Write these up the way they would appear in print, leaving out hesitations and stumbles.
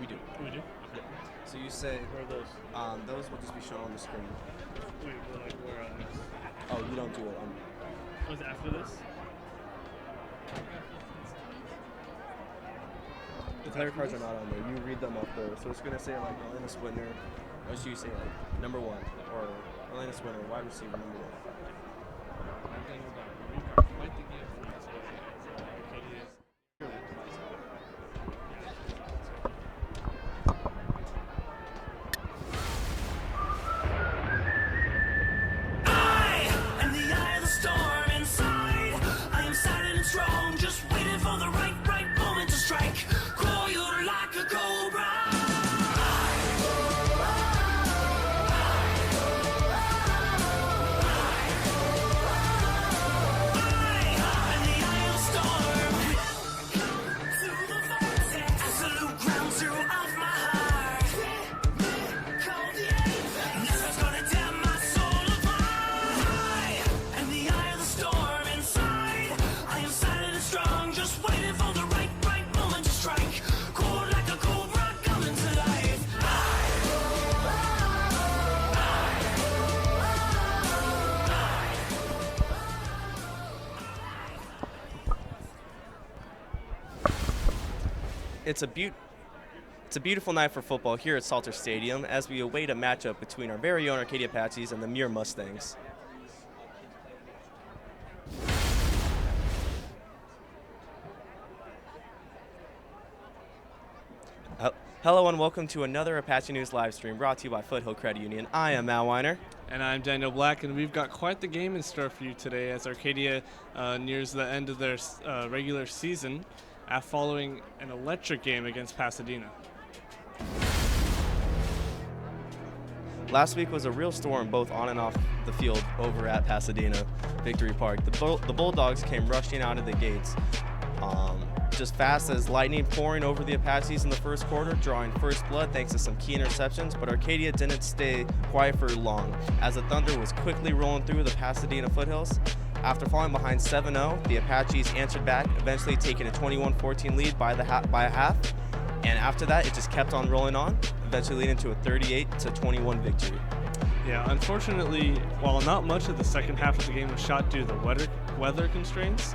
We do. We do? Yeah. So you say... Where are those? Those will just be shown on the screen. Wait, well, like, where are these? Oh, you don't do it. Was it after this? The player cards are not on there. You read them up there. So it's going to say, like, Elena Swinner. Or so you say, like, number 1. Or Elena Swinner, wide receiver, number 1. It's a beautiful night for football here at Salter Stadium as we await a matchup between our very own Arcadia Apaches and the Muir Mustangs. Hello and welcome to another Apache News live stream brought to you by Foothill Credit Union. I am Mal Weiner. And I'm Daniel Black, and we've got quite the game in store for you today as Arcadia nears the end of their regular season following an electric game against Pasadena. Last week was a real storm both on and off the field over at Pasadena Victory Park. The Bulldogs came rushing out of the gates just fast as lightning pouring over the Apaches in the first quarter, drawing first blood thanks to some key interceptions, but Arcadia didn't stay quiet for long as the Thunder was quickly rolling through the Pasadena foothills. After falling behind 7-0, the Apaches answered back, eventually taking a 21-14 lead by a half, and after that it just kept on rolling on, eventually leading to a 38-21 victory. Yeah, unfortunately, while not much of the second half of the game was shot due to the weather constraints,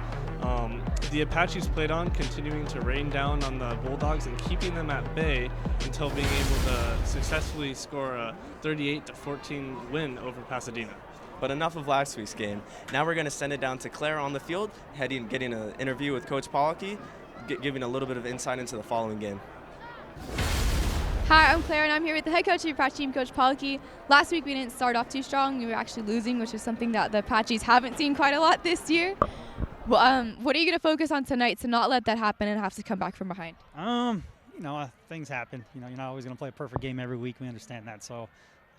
the Apaches played on, continuing to rain down on the Bulldogs and keeping them at bay until being able to successfully score a 38-14 win over Pasadena. But enough of last week's game. Now we're going to send it down to Claire on the field, getting an interview with Coach Pollocky, giving a little bit of insight into the following game. Hi, I'm Claire, and I'm here with the head coach of your Apache team, Coach Pollocky. Last week we didn't start off too strong. We were actually losing, which is something that the Apaches haven't seen quite a lot this year. What are you going to focus on tonight to not let that happen and have to come back from behind? Things happen. You're not always going to play a perfect game every week. We understand that. So,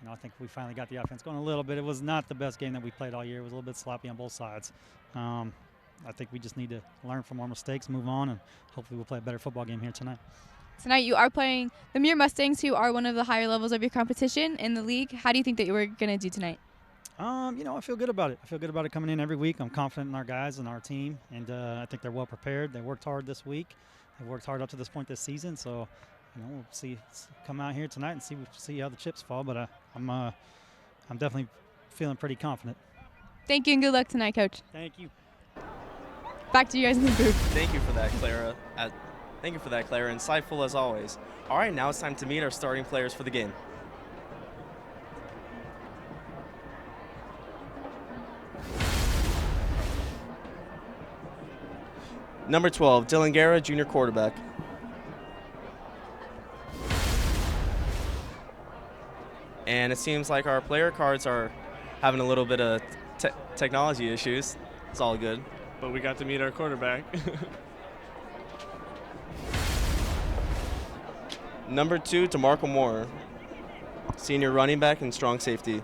I think we finally got the offense going a little bit. It was not the best game that we played all year. It was a little bit sloppy on both sides. I think we just need to learn from our mistakes, move on, and hopefully we'll play a better football game here tonight. Tonight you are playing the Muir Mustangs, who are one of the higher levels of your competition in the league. How do you think that you were going to do tonight? I feel good about it. I feel good about it coming in every week. I'm confident in our guys and our team, and I think they're well prepared. They worked hard this week. They worked hard up to this point this season, so we'll come out here tonight and see how the chips fall. But I'm definitely feeling pretty confident. Thank you and good luck tonight, Coach. Thank you. Back to you guys in the booth. Thank you for that, Clara. Insightful as always. All right, now it's time to meet our starting players for the game. Number 12, Dylan Guerra, junior quarterback. And it seems like our player cards are having a little bit of technology issues. It's all good. But we got to meet our quarterback. Number 2, DeMarco Moore, senior running back and strong safety,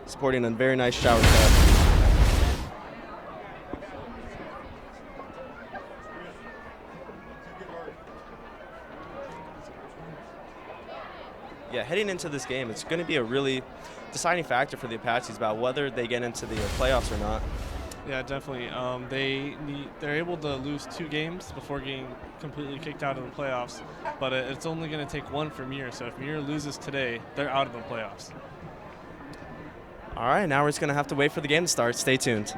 sporting a very nice shower cap. Yeah, heading into this game, it's going to be a really deciding factor for the Apaches about whether they get into the playoffs or not. Yeah, definitely. They're able to lose 2 games before getting completely kicked out of the playoffs, but it's only going to take 1 for Muir. So if Muir loses today, they're out of the playoffs. All right, now we're just going to have to wait for the game to start. Stay tuned.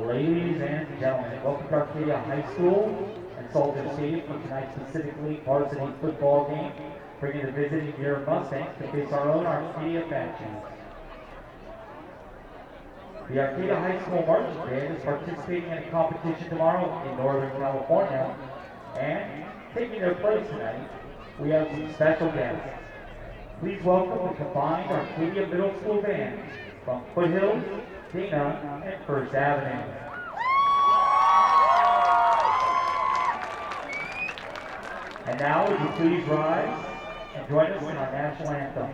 Ladies and gentlemen, welcome to Arcadia High School and Soldier Stadium for tonight's Pacific League varsity football game, bringing the visiting Muir Mustangs to face our own Arcadia Apaches. The Arcadia High School Marching Band is participating in a competition tomorrow in Northern California, and taking their place tonight, we have some special guests. Please welcome the combined Arcadia Middle School Band from Foothills, Dana, and First Avenue. And now, would you please rise and join us in our national anthem.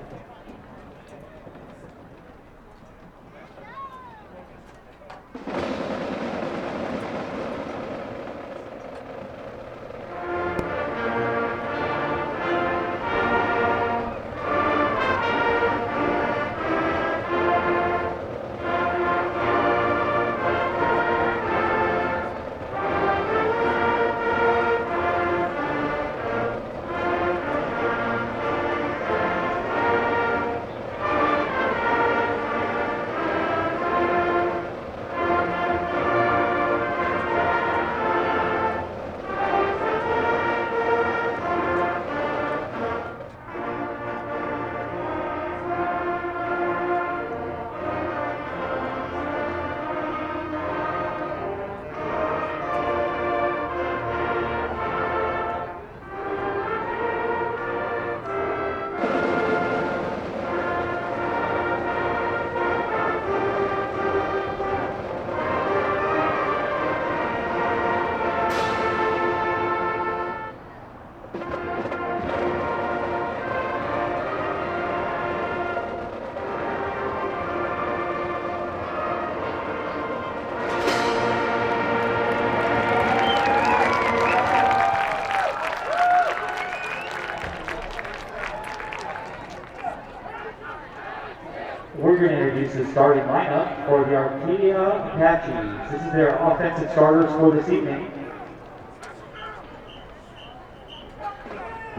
We're going to introduce the starting lineup for the Arcadia Apaches. This is their offensive starters for this evening.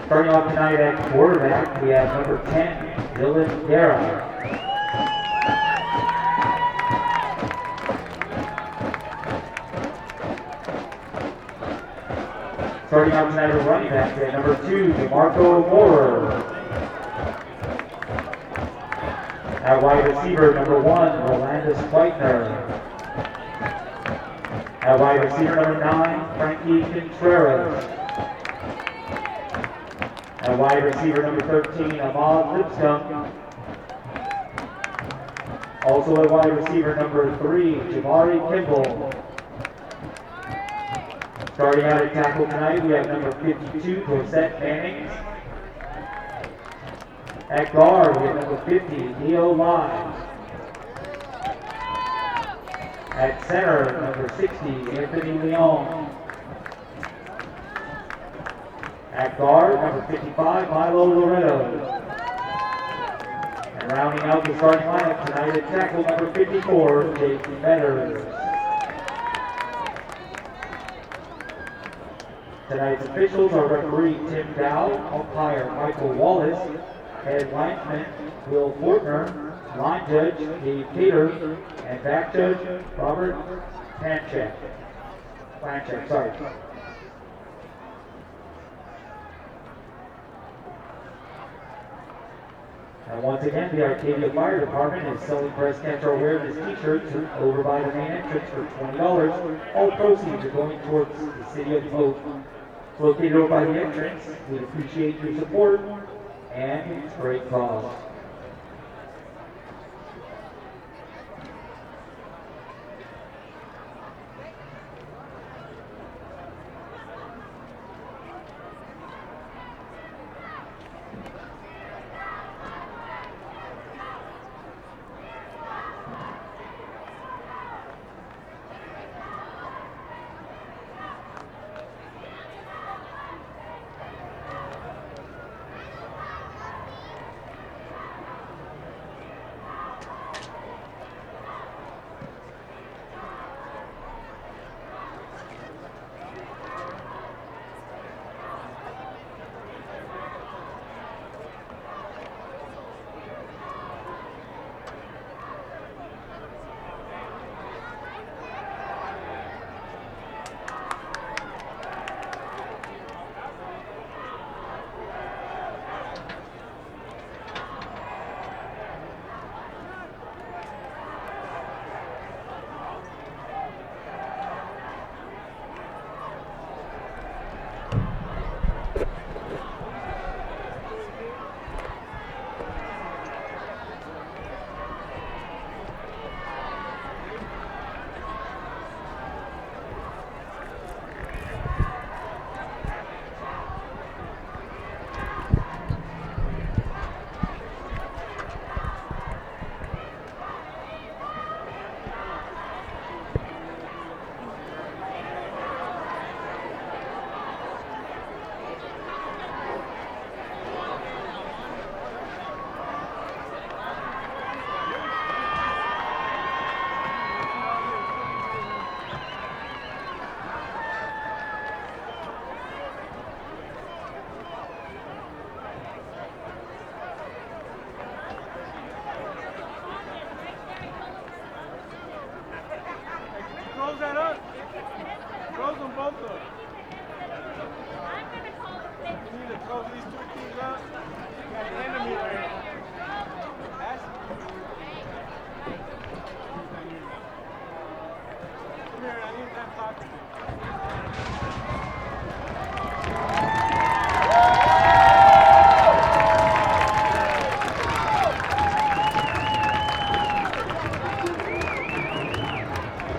Starting off tonight at quarterback, we have number 10, Dylan Guerra. Starting off tonight at running back, we have number 2, DeMarco Moore. At wide receiver, number 1, Rolandis Whitener. At wide receiver, number 9, Frankie Contreras. At wide receiver, number 13, Ahmad Lipscomb. Also at wide receiver, number 3, Jamari Kimball. Starting out at tackle tonight, we have number 52, Cosette Mannings. At guard, we have number 50, Leo Lives. At center, number 60, Anthony Leon. At guard, number 55, Milo Loretto. And rounding out the starting lineup tonight at tackle, number 54, Jake Fetters. Tonight's officials are referee Tim Dow, umpire Michael Wallace, head linesman Will Fortner, line judge Dave Cater, and back judge Robert Planchek. And once again, the Arcadia Fire Department is selling breast cancer awareness t-shirts over by the main entrance for $20. All proceeds are going towards the city of Hope. It's located over by the entrance. We'd appreciate your support, and it's a great cause.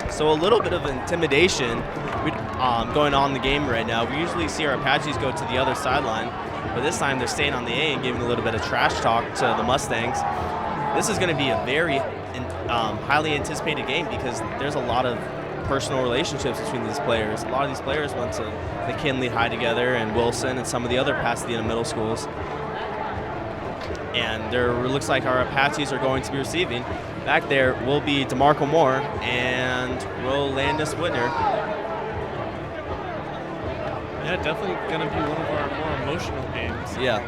So a little bit of intimidation going on in the game right now. We usually see our Apaches go to the other sideline, but this time they're staying on the A and giving a little bit of trash talk to the Mustangs. This is going to be a very highly anticipated game because there's a lot of personal relationships between these players. A lot of these players went to McKinley High together and Wilson and some of the other Pasadena middle schools. And there looks like our Apaches are going to be receiving. Back there will be DeMarco Moore and Rolandis Whitner. Yeah, definitely going to be one of our more emotional games. Yeah.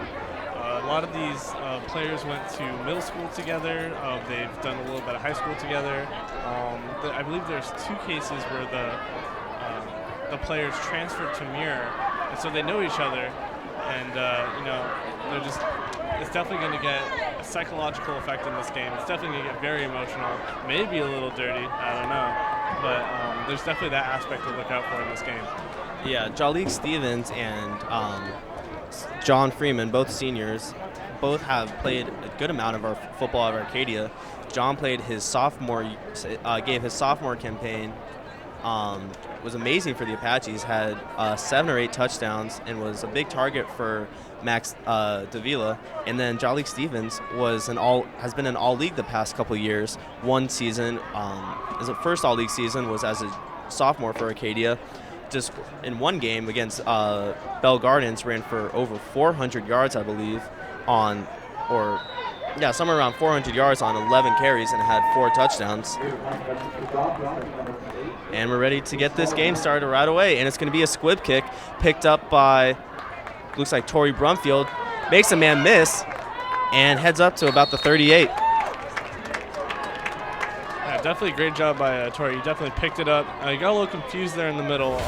A lot of these players went to middle school together. They've done a little bit of high school together. I believe there's 2 cases where the players transferred to Muir, and so they know each other. And they're just. It's definitely going to get a psychological effect in this game. It's definitely going to get very emotional, maybe a little dirty. I don't know, but there's definitely that aspect to look out for in this game. Yeah, Jalik Stevens and John Freeman, both seniors, both have played a good amount of our football at Arcadia. John played his gave his sophomore campaign, was amazing for the Apaches, had 7 or 8 touchdowns, and was a big target for Max Davila. And then Jalik Stevens has been an all-league the past couple of years. One season, his first all-league season was as a sophomore for Arcadia. Just in one game against Bell Gardens, ran for over 400 yards, I believe, somewhere around 400 yards on 11 carries and had 4 touchdowns. And we're ready to get this game started right away. And it's going to be a squib kick picked up by, looks like Torrey Brumfield. Makes a man miss and heads up to about the 38. Yeah, definitely great job by Torrey. He definitely picked it up. He got a little confused there in the middle,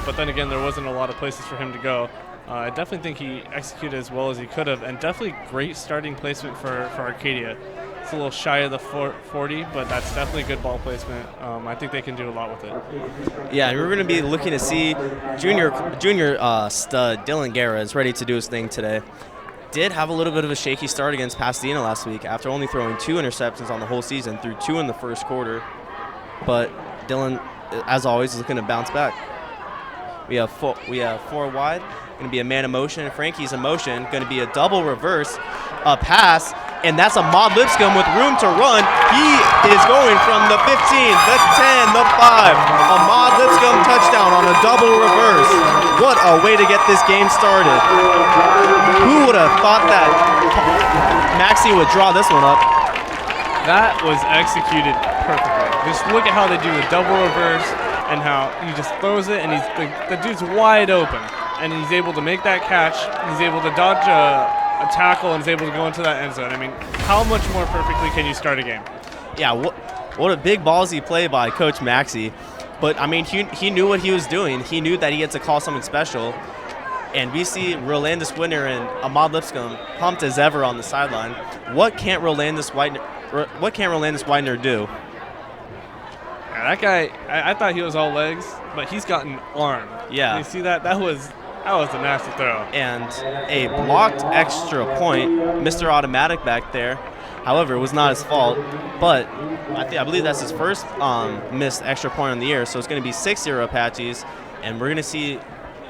but then again, there wasn't a lot of places for him to go. I definitely think he executed as well as he could have, and definitely great starting placement for Arcadia. It's a little shy of the 40, but that's definitely good ball placement. I think they can do a lot with it. Yeah, and we're going to be looking to see junior stud Dylan Guerra is ready to do his thing today. Did have a little bit of a shaky start against Pasadena last week after only throwing 2 interceptions on the whole season, threw 2 in the first quarter. But Dylan, as always, is looking to bounce back. We have 4 wide. Going to be a man in motion. Frankie's in motion. Going to be a double reverse, a pass, and that's Ahmad Lipscomb with room to run. He is going from the 15, the 10, the 5. Ahmad Lipscomb touchdown on a double reverse. What a way to get this game started. Who would have thought that Maxie would draw this one up? That was executed perfectly. Just look at how they do the double reverse and how he just throws it, and the dude's wide open. And he's able to make that catch. He's able to dodge a tackle and is able to go into that end zone. I mean, how much more perfectly can you start a game? Yeah, what a big ballsy play by Coach Maxey. But, I mean, he knew what he was doing. He knew that he had to call something special. And we see Rolandis Whitner and Ahmad Lipscomb pumped as ever on the sideline. What can't Rolandis Whitner do? Yeah, that guy, I thought he was all legs, but he's got an arm. Yeah. You see that? That was a nasty throw. And a blocked extra point, Mr. Automatic back there. However, it was not his fault, but I believe that's his first missed extra point on the year, so it's going to be 6-0 Apaches, and we're going to see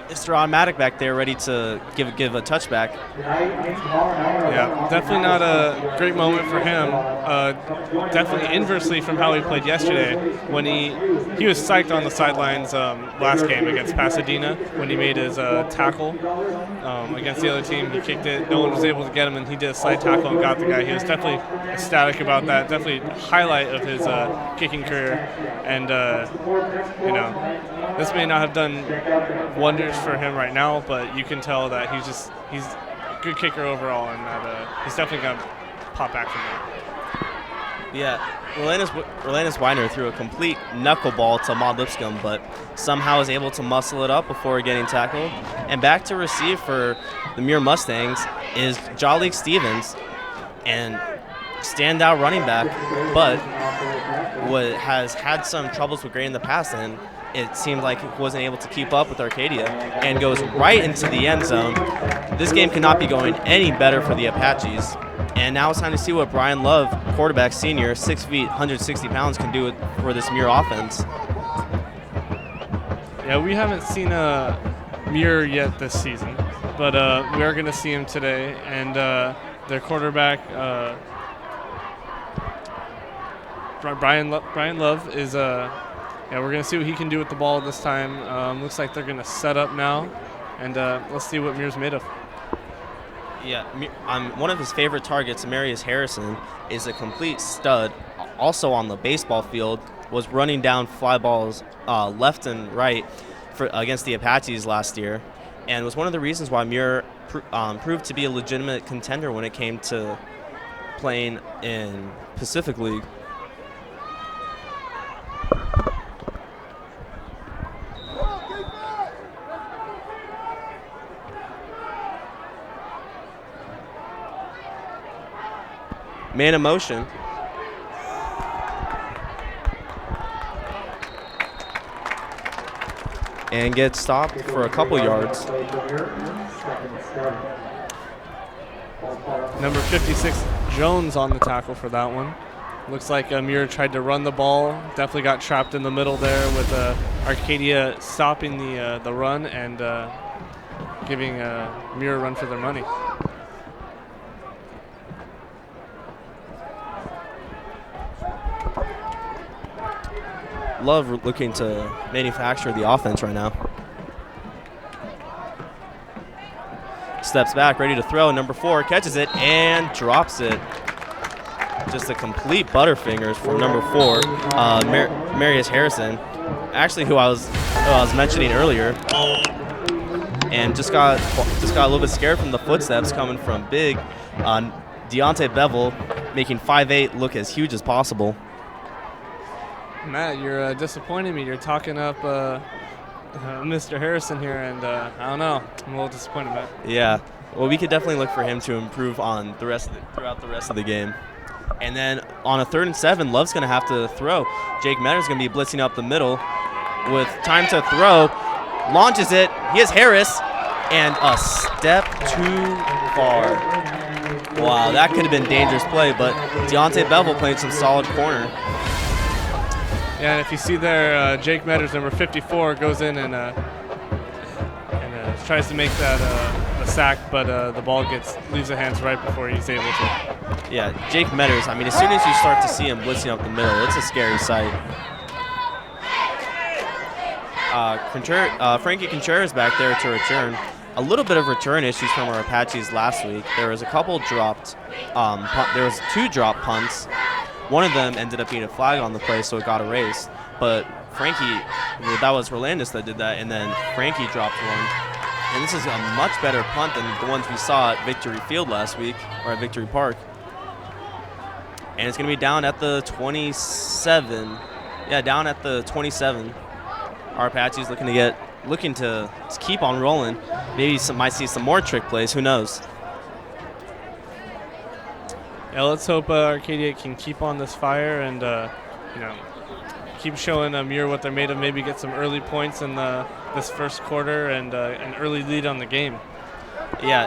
Mr. Automatic back there ready to give a touchback. Yeah, definitely not a great moment for him. Definitely inversely from how he played yesterday when he was psyched on the sidelines last game against Pasadena when he made his tackle against the other team. He kicked it. No one was able to get him, and he did a slide tackle and got the guy. He was definitely ecstatic about that. Definitely a highlight of his kicking career. And, this may not have done wonders for him right now, but you can tell that he's a good kicker overall, and that he's definitely going to pop back from that. Yeah, Rolandus Weiner threw a complete knuckleball to Maud Lipscomb, but somehow was able to muscle it up before getting tackled. And back to receive for the Muir Mustangs is Jalik Stevens, and standout running back, but has had some troubles with grade in the past, and it seemed like he wasn't able to keep up with Arcadia and goes right into the end zone. This game cannot be going any better for the Apaches. And now it's time to see what Brian Love, quarterback senior, 6 feet, 160 pounds, can do for this Muir offense. Yeah, we haven't seen Muir yet this season, but we are going to see him today. And their quarterback, Brian Love, is we're going to see what he can do with the ball this time. Looks like they're going to set up now, and let's see what Muir's made of. Yeah, one of his favorite targets, Marius Harrison, is a complete stud. Also on the baseball field, was running down fly balls left and right against the Apaches last year, and was one of the reasons why Muir proved to be a legitimate contender when it came to playing in Pacific League. Man in motion. And gets stopped for a couple yards. Number 56, Jones, on the tackle for that one. Looks like Muir tried to run the ball. Definitely got trapped in the middle there with Arcadia stopping the run and giving Muir a run for their money. Love looking to manufacture the offense right now. Steps back, ready to throw. Number 4 catches it and drops it. Just a complete butterfingers from number 4, Marius Harrison, actually who I was mentioning earlier, and just got a little bit scared from the footsteps coming from big Deontay Bevel, making 5'8" look as huge as possible. Matt, you're disappointing me. You're talking up Mr. Harrison here, and I don't know. I'm a little disappointed, Matt. Yeah. Well, we could definitely look for him to improve on throughout the rest of the game. And then on a 3rd and 7, Love's going to have to throw. Jake Metter's going to be blitzing up the middle with time to throw. Launches it. He has Harris, and a step too far. Wow, that could have been a dangerous play, but Deontay Bevel played some solid corner. Yeah, and if you see there, Jake Metters, number 54, goes in and tries to make that a sack, but the ball leaves the hands right before he's able to. Yeah, Jake Metters, I mean, as soon as you start to see him blitzing up the middle, it's a scary sight. Frankie Contreras back there to return. A little bit of return issues from our Apaches last week. There was a couple dropped, there was 2 drop punts. One of them ended up being a flag on the play, so it got erased. But Frankie, that was Rolandus that did that, and then Frankie dropped one. And this is a much better punt than the ones we saw at Victory Field last week, or at Victory Park. And it's going to be down at the 27. Yeah, down at the 27. Our Apaches looking to keep on rolling. Maybe might see some more trick plays. Who knows? Yeah, let's hope Arcadia can keep on this fire and keep showing Muir what they're made of. Maybe get some early points in this first quarter and an early lead on the game. Yeah,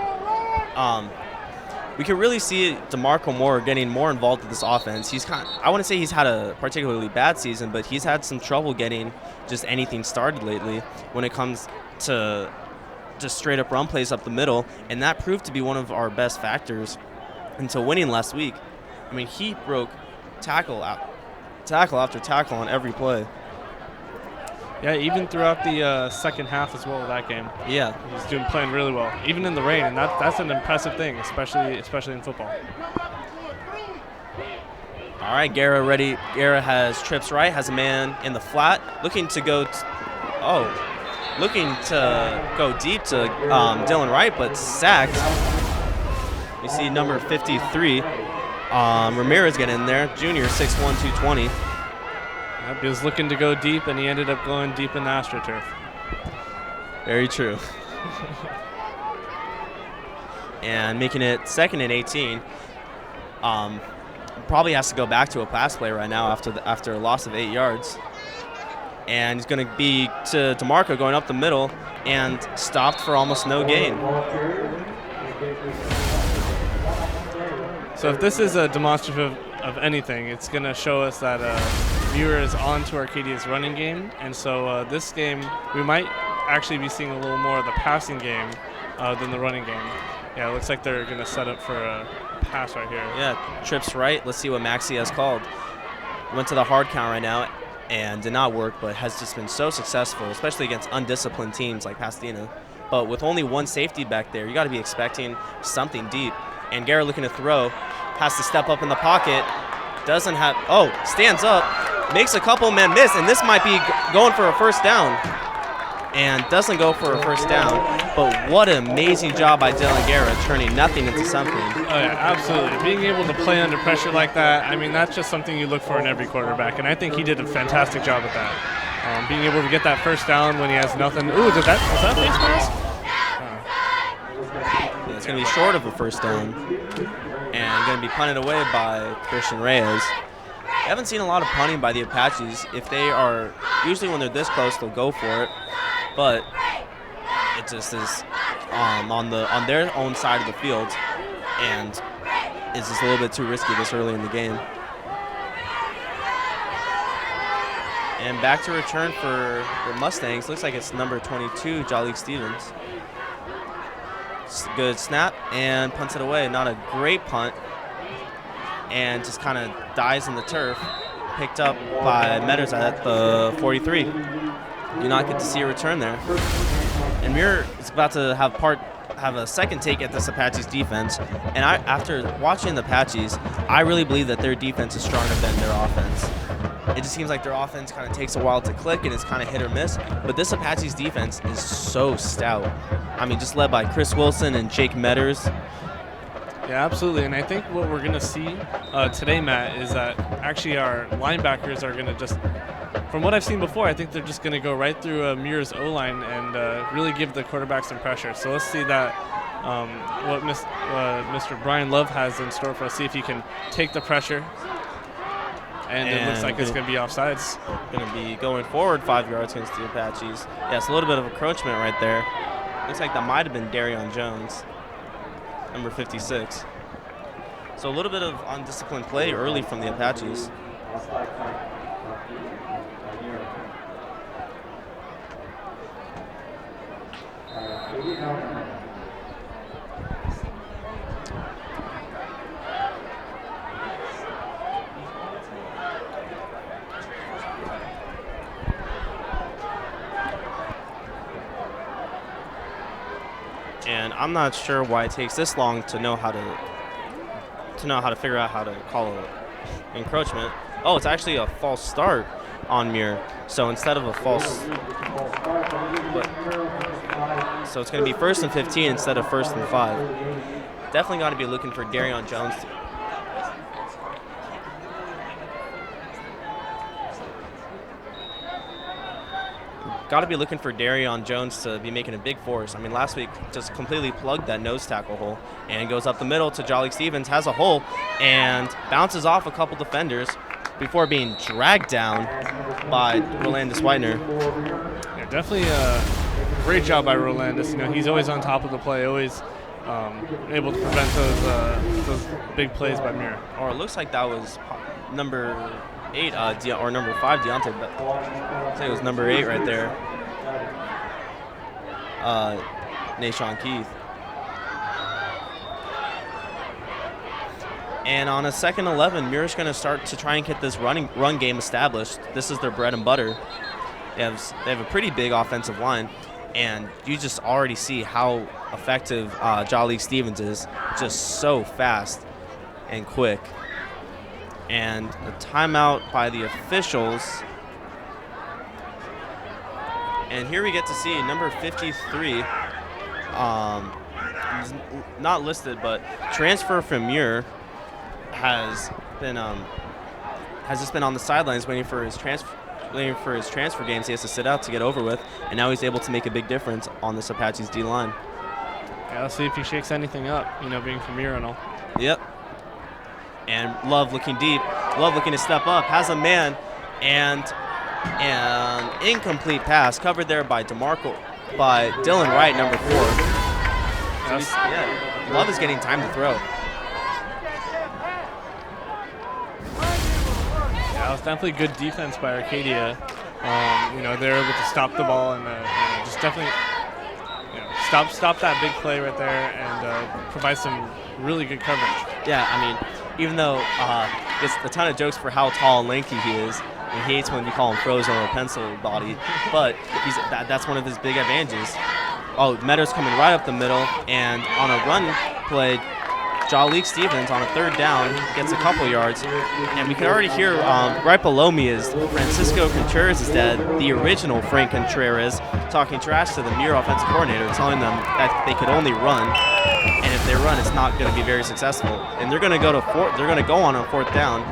we can really see DeMarco Moore getting more involved with this offense. I wouldn't say he's had a particularly bad season, but he's had some trouble getting just anything started lately when it comes to just straight up run plays up the middle, and that proved to be one of our best factors until winning last week. I mean, he broke tackle after tackle on every play. Yeah, even throughout the second half as well of that game. Yeah, he's playing really well, even in the rain, and that's an impressive thing, especially in football. All right, Guerra ready. Guerra has trips right, has a man in the flat, looking to go deep to Dylan Wright, but sacked. You see number 53, Ramirez getting in there, junior, 6'1", 220. Yep, he was looking to go deep, and he ended up going deep in the AstroTurf. Very true. And making it 2nd and 18. Probably has to go back to a pass play right now after a loss of 8 yards. And he's going to be to DeMarco going up the middle and stopped for almost no gain. So if this is a demonstrative of anything, it's going to show us that Muir is on to Arcadia's running game. And so this game, we might actually be seeing a little more of the passing game than the running game. Yeah, it looks like they're going to set up for a pass right here. Yeah, trips right. Let's see what Maxie has called. Went to the hard count right now and did not work, but has just been so successful, especially against undisciplined teams like Pasadena. But with only one safety back there, you got to be expecting something deep. And Garrett looking to throw, has to step up in the pocket, doesn't have, stands up, makes a couple men miss, and this might be going for a first down. And doesn't go for a first down, but what an amazing job by Dylan Guerra turning nothing into something. Oh yeah, absolutely. Being able to play under pressure like that, I mean, that's just something you look for in every quarterback, and I think he did a fantastic job at that. Being able to get that first down when he has nothing. Ooh, was that a face mask? Yeah, it's going to be short of a first down, and going to be punted away by Christian Reyes. I haven't seen a lot of punting by the Apaches. If they are, usually when they're this close, they'll go for it. But it just is on their own side of the field, and it's just a little bit too risky this early in the game. And back to return for the Mustangs. Looks like it's number 22, Jalik Stevens. Good snap and punts it away. Not a great punt, and just kind of dies in the turf. Picked up by Metters at the 43. Do not get to see a return there. And Muir is about to have a second take at this Apaches defense. And after watching the Apaches, I really believe that their defense is stronger than their offense. It just seems like their offense kind of takes a while to click and it's kind of hit or miss. But this Apaches defense is so stout. I mean, just led by Chris Wilson and Jake Metters. Yeah, absolutely. And I think what we're going to see today, Matt, is that actually our linebackers are going to just, from what I've seen before, I think they're just going to go right through Muir's O-line and really give the quarterback some pressure. So let's see that what Mr. Brian Love has in store for us. See if he can take the pressure. And it looks like it's going to be offsides. Going to be going forward 5 yards against the Apaches. Yeah, it's a little bit of encroachment right there. Looks like that might have been Darion Jones, number 56. So a little bit of undisciplined play early from the Apaches. And I'm not sure why it takes this long to know how to figure out how to call an encroachment. Oh, it's actually a false start on Muir. So instead of a false, so it's going to be 1st and 15 instead of 1st and 5. Definitely got to be looking for Darion Jones. Got to be looking for Darion Jones to be making a big force. I mean, last week just completely plugged that nose tackle hole and goes up the middle to Jolly Stevens, has a hole, and bounces off a couple defenders before being dragged down by Rolandus Whitener. Yeah, definitely a great job by Rolandus. You know, he's always on top of the play, always able to prevent those big plays by Muir. Or it looks like that was number 8 or number 5 Deontay, but I'd say it was number 8 right there. Nashawn Keith. And on a 2nd and 11, Muir's going to start to try and get this run game established. This is their bread and butter. They have a pretty big offensive line, and you just already see how effective Jolly Stevens is. Just so fast and quick. And a timeout by the officials. And here we get to see number 53, not listed, but transfer from Muir, has just been on the sidelines waiting for his transfer games he has to sit out to get over with, and now he's able to make a big difference on this Apache's D line. Yeah, let's see if he shakes anything up, being from Muir and all. Yep. And Love looking deep. Love looking to step up. Has a man, and an incomplete pass covered there by Dylan Wright, number 4. Yes. Yeah, Love is getting time to throw. Yeah, it was definitely good defense by Arcadia. They're able to stop the ball and just definitely stop that big play right there and provide some really good coverage. Yeah, I mean, even though it's a ton of jokes for how tall and lanky he is, and he hates when you call him frozen or pencil body, but that's one of his big advantages. Oh, Meadows coming right up the middle, and on a run play, Jalik Stevens on a 3rd down gets a couple yards, and we can already hear right below me is Francisco Contreras' dad, the original Frank Contreras, talking trash to the Muir offensive coordinator, telling them that they could only run, and if they run, it's not going to be very successful. And they're going to go on 4th down.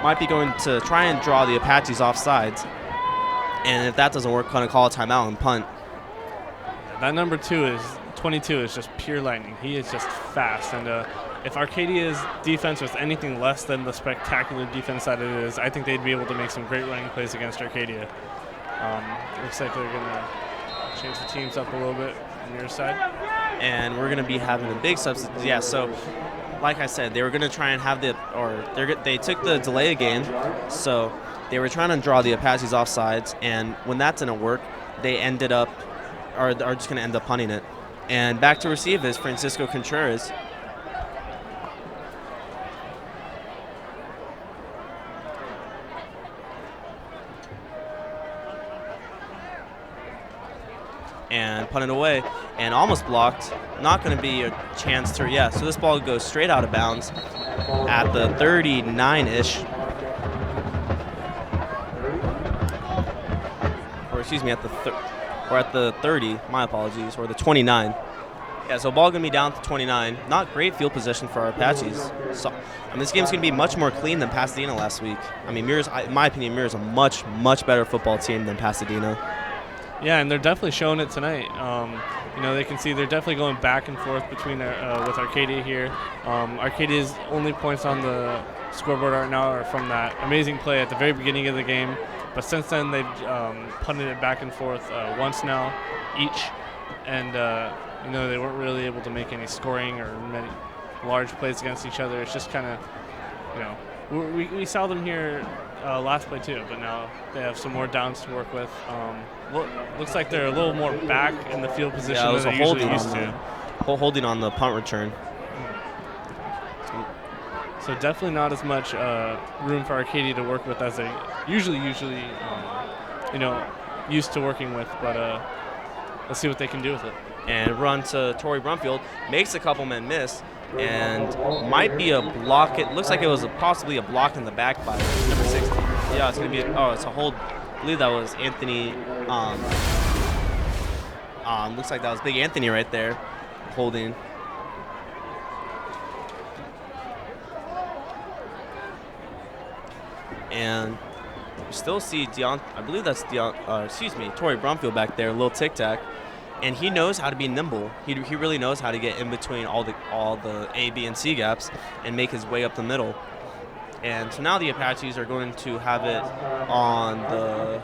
Might be going to try and draw the Apaches offsides, and if that doesn't work, going to call a timeout and punt. That number 22 is just pure lightning. He is just fast, and if Arcadia's defense was anything less than the spectacular defense that it is, I think they'd be able to make some great running plays against Arcadia. Looks like they're going to change the teams up a little bit on your side. And we're going to be having a big substitute. Yeah, so like I said, they were going to try and have they took the delay of game, so they were trying to draw the Apaches offsides, and when that didn't work, they ended up, are just going to end up punting it. And back to receive is Francisco Contreras. And punted away and almost blocked. Not going to be a chance to, yeah, so this ball goes straight out of bounds at the 39-ish. Or excuse me, at the 30, my apologies, or the 29. Yeah, so ball going to be down to 29. Not great field position for our Apaches. So, this game's going to be much more clean than Pasadena last week. I mean, in my opinion, Muir is a much, much better football team than Pasadena. Yeah, and they're definitely showing it tonight. They can see they're definitely going back and forth between with Arcadia here. Arcadia's only points on the scoreboard right now are from that amazing play at the very beginning of the game. But since then, they've punted it back and forth once now each. And, they weren't really able to make any scoring or many large plays against each other. It's just kind of, we saw them here last play too, but now they have some more downs to work with. Looks like they're a little more back in the field position than they usually used to. Holding on the punt return. So definitely not as much room for Arcadia to work with as they usually used to working with. But let's see what they can do with it. And run to Torrey Brumfield, makes a couple men miss, and might be a block. It looks like it was possibly a block in the back by number 60. Yeah, it's going to be it's a hold. I believe that was Anthony. Looks like that was Big Anthony right there, holding. And you still see I believe that's Torrey Brumfield back there, a little tic-tac. And he knows how to be nimble. He really knows how to get in between all the A, B, and C gaps and make his way up the middle. And so now the Apaches are going to have it on the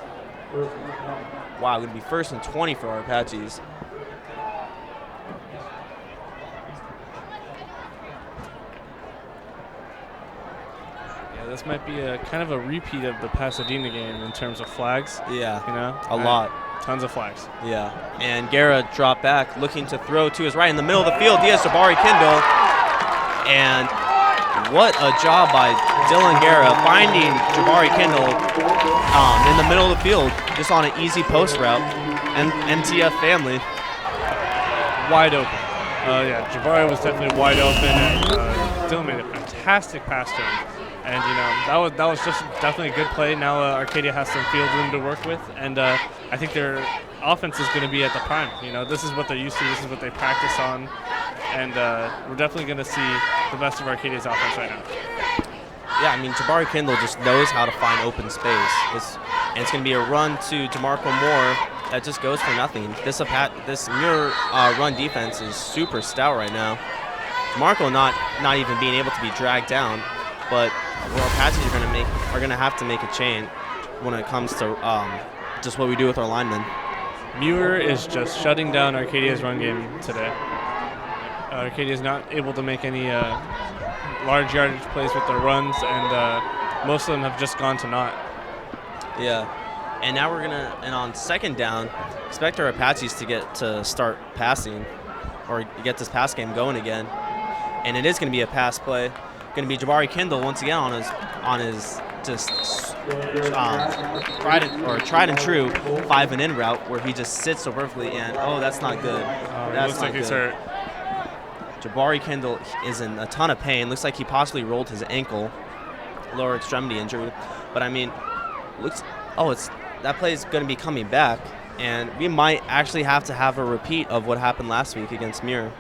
going to be 1st and 20 for our Apaches. This might be a kind of a repeat of the Pasadena game in terms of flags. Yeah, a lot. Tons of flags. Yeah, and Guerra dropped back, looking to throw to his right in the middle of the field. He has Jabari Kindle, and what a job by Dylan Guerra finding Jabari Kindle in the middle of the field, just on an easy post route. And NTF family. Wide open. Jabari was definitely wide open, and Dylan made a fantastic pass to him. And that was just definitely a good play. Now Arcadia has some field room to work with, and I think their offense is going to be at the prime. This is what they're used to. This is what they practice on. and we're definitely going to see the best of Arcadia's offense right now. Yeah, I mean, Jabari Kindle just knows how to find open space. And it's going to be a run to DeMarco Moore that just goes for nothing. This Muir run defense is super stout right now. DeMarco not even being able to be dragged down, but our Apaches are going to have to make a change when it comes to just what we do with our linemen. Muir is just shutting down Arcadia's run game today. Arcadia is not able to make any large yardage plays with their runs, and most of them have just gone to naught. Yeah, and now and on second down, expect our Apaches to start passing, or get this pass game going again. And it is going to be a pass play. Going to be Jabari Kindle once again on his just tried and true 5-and-in route where he just sits so perfectly, and that's not good. That's looks like not he's good. hurt. Jabari Kindle is in a ton of pain. Looks like he possibly rolled his ankle, lower extremity injury. But I mean, that play is going to be coming back, and we might actually have to have a repeat of what happened last week against Muir.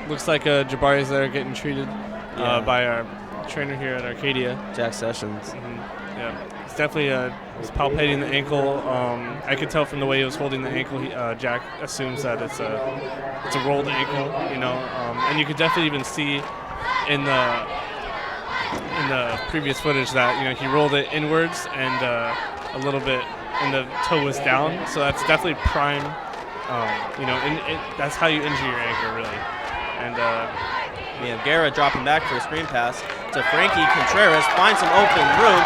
Looks like Jabari's there getting treated by our trainer here at Arcadia. Jack Sessions. Mm-hmm. Yeah, he's definitely he's palpating the ankle. I could tell from the way he was holding the ankle. Jack assumes that it's a rolled ankle, and you could definitely even see in the previous footage that he rolled it inwards and a little bit, and the toe was down. So that's definitely prime. That's how you injure your ankle, really. And we have Guerra dropping back for a screen pass to Frankie Contreras, finds some open room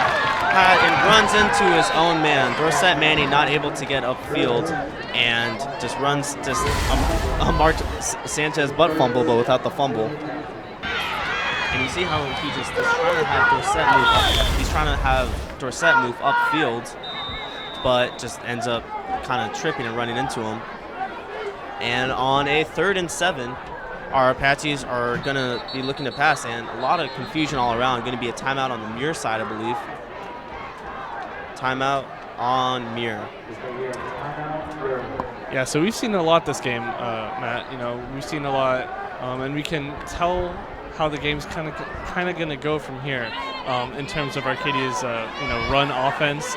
and runs into his own man. Dorset Manning not able to get upfield and just runs a Mark Sanchez butt fumble, but without the fumble. And you see how he's trying to have Dorset move up. He's trying to have Dorset move upfield, but just ends up kind of tripping and running into him. And on a 3rd and 7, our Apaches are going to be looking to pass, and a lot of confusion all around. Going to be a timeout on the Muir side, I believe. Timeout on Muir. Yeah, so we've seen a lot this game, Matt. We've seen a lot, and we can tell how the game's kind of going to go from here in terms of Arcadia's run offense,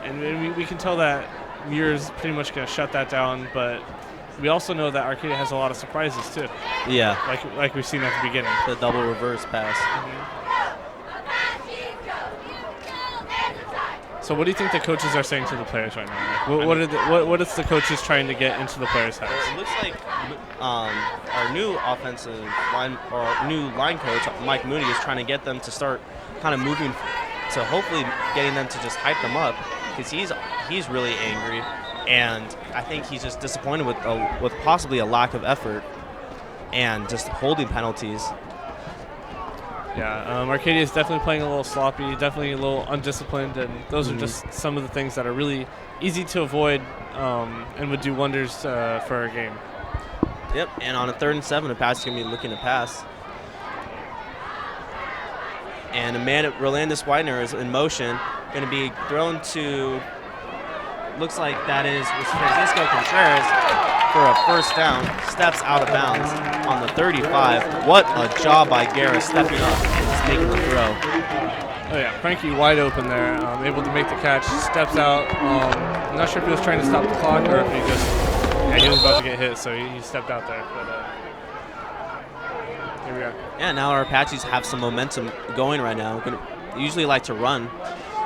and we can tell that Muir's pretty much going to shut that down, but we also know that Arcadia has a lot of surprises too. Yeah. Like we've seen at the beginning. The double reverse pass. Mm-hmm. So what do you think the coaches are saying to the players right now? What is the coaches trying to get into the players' heads? It looks like our new offensive line, or our new line coach, Mike Mooney, is trying to get them to start kind of moving to hopefully getting them to just hype them up, because he's really angry. And I think he's just disappointed with possibly a lack of effort and just holding penalties. Yeah, Arcadia is definitely playing a little sloppy, definitely a little undisciplined, and those are just some of the things that are really easy to avoid and would do wonders for our game. Yep, and on a 3rd and 7, Apache's going to be looking to pass. And a man at Rolandis Widener is in motion, going to be thrown to... Looks like that is Francisco Contreras for a first down. Steps out of bounds on the 35. What a job by Guerra stepping up and just making the throw. Oh yeah, Frankie wide open there, able to make the catch. Steps out. I'm not sure if he was trying to stop the clock or if he was about to get hit, so he stepped out there. But here we are. Yeah, now our Apaches have some momentum going right now. They usually like to run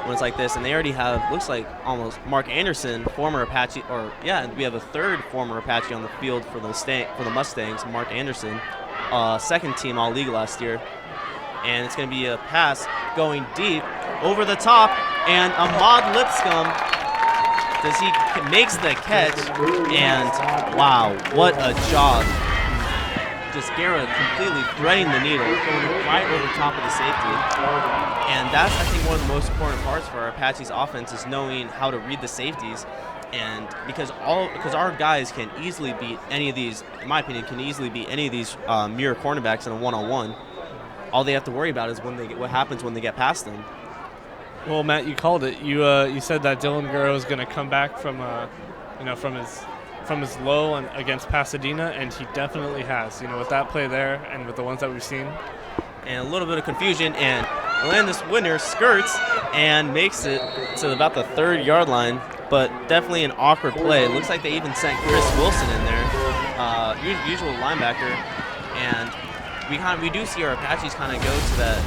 when it's like this, and they already have, looks like almost Mark Anderson, former Apache, we have a 3rd former Apache on the field for the Mustangs, Mark Anderson, 2nd team All-League last year. And it's going to be a pass going deep over the top, and Ahmad Lipscomb makes the catch, and wow, what a job. Just Guerra completely threading the needle, going right over top of the safety. And that's, I think, one of the most important parts for our Apache's offense is knowing how to read the safeties And because our guys can easily beat any of these, in my opinion, Muir cornerbacks in a one-on-one. All they have to worry about is what happens when they get past them. Well, Matt, you called it. You said that Dylan Guerrero is going to come back from his low against Pasadena, and he definitely has. With that play there and with the ones that we've seen. And a little bit of confusion, and Landis Winter skirts and makes it to about the 3rd-yard line, but definitely an awkward play. It looks like they even sent Chris Wilson in there, usual linebacker, and we do see our Apaches kind of go to that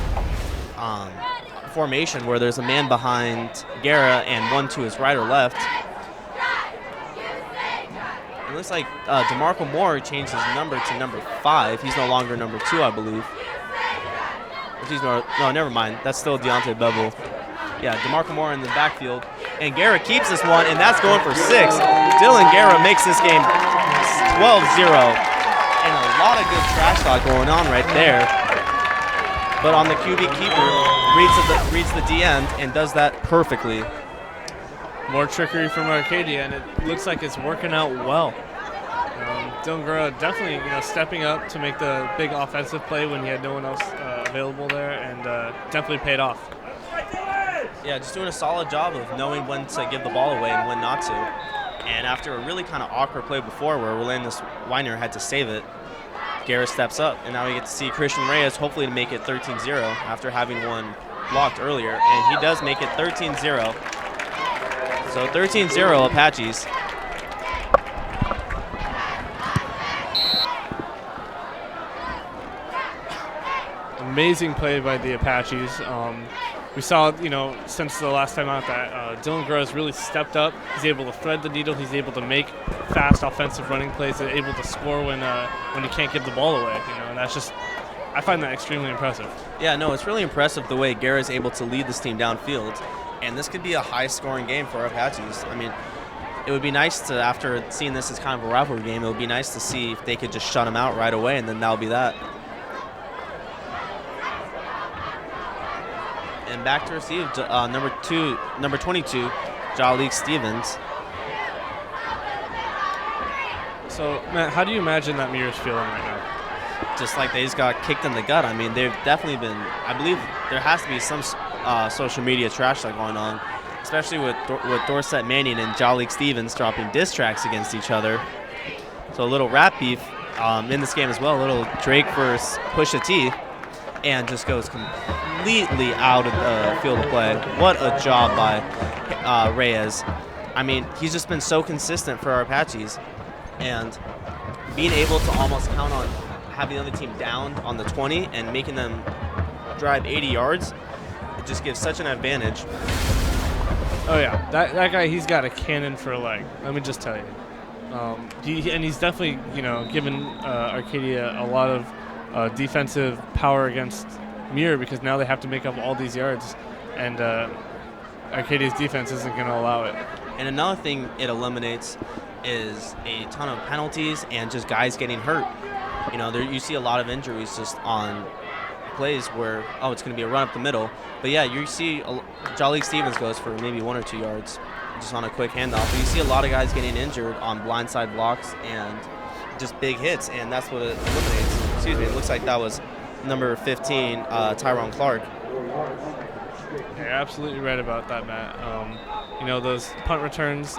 formation where there's a man behind Guerra and one to his right or left. It looks like DeMarco Moore changed his number to number 5. He's no longer number 2, I believe. No, never mind. That's still Deontay Bevel. Yeah, DeMarco Moore in the backfield. And Guerra keeps this one, and that's going for 6. Dylan Guerra makes this game 12-0. And a lot of good trash talk going on right there. But on the QB keeper, reads the D end and does that perfectly. More trickery from Arcadia, and it looks like it's working out well. Dylan Guerra definitely, stepping up to make the big offensive play when he had no one else available there, and definitely paid off. Yeah, just doing a solid job of knowing when to give the ball away and when not to. And after a really kind of awkward play before where Landis Weiner had to save it, Guerra steps up, and now we get to see Christian Reyes hopefully to make it 13-0 after having one blocked earlier, and he does make it 13-0. So 13-0 Apaches. Amazing play by the Apaches. We saw, since the last time out that Dylan Guerra has really stepped up. He's able to thread the needle. He's able to make fast offensive running plays. He's able to score when he can't give the ball away. And that's just, I find that extremely impressive. Yeah, no, it's really impressive the way Guerra is able to lead this team downfield. And this could be a high-scoring game for our Apaches. I mean, it would be nice to, after seeing this as kind of a rivalry game, it would be nice to see if they could just shut him out right away, and then that'll be that. And back to receive, number 22, Jalik Stevens. So, Matt, how do you imagine that Muir's feeling right now? Just like they just got kicked in the gut. I mean, they've definitely been, I believe there has to be some social media trash talk going on, especially with Dorsett Manning and Jalik Stevens dropping diss tracks against each other. So a little rap beef in this game as well, a little Drake versus Pusha T, and just goes completely out of the field of play. What a job by Reyes. I mean, he's just been so consistent for our Apaches, and being able to almost count on having the other team down on the 20 and making them drive 80 yards, it just gives such an advantage. Oh yeah, that guy, he's got a cannon for a leg. Let me just tell you. He's definitely, given Arcadia a lot of defensive power against Muir, because now they have to make up all these yards, and Arcadia's defense isn't going to allow it. And another thing it eliminates is a ton of penalties and just guys getting hurt. You see a lot of injuries just on plays where, it's going to be a run up the middle. But yeah, you see Jalik Stevens goes for maybe 1 or 2 yards just on a quick handoff. But you see a lot of guys getting injured on blindside blocks and just big hits, and that's what it eliminates. Excuse me, it looks like that was number 15, Tyrone Clark. You're absolutely right about that, Matt. Those punt returns,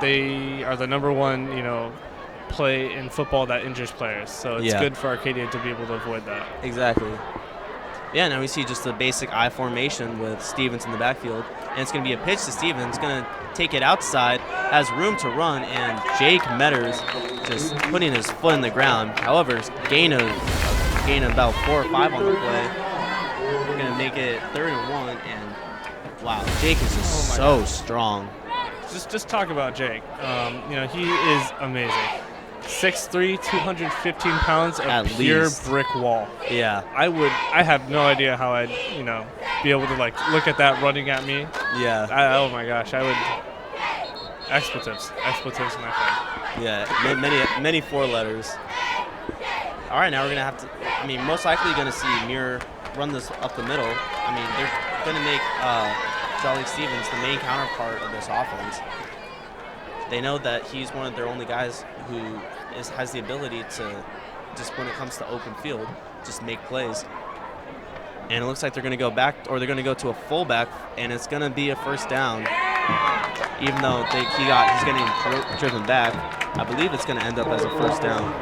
they are the number one, play in football that injures players. So it's good for Arcadia to be able to avoid that. Exactly. Yeah, now we see just the basic I formation with Stevens in the backfield. And it's going to be a pitch to Stevens, going to take it outside, has room to run, and Jake Metters just putting his foot in the ground. However, gain of about 4 or 5 on the play. We're going to make it 3rd and 1, and wow, Jake is just so strong. Just talk about Jake. He is amazing. 6'3", 215 pounds of At pure least. brick wall. Yeah. I have no idea how I'd, be able to look at that running at me. Yeah. Oh my gosh, I would. Expletives, my friend. Yeah, many 4 letters. All right, now we're gonna have to. Most likely gonna see Muir run this up the middle. They're gonna make Jalik Stevens the main counterpart of this offense. They know that he's one of their only guys who has the ability to, just when it comes to open field, just make plays. And it looks like they're going to go back, or they're going to go to a fullback, and it's going to be a first down. Even though he's getting driven back, I believe it's going to end up as a first down.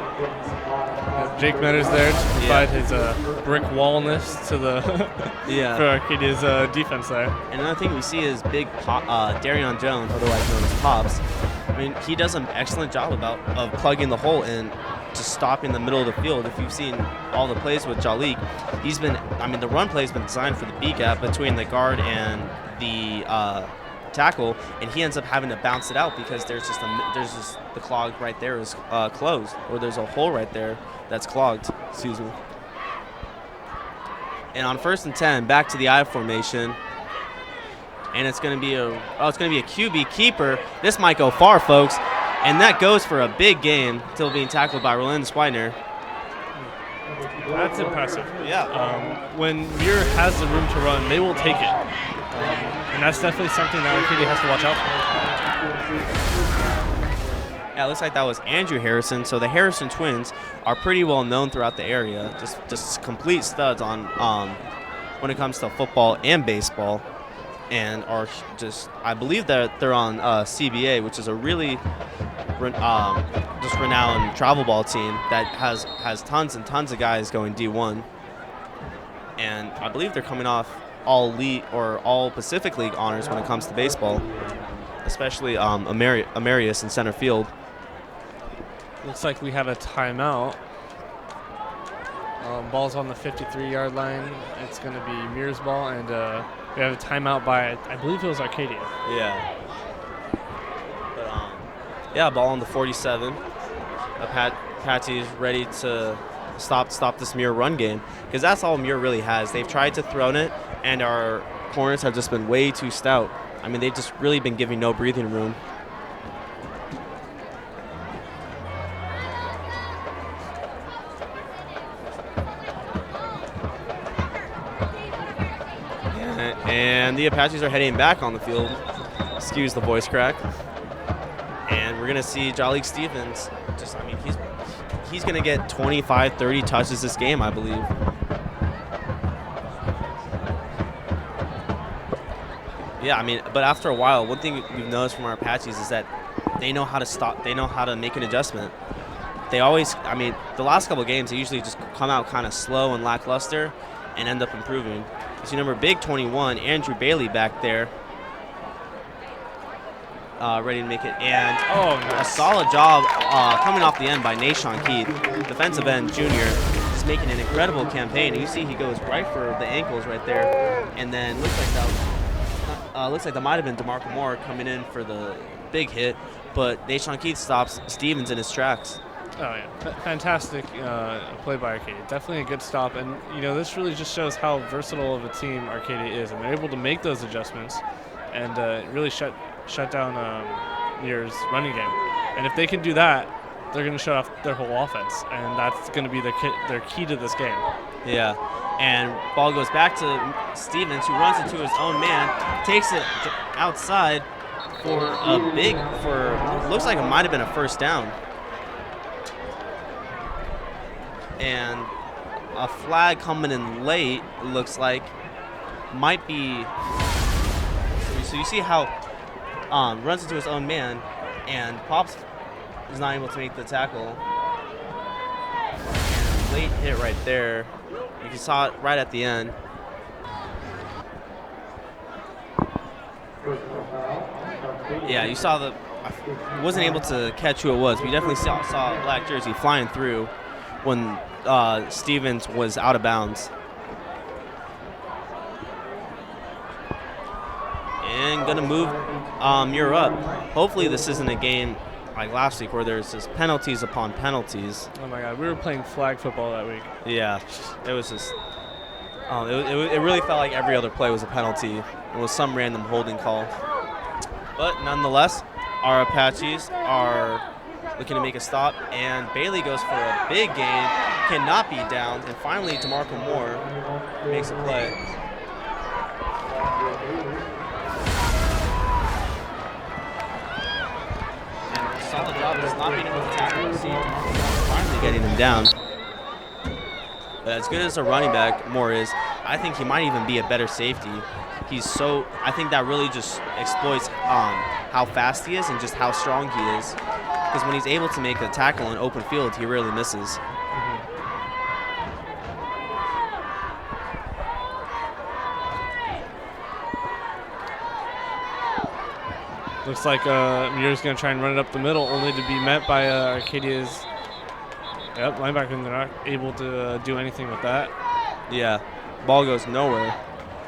Jake Metters there to provide his brick wallness to the for Arcadia's defense there. And another thing we see is big Darion Jones, otherwise known as Pops. I mean, he does an excellent job of plugging the hole and just stopping the middle of the field. If you've seen all the plays with Jalik, the run play has been designed for the B gap between the guard and the tackle, and he ends up having to bounce it out because there's just the clog right there is closed, or there's a hole right there that's clogged. Excuse me. And on 1st and 10, back to the I formation, and it's going to be a QB keeper. This might go far, folks, and that goes for a big game until being tackled by Roland Swidner. That's impressive. Yeah. When Muir has the room to run, they will take it. And that's definitely something that Arcadia has to watch out for. Yeah, it looks like that was Andrew Harrison. So the Harrison twins are pretty well known throughout the area. Just complete studs on when it comes to football and baseball, and are just, I believe that they're on CBA, which is a really just renowned travel ball team that has tons and tons of guys going D1. And I believe they're coming off all league or all Pacific League honors when it comes to baseball, especially Amarius in center field. Looks like we have a timeout. Ball's on the 53-yard line. It's going to be Muir's ball, and we have a timeout by, I believe it was Arcadia. Yeah. But ball on the 47. Patsy's ready to stop this Muir run game, because that's all Muir really has. They've tried to throw it, and our corners have just been way too stout. I mean, they've just really been giving no breathing room. And the Apaches are heading back on the field. Excuse the voice crack. And we're going to see Jalik Stevens. He's going to get 25, 30 touches this game, I believe. Yeah, I mean, but after a while, one thing we've noticed from our Apaches is that they know how to stop. They know how to make an adjustment. They always, the last couple of games, they usually just come out kind of slow and lackluster and end up improving. You see number big 21, Andrew Bailey back there, ready to make it. And a solid job coming off the end by Nashawn Keith, defensive end junior, just making an incredible campaign. And you see he goes right for the ankles right there. And then looks like that might have been DeMarco Moore coming in for the big hit, but Nashawn Keith stops Stevens in his tracks. Oh, yeah. Fantastic play by Arcadia. Definitely a good stop. And, this really just shows how versatile of a team Arcadia is. And they're able to make those adjustments and really shut down Muir's running game. And if they can do that, they're going to shut off their whole offense. And that's going to be their key to this game. Yeah. And ball goes back to Stevens, who runs into his own man, takes it outside looks like it might have been a first down. And a flag coming in late, it looks like, might be. So you see how runs into his own man, and Pops is not able to make the tackle. And late hit right there. You saw it right at the end. Yeah, you saw I wasn't able to catch who it was, but you definitely saw a black jersey flying through when Stevens was out of bounds. And gonna move Muir up. Hopefully this isn't a game like last week where there's just penalties upon penalties. Oh my God, we were playing flag football that week. Yeah, it was just, it really felt like every other play was a penalty. It was some random holding call. But nonetheless, our Apaches are looking to make a stop, and Bailey goes for a big gain, cannot be downed, and finally DeMarco Moore makes a play. solid job just not beating him with the tackle. Finally getting him down. But as good as a running back Moore is, I think he might even be a better safety. I think that really just exploits how fast he is and just how strong he is. Because when he's able to make a tackle in open field, he rarely misses. Looks like Muir's going to try and run it up the middle, only to be met by Arcadia's linebacker, and they're not able to do anything with that. Yeah, ball goes nowhere,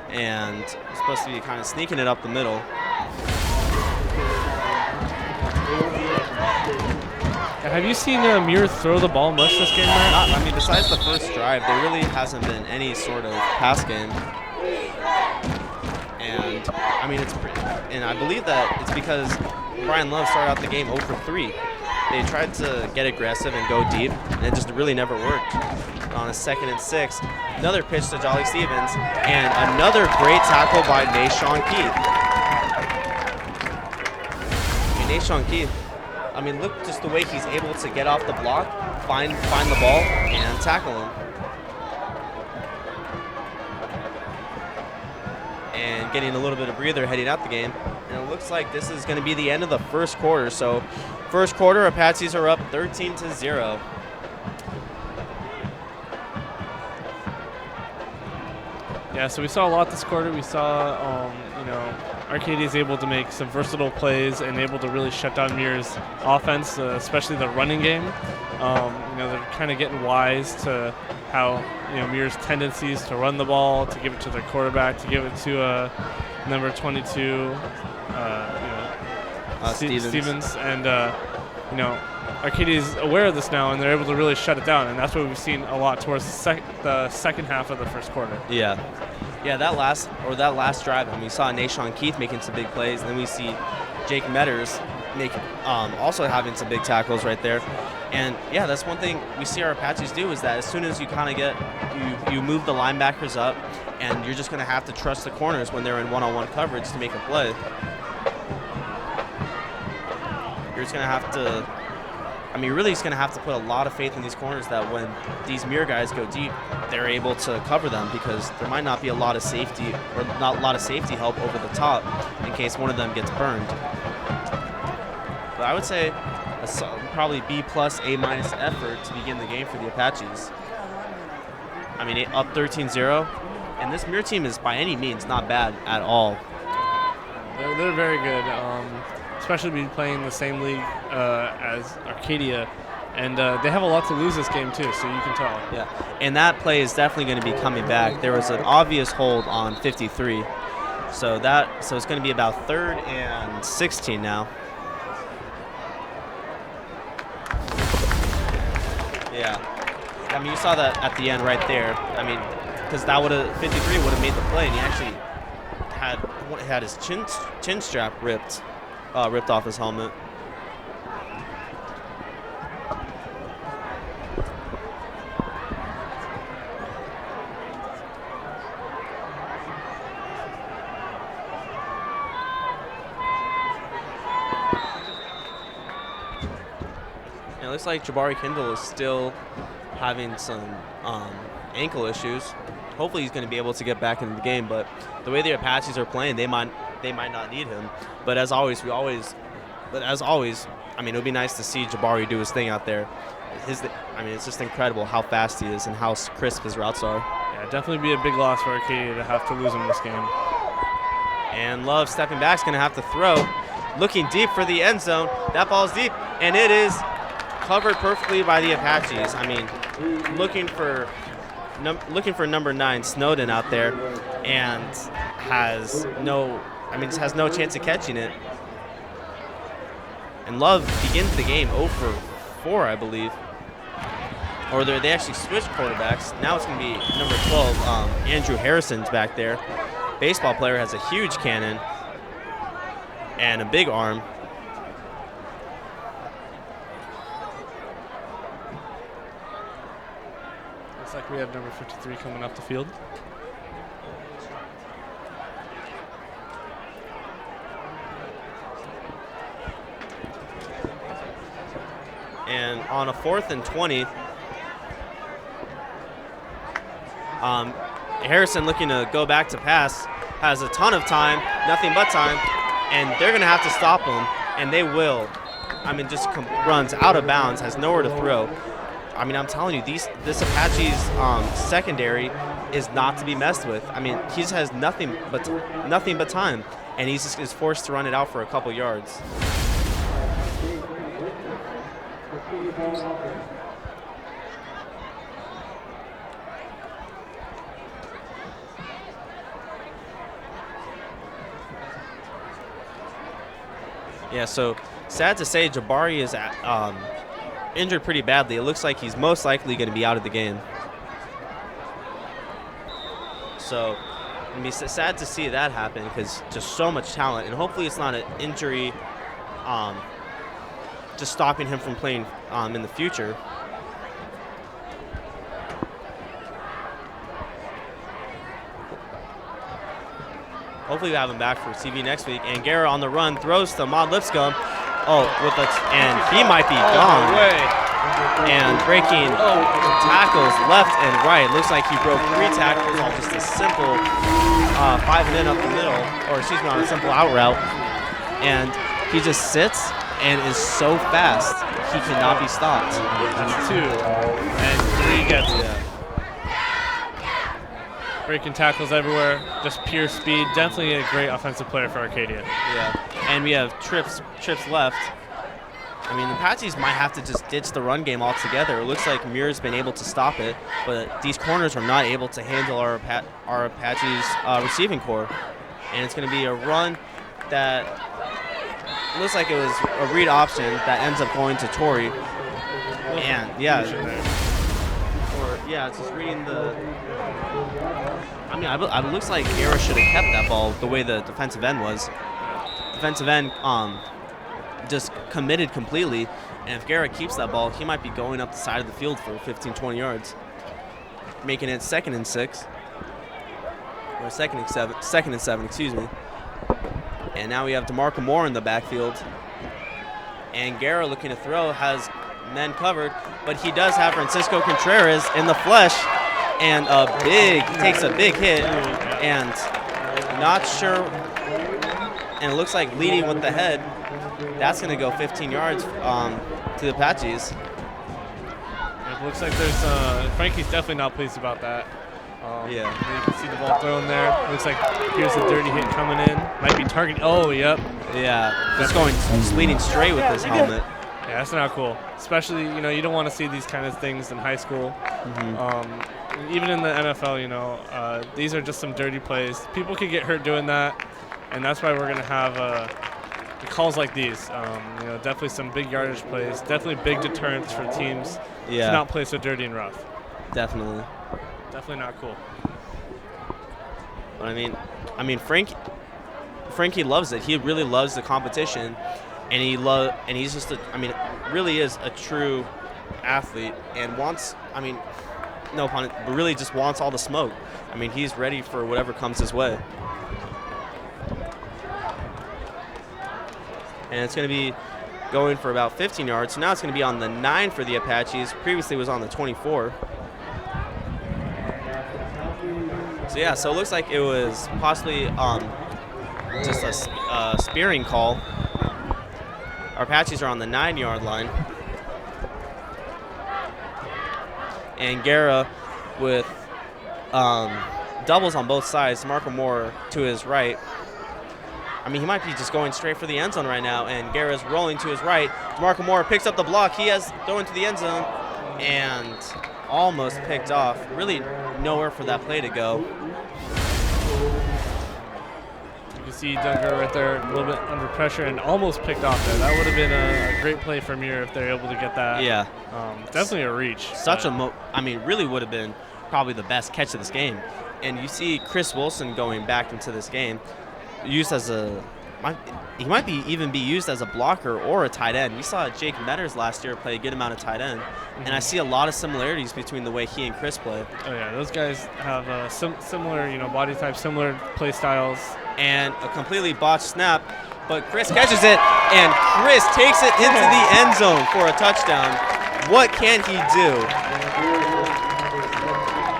and it's supposed to be kind of sneaking it up the middle. Have you seen Muir throw the ball much this game, Matt? I mean, besides the first drive, there really hasn't been any sort of pass game. And I mean, and I believe that it's because Brian Love started out the game 0 for 3. They tried to get aggressive and go deep, and it just really never worked. On a 2nd and 6, another pitch to Jolly Stevens, and another great tackle by Nashawn Keith. Nashawn Keith, I mean, look just the way he's able to get off the block, find the ball, and tackle him. And getting a little bit of breather heading out the game. And it looks like this is going to be the end of the first quarter. So first quarter, Apaches are up 13-0. Yeah, so we saw a lot this quarter. We saw, Arcadia is able to make some versatile plays and able to really shut down Muir's offense, especially the running game. They're kind of getting wise to how Muir's tendencies to run the ball, to give it to their quarterback, to give it to number 22, Stevens, and Arcadia is aware of this now, and they're able to really shut it down, and that's what we've seen a lot towards the second half of the first quarter. Yeah, that last drive, we saw Nashawn Keith making some big plays, and then we see Jake Metters also having some big tackles right there. And yeah, that's one thing we see our Apaches do, is that as soon as you kind of you move the linebackers up, and you're just going to have to trust the corners when they're in one-on-one coverage to make a play. You're just going to have to, really just going to have to put a lot of faith in these corners that when these Muir guys go deep, they're able to cover them, because there might not be a lot of safety or not a lot of safety help over the top in case one of them gets burned. But I would say probably B+, A- effort to begin the game for the Apaches. Up 13-0, and this Muir team is by any means not bad at all. They're very good, especially being playing the same league as Arcadia, and they have a lot to lose this game too, so you can tell. Yeah, and that play is definitely going to be coming back. There was an obvious hold on 53, so it's going to be about 3rd and 16 now. Yeah, you saw that at the end right there. Because 53 would have made the play, and he actually had his chin strap ripped off his helmet. It looks like Jabari Kendall is still having some ankle issues. Hopefully he's going to be able to get back into the game, but the way the Apaches are playing, they might not need him. But as always, it would be nice to see Jabari do his thing out there. It's just incredible how fast he is and how crisp his routes are. Yeah, definitely be a big loss for Arcadia to have to lose him this game. And Love stepping back is going to have to throw, looking deep for the end zone. That ball's deep, and it is covered perfectly by the Apaches. Looking for number 9 Snowden out there, and has no chance of catching it. And Love begins the game 0 for 4, I believe. Or they actually switched quarterbacks. Now it's going to be number 12, Andrew Harrison's back there. Baseball player, has a huge cannon and a big arm. Looks like we have number 53 coming off the field. And on a 4th and 20, Harrison looking to go back to pass, has a ton of time, nothing but time, and they're going to have to stop him, and they will. I mean, just runs out of bounds, has nowhere to throw. I mean, I'm telling you, this Apache's secondary is not to be messed with. I mean, he just has nothing but time, and he's just is forced to run it out for a couple yards. Yeah, so sad to say, Jabari is injured pretty badly. It looks like he's most likely going to be out of the game. So it'd be sad to see that happen because just so much talent, and hopefully it's not an injury just stopping him from playing in the future. Hopefully we have him back for TV next week. And Guerra on the run throws to Maud Lipscomb. And he might be gone. And breaking tackles left and right. Looks like he broke 3 tackles on just a simple 5 and in up the middle, or excuse me, on a simple out route. And he just sits and is so fast, he cannot be stopped. That's 2, and 3 gets it. Yeah. Breaking tackles everywhere, just pure speed. Definitely a great offensive player for Arcadia. Yeah, and we have trips left. I mean, the Apaches might have to just ditch the run game altogether. It looks like Muir's been able to stop it, but these corners are not able to handle our Apaches receiving core. And it's going to be a run that looks like it was a read option that ends up going to Torrey. And it's just reading the. I mean, it looks like Guerra should have kept that ball the way the defensive end was. Defensive end just committed completely, and if Guerra keeps that ball, he might be going up the side of the field for 15, 20 yards, making it 2nd and 6, or 2nd and 7, excuse me. And now we have DeMarco Moore in the backfield, and Guerra looking to throw, has men covered, but he does have Francisco Contreras in the flesh, and takes a big hit, and not sure, and it looks like leading with the head. That's going to go 15 yards to the Apaches. It looks like there's Frankie's definitely not pleased about that. You can see the ball thrown there. Looks like here's a dirty hit coming in. Might be targeting. Oh, yep. Yeah, just leading straight with his helmet. Yeah, that's not cool. Especially, you don't want to see these kind of things in high school. Mm-hmm. Even in the NFL, these are just some dirty plays. People can get hurt doing that, and that's why we're going to have calls like these. Definitely some big yardage plays. Definitely big deterrents for teams to not play so dirty and rough. Definitely not cool. But I mean, Frankie loves it. He really loves the competition, and he's just really is a true athlete and wants. No pun, but really just wants all the smoke. He's ready for whatever comes his way. And it's going to be going for about 15 yards. So now it's going to be on the 9 for the Apaches. Previously it was on the 24. So it looks like it was possibly just a spearing call. Our Apaches are on the 9-yard line. And Guerra with doubles on both sides. DeMarco Moore to his right. He might be just going straight for the end zone right now, and Guerra's rolling to his right. DeMarco Moore picks up the block. He has going to the end zone and almost picked off. Really nowhere for that play to go. You can see Duggar right there a little bit under pressure and almost picked off there. That would have been a great play from Muir if they're able to get that. Yeah. Definitely a reach. Really would have been probably the best catch of this game. And you see Chris Wilson going back into this game. Used as he might even be used as a blocker or a tight end. We saw Jake Metters last year play a good amount of tight end, and I see a lot of similarities between the way he and Chris play. Oh yeah, those guys have similar, body type, similar play styles. And a completely botched snap. but Chris catches it, and Chris takes it into the end zone for a touchdown. What can he do?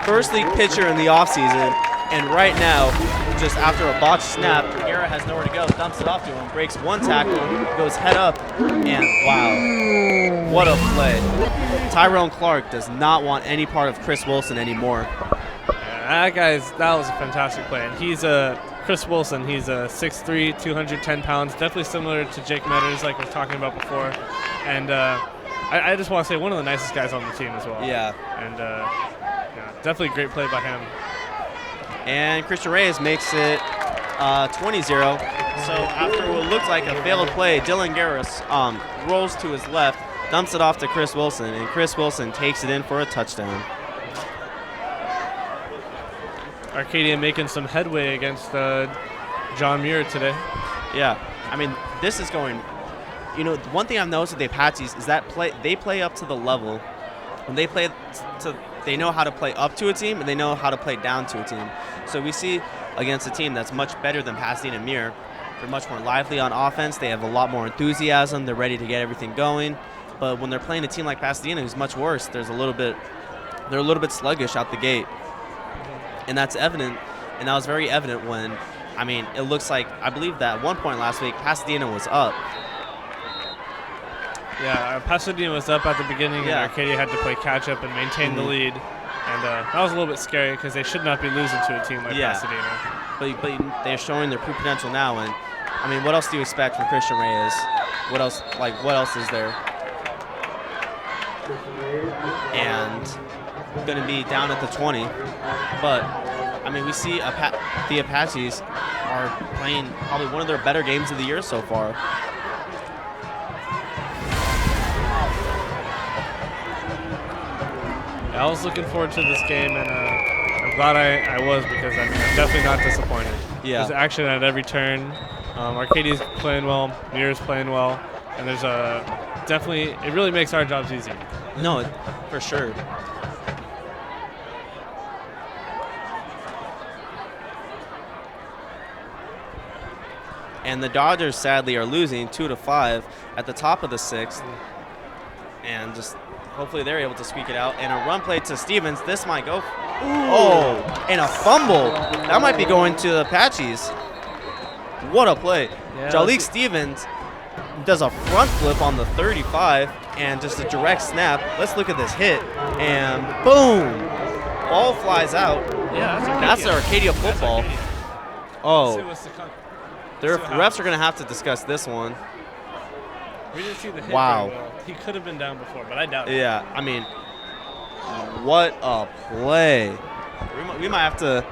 First league pitcher in the offseason, and right now, just after a botched snap, Guerra has nowhere to go, dumps it off to him, breaks one tackle, goes head up, and wow, what a play. Tyrone Clark does not want any part of Chris Wilson anymore. Yeah, that was a fantastic play. And he's Chris Wilson, he's a 6'3", 210 pounds, definitely similar to Jake Metters like we were talking about before. And I just want to say one of the nicest guys on the team as well. Yeah. And definitely a great play by him. And Christian Reyes makes it 20-0. So after what looked like a failed play, Dylan Garris rolls to his left, dumps it off to Chris Wilson, and Chris Wilson takes it in for a touchdown. Arcadia making some headway against John Muir today. Yeah, I mean, this is going, one thing I've noticed with the Apaches is that they play up to the level. When they play they know how to play up to a team, and they know how to play down to a team. So we see against a team that's much better than Pasadena Muir, they're much more lively on offense. They have a lot more enthusiasm. They're ready to get everything going. But when they're playing a team like Pasadena, who's much worse, they're a little bit sluggish out the gate. And that's evident, and that was very evident when, it looks like, I believe that at one point last week, Pasadena was up. Yeah, Pasadena was up at the beginning, and Arcadia had to play catch-up and maintain the lead. And that was a little bit scary because they should not be losing to a team like Pasadena. But they're showing their true potential now, and, what else do you expect from Christian Reyes? What else is there? And going to be down at the 20, but we see the Apaches are playing probably one of their better games of the year so far. I was looking forward to this game, and I'm glad I was, because I'm definitely not disappointed. Yeah. There's action at every turn. Arcadia's playing well, Muir's playing well, and there's it really makes our jobs easy. No, for sure. And the Dodgers, sadly, are losing 2-5 at the top of the 6th. And just hopefully they're able to squeak it out. And a run play to Stevens. This might go. Oh, and a fumble. That might be going to the Apaches. What a play. Yeah, Jalik Stevens does a front flip on the 35 and just a direct snap. Let's look at this hit. And boom. Ball flies out. Yeah, that's the Arcadia football. Oh. The So refs are going to have to discuss this one. We didn't see the hit. Wow. Very well. He could have been down before, but I doubt it. Yeah, what a play. We might have to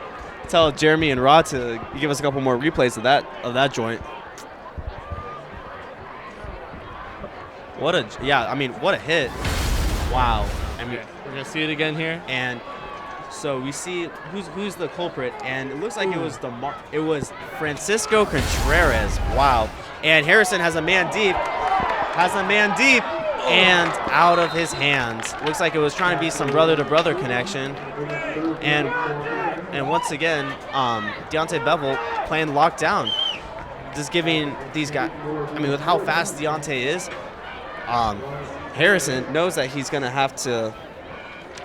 tell Jeremy and Rod to give us a couple more replays of that joint. What a hit. Wow. We're going to see it again here. And so we see who's the culprit, and it looks like it was Francisco Contreras. Wow. And Harrison has a man deep, and out of his hands. Looks like it was trying to be some brother-to-brother connection. And once again, Deontay Bevel playing lockdown. Just giving these guys, with how fast Deontay is, Harrison knows that he's going to have to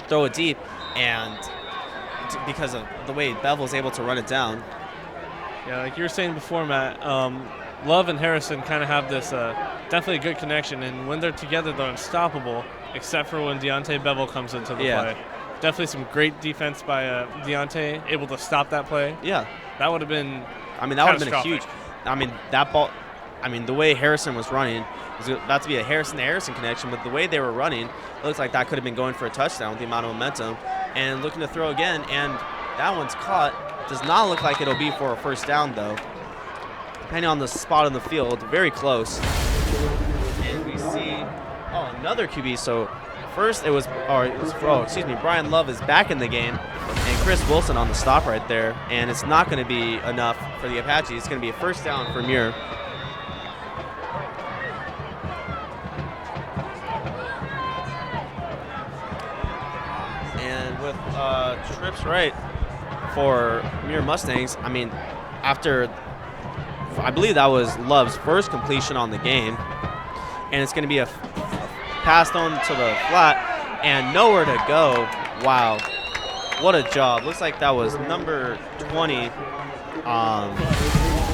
throw it deep, and because of the way Bevel's able to run it down. Yeah, like you were saying before, Matt, Love and Harrison kind of have this definitely a good connection, and when they're together, they're unstoppable, except for when Deontay Bevel comes into the play. Definitely some great defense by Deontay, able to stop that play. Yeah. That would have been that would have been a huge. That ball, the way Harrison was running, was about to be a Harrison-to-Harrison connection, but the way they were running, it looks like that could have been going for a touchdown with the amount of momentum. And looking to throw again, and that one's caught. Does not look like it'll be for a first down, though. Depending on the spot on the field, very close. And we see, another QB. So first Brian Love is back in the game, and Chris Wilson on the stop right there. And it's not going to be enough for the Apaches. It's going to be a first down for Muir. And with trips right for Muir Mustangs, after I believe that was Love's first completion on the game. And it's going to be a pass on to the flat and nowhere to go. Wow. What a job. Looks like that was number 20.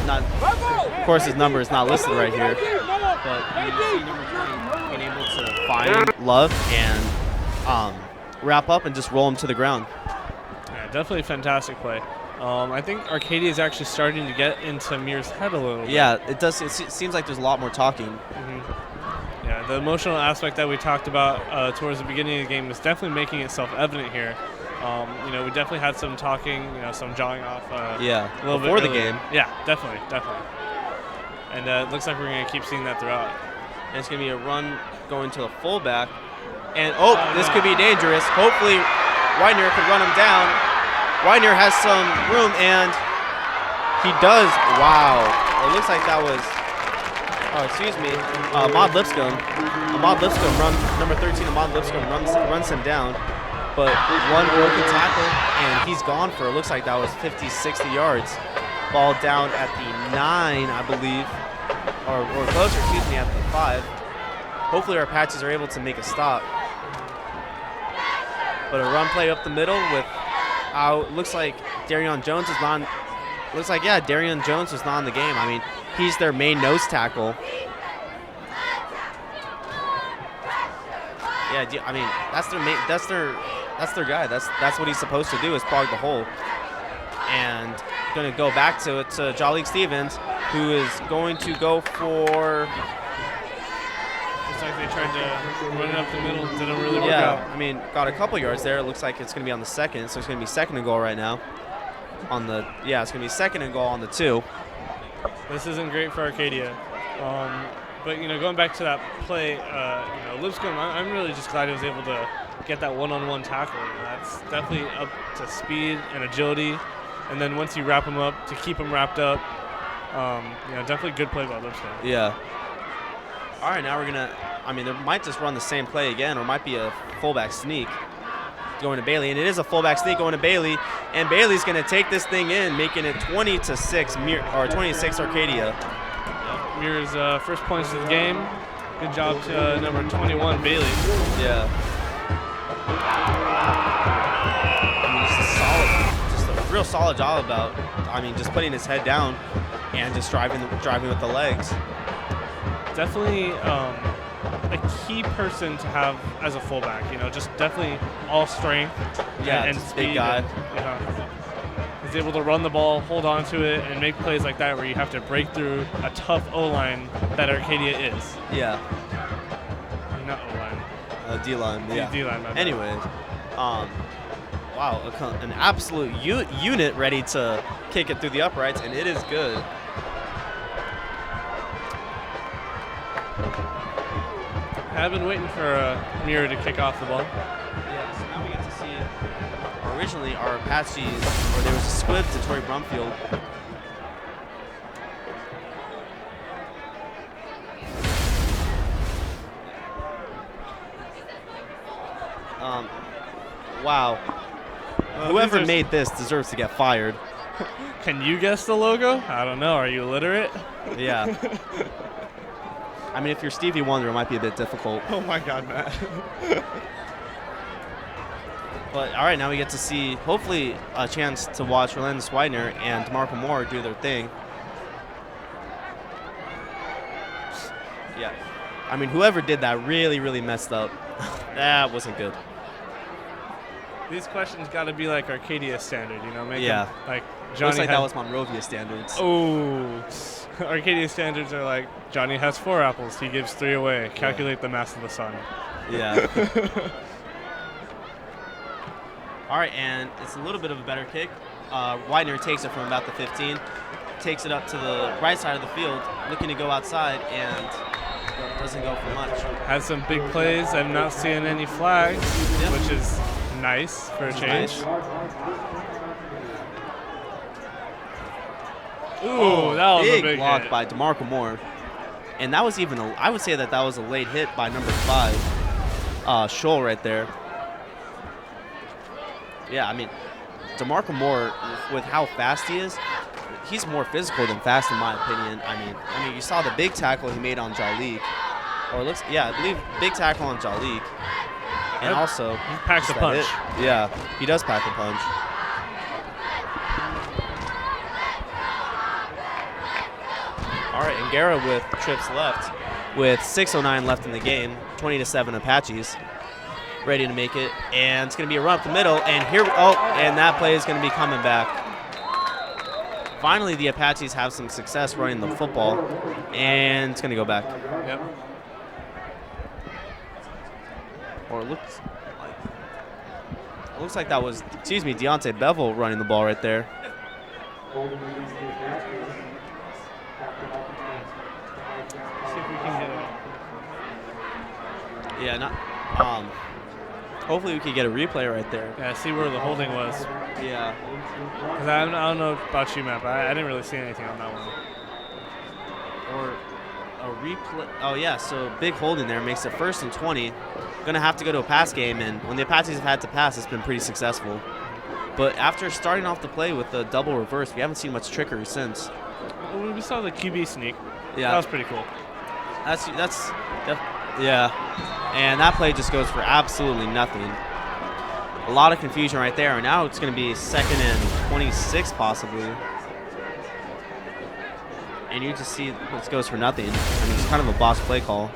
Of course, his number is not listed right here. But you see number 20 being able to find Love and wrap up and just roll him to the ground. Yeah, definitely fantastic play. I think Arcadia is actually starting to get into Muir's head a little bit. Yeah, it does. It seems like there's a lot more talking. Mm-hmm. Yeah, the emotional aspect that we talked about towards the beginning of the game is definitely making itself evident here. We definitely had some talking, some jawing off. A little before bit the game. Yeah, definitely. And it looks like we're going to keep seeing that throughout. And it's going to be a run going to the fullback. And, this could be dangerous. Hopefully, Widener could run him down. Widener has some room, and he does. Wow. It looks like that was, Ahmad Lipscomb. Ahmad Lipscomb number 13, Ahmad Lipscomb runs him down. But one broken tackle, and he's gone for, it looks like that was 50, 60 yards. Ball down at the 9, I believe, or closer, at the 5. Hopefully our Apaches are able to make a stop. But a run play up the middle with, looks like Darion Jones is not, Darion Jones is not in the game. I mean, he's their main nose tackle. Yeah, I mean, that's their guy. That's what he's supposed to do, is plug the hole. And going to go back to it to Jalik Stevens, who is going to go for. Looks like they tried to run it up the middle. Didn't really work out. I mean, got a couple yards there. It looks like it's going to be on the second, so it's going to be second and goal right now. It's going to be second and goal on the 2. This isn't great for Arcadia. But, going back to that play, Lipscomb, I'm really just glad he was able to get that one-on-one tackle. That's definitely up to speed and agility. And then once you wrap him up, to keep him wrapped up, definitely good play by Lipscomb. Yeah. All right, now we're going to, they might just run the same play again, or it might be a fullback sneak going to Bailey. And it is a fullback sneak going to Bailey. And Bailey's going to take this thing in, making it 20-6, 26 Arcadia. Muir's first points of the game. Good job to number 21, Bailey. Yeah. Just a real solid job about, just putting his head down and just driving with the legs. Definitely a key person to have as a fullback. Just definitely all strength and speed. Big guy. He's able to run the ball, hold on to it, and make plays like that where you have to break through a tough O-line that Arcadia is. Yeah. Not O-line. D-line. Yeah. D-line. Anyways, wow, an absolute unit ready to kick it through the uprights, and it is good. I've been waiting for Muir to kick off the ball. Yeah, so now we get to see. Originally, our Apaches, or there was a squib to Torrey Brumfield. Wow. Whoever made this deserves to get fired. Can you guess the logo? I don't know. Are you illiterate? Yeah. If you're Stevie Wonder, it might be a bit difficult. Oh my God, Matt. But all right, now we get to see, hopefully, a chance to watch Relentless Widener and DeMarco Moore do their thing. Yeah. Whoever did that really, really messed up. That wasn't good. These questions got to be like Arcadia standard, Make yeah. Them, like Johnny. Looks like that was Monrovia standards. Oh, Arcadia standards are like Johnny has 4 apples, he gives 3 away. Calculate the mass of the sun. Yeah. All right, and it's a little bit of a better kick. Widener takes it from about the 15, takes it up to the right side of the field, looking to go outside, and doesn't go for much. Has some big plays. I'm not seeing any flags, which is nice for a change. Nice. Ooh, that was a big block hit. by DeMarco Moore. And that was even, I would say that was a late hit by number 5, Scholl right there. Yeah, DeMarco Moore, with how fast he is, he's more physical than fast in my opinion. I mean, you saw the big tackle he made on Jalik, or I believe big tackle on Jalik, and also he packs a punch. Yeah, he does pack a punch. All right, and Guerra with trips left, with 6:09 left in the game, 20-7 Apaches, ready to make it, and it's going to be a run up the middle, and and that play is going to be coming back. Finally, the Apaches have some success running the football, and it's going to go back. Yep. Or it looks like that was, Deontay Bevel running the ball right there. See if we can get it. Yeah, hopefully we can get a replay right there. Yeah, see where the holding was. Yeah. 'Cause I don't know about you, Matt, but I didn't really see anything on that one. Or a replay. Oh, yeah, so big holding there makes it 1st and 20. Going to have to go to a pass game, and when the Apaches have had to pass, it's been pretty successful. But after starting off the play with the double reverse, we haven't seen much trickery since. Well, we saw the QB sneak. Yeah. That was pretty cool. Yeah. And that play just goes for absolutely nothing. A lot of confusion right there. And now it's going to be 2nd and 26 possibly. And you just see it goes for nothing. I mean, it's kind of a boss play call.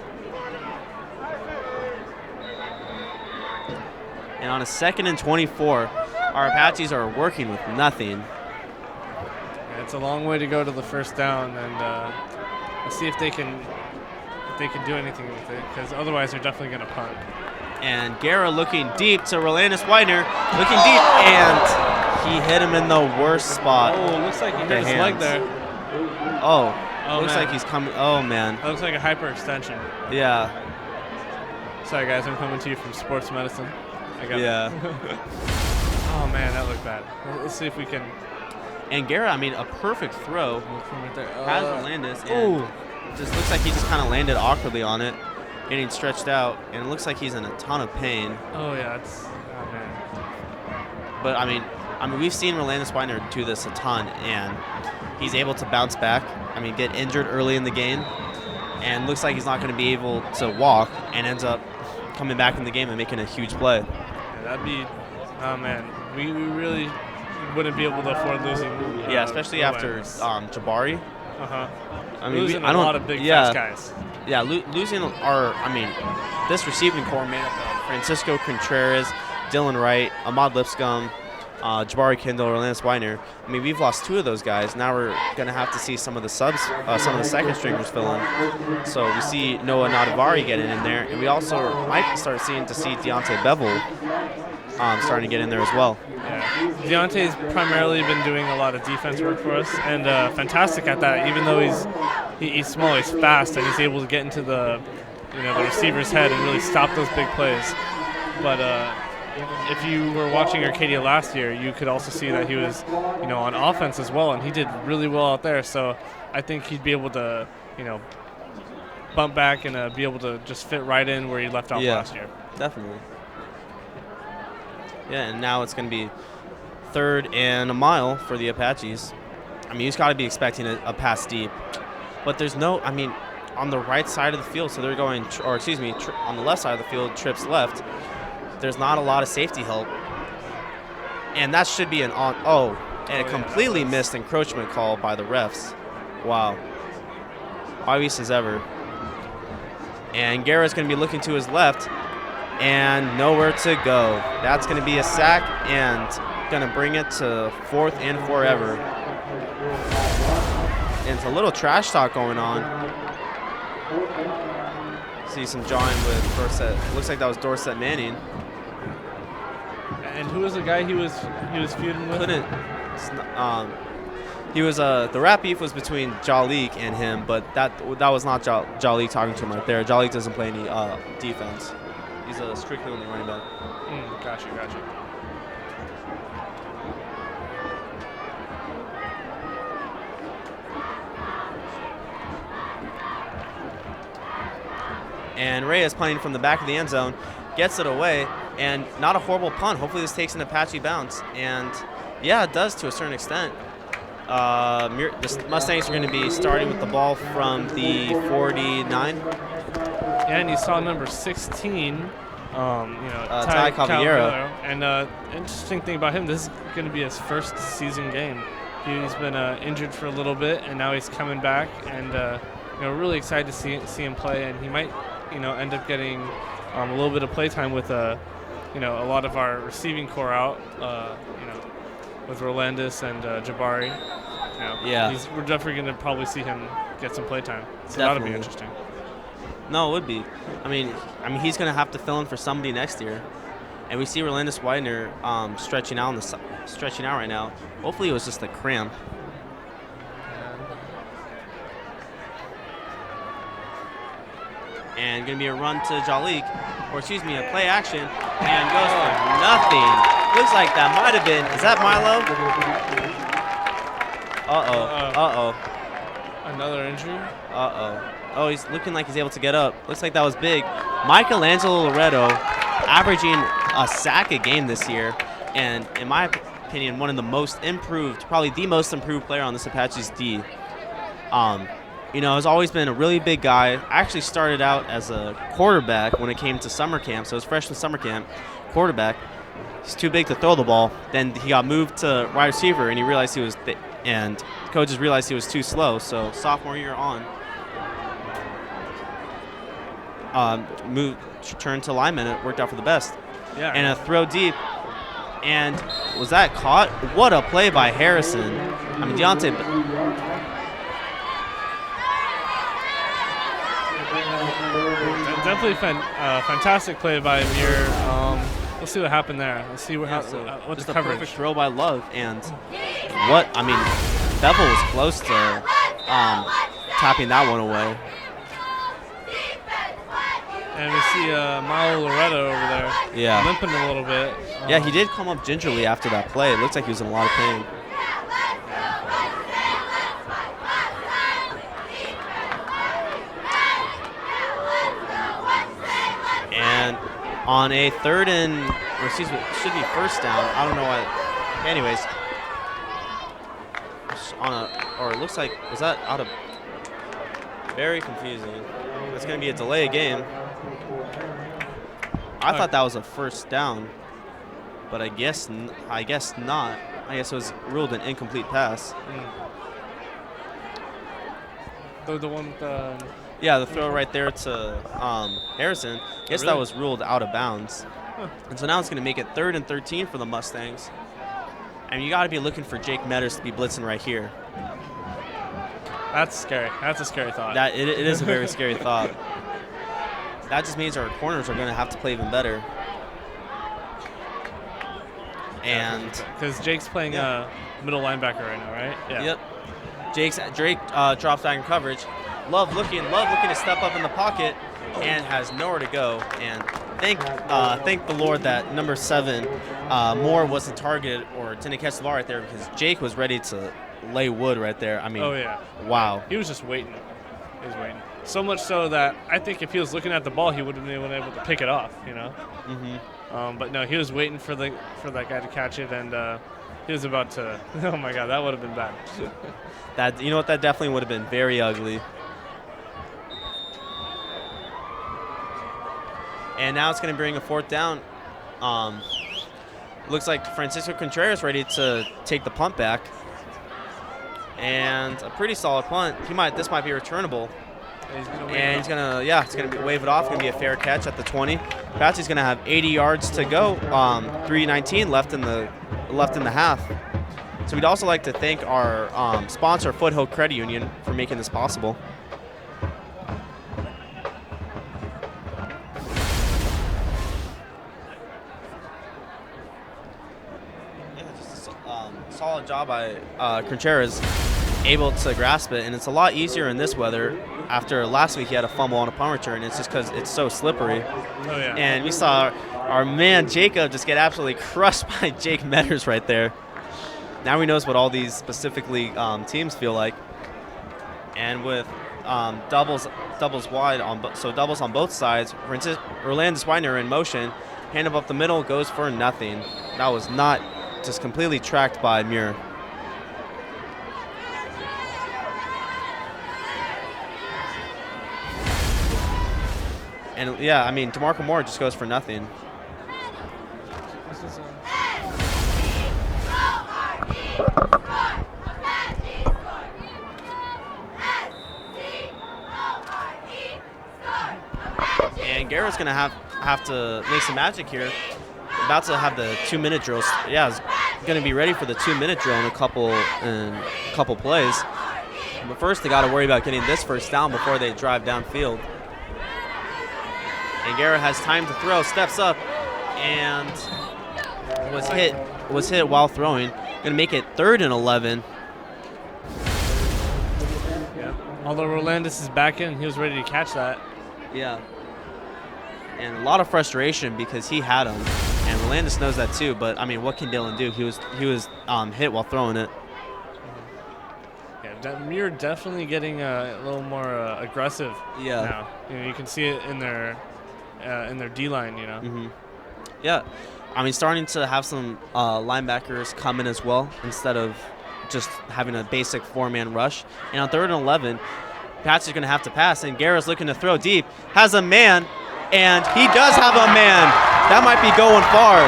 And on a 2nd and 24, our Apaches are working with nothing. Yeah, it's a long way to go to the first down, and let's see if they can do anything with it, because otherwise they're definitely going to punt. And Guerra looking deep to Rolandis Widener, looking deep, and he hit him in the worst spot. Oh, looks like he hit his leg there. Oh, looks man. like he's coming. Oh, man. That looks like a hyperextension. Yeah. Sorry, guys, I'm coming to you from sports medicine. Yeah. Oh, man, that looked bad. Let's see if we can. And Guerra, I mean, a perfect throw. From right there. Has Rolandis, and it just looks like he just kind of landed awkwardly on it, getting stretched out, and it looks like he's in a ton of pain. Oh, yeah, oh, man. But, I mean, we've seen Rolandis Widener do this a ton, and he's able to bounce back. I mean, get injured early in the game, and looks like he's not going to be able to walk, and ends up coming back in the game and making a huge play. Yeah, that'd be, oh man, we really wouldn't be able to afford losing. Yeah, especially after Jabari. I mean, losing a lot of big fast guys. Yeah, losing this receiving core made up of Francisco Contreras, Dylan Wright, Ahmad Lipscomb, Jabari Kindle, Rolandis Widener. I mean, we've lost 2 of those guys. Now we're going to have to see some of the subs, some of the second stringers fill in. So we see Noah Nadavari getting in there, and we also might start see Deontay Bevel starting to get in there as well. Yeah, Deontay's primarily been doing a lot of defense work for us, and fantastic at that. Even though he's small, he's fast, and he's able to get into the receiver's head and really stop those big plays. But if you were watching Arcadia last year, you could also see that he was, on offense as well, and he did really well out there. So I think he'd be able to, bump back and be able to just fit right in where he left off last year. Definitely. Yeah, and now it's going to be 3rd and a mile for the Apaches. I mean, he's got to be expecting a pass deep. But there's no, on the right side of the field, so they're going, on the left side of the field, trips left. There's not a lot of safety help. And that should be it completely missed encroachment call by the refs. Wow. Obvious as ever. And Guerra's going to be looking to his left, and nowhere to go. That's going to be a sack, and going to bring it to 4th and forever. And it's a little trash talk going on. See some jawing with Dorset. Looks like that was Dorset Manning. And who was the guy he was feuding with? He was the rap beef was between Jalik and him, but that was not Jalik talking to him right there. Jalik doesn't play any defense. He's a strictly only running back. Gotcha. And Reyes punting from the back of the end zone, gets it away, and not a horrible punt. Hopefully this takes an Apache bounce. And yeah, it does to a certain extent. The Mustangs are going to be starting with the ball from the 49. Yeah, and you saw number 16, Ty Caballero. And interesting thing about him, this is going to be his first season game. He's been injured for a little bit, and now he's coming back, and really excited to see him play. And he might, end up getting a little bit of playtime with a lot of our receiving core out, with Rolandis and Jabari. Yeah. We're definitely going to probably see him get some playtime. So that'll be interesting. No, it would be. I mean, he's going to have to fill in for somebody next year, and we see Rolandis Widener stretching out right now. Hopefully, it was just a cramp. And going to be a run to Jalik, a play action, and goes for nothing. Looks like that might have been. Is that Milo? Another injury? Oh, he's looking like he's able to get up. Looks like that was big. Michelangelo Loretto averaging a sack a game this year, and in my opinion, one of the most improved, probably the most improved player on this Apache's D. Has always been a really big guy. I actually started out as a quarterback when it came to summer camp, so his freshman summer camp, quarterback. He's too big to throw the ball. Then he got moved to wide receiver, and he realized and coaches realized he was too slow. So sophomore year on, turned to lineman, and it worked out for the best. Yeah. And a throw deep. And was that caught? What a play by Harrison. Deontay. Definitely fantastic play by Muir. We'll see what happened there. Let's see what's the coverage. Perfect throw by Love. And Bevel was close to tapping that one away. And we see Milo Loretto over there, limping a little bit. Yeah, he did come up gingerly after that play. It looks like he was in a lot of pain. And on a should be first down. I don't know why. Anyways, it looks like, was that out of? Very confusing. It's going to be a delay of game. I thought that was a first down, but I guess not. I guess it was ruled an incomplete pass. The one with the... Yeah, the throw right there to Harrison. I guess that was ruled out of bounds. Huh. And so now it's going to make it 3rd and 13 for the Mustangs. And you got to be looking for Jake Metters to be blitzing right here. That's scary. That's a scary thought. It is a very scary thought. That just means our corners are going to have to play even better. And because Jake's playing middle linebacker right now, right? Yeah. Yep. Drake drops back in coverage. Love looking to step up in the pocket and has nowhere to go. And thank the Lord that number 7 Moore wasn't targeted or didn't catch the ball right there, because Jake was ready to lay wood right there. Oh yeah. Wow. He was just waiting. He was waiting. So much so that I think if he was looking at the ball, he would have been able to pick it off. Mm-hmm. But no, he was waiting for that guy to catch it, and he was about to. Oh my God, that would have been bad. That definitely would have been very ugly. And now it's going to bring a 4th down. Looks like Francisco Contreras ready to take the punt back. And a pretty solid punt. This might be returnable. He's gonna wave it off. Gonna be a fair catch at the 20. Patsy's gonna have 80 yards to go. 3:19 left in the half. So we'd also like to thank our sponsor, Foothill Credit Union, for making this possible. Solid job by Contreras, able to grasp it, and it's a lot easier in this weather. After last week he had a fumble on a punt return, it's just because it's so slippery. Oh yeah. And we saw our man Jacob just get absolutely crushed by Jake Metters right there. Now he knows what all these specifically teams feel like. And with doubles wide doubles on both sides, Rolandis Widener in motion, hand up the middle, goes for nothing. That was not just completely tracked by Muir. And yeah, I mean, DeMarco Moore just goes for nothing. And Garrett's gonna have to make some magic here. About to have the 2-minute drills. Yeah, is gonna be ready for the 2-minute drill in a couple plays. But first, they got to worry about getting this first down before they drive downfield. And Garrett has time to throw, steps up, and was hit while throwing. Gonna make it 3rd and 11. Yeah. Although Rolandis is back in, he was ready to catch that. Yeah. And a lot of frustration because he had him, and Rolandis knows that too. But I mean, what can Dylan do? He was hit while throwing it. Yeah, Muir definitely getting a little more aggressive. Yeah. Now, you know, you can see it in their D-line. You know. Mm-hmm. Yeah, I mean, starting to have some linebackers come in as well instead of just having a basic 4-man rush. And on 3rd and 11, Pats are going to have to pass, and Garrett's looking to throw deep. Has a man. And he does have a man. That might be going far.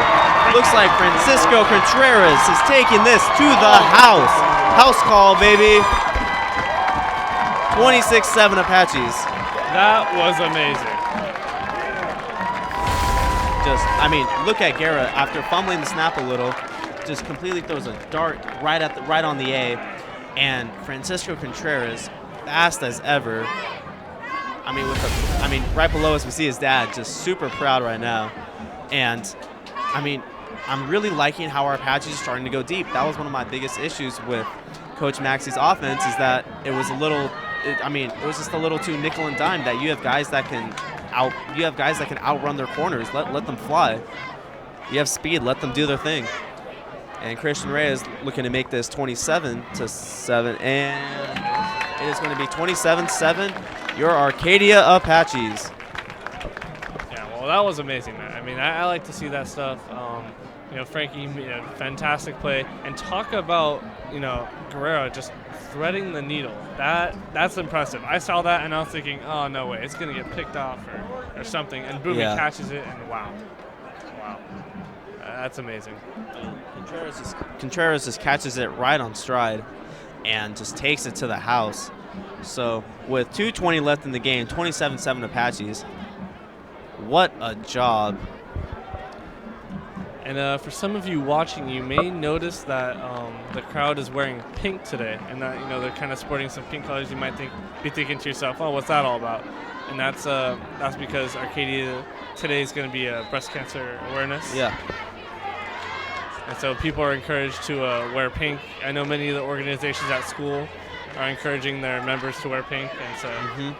Looks like Francisco Contreras is taking this to the house. House call, baby. 26-7 Apaches. That was amazing. I mean, look at Garrett after fumbling the snap a little. Just completely throws a dart right on the A. And Francisco Contreras, fast as ever. I mean, right below us we see his dad, just super proud right now. And I mean, I'm really liking how our Apaches are starting to go deep. That was one of my biggest issues with Coach Maxey's offense, is that it was just a little too nickel and dime. That you have guys that can outrun their corners. Let them fly. You have speed. Let them do their thing. And Christian Reyes looking to make this 27-7, and it is going to be 27-7. Your Arcadia Apaches. Yeah, well, that was amazing, man. I mean, I like to see that stuff. Frankie, fantastic play. And talk about, Guerrero just threading the needle. That's impressive. I saw that, and I was thinking, oh, no way, it's going to get picked off or something. And boom, he catches it, and wow. That's amazing. Contreras just catches it right on stride and just takes it to the house. So with 2:20 left in the game, 27-7 Apaches. What a job. And for some of you watching, you may notice that the crowd is wearing pink today, and that they're kind of sporting some pink colors. You might be thinking to yourself, "Oh, what's that all about?" And that's because Arcadia today is going to be a breast cancer awareness. Yeah. And so people are encouraged to wear pink. I know many of the organizations at school are encouraging their members to wear pink, and so. Yeah.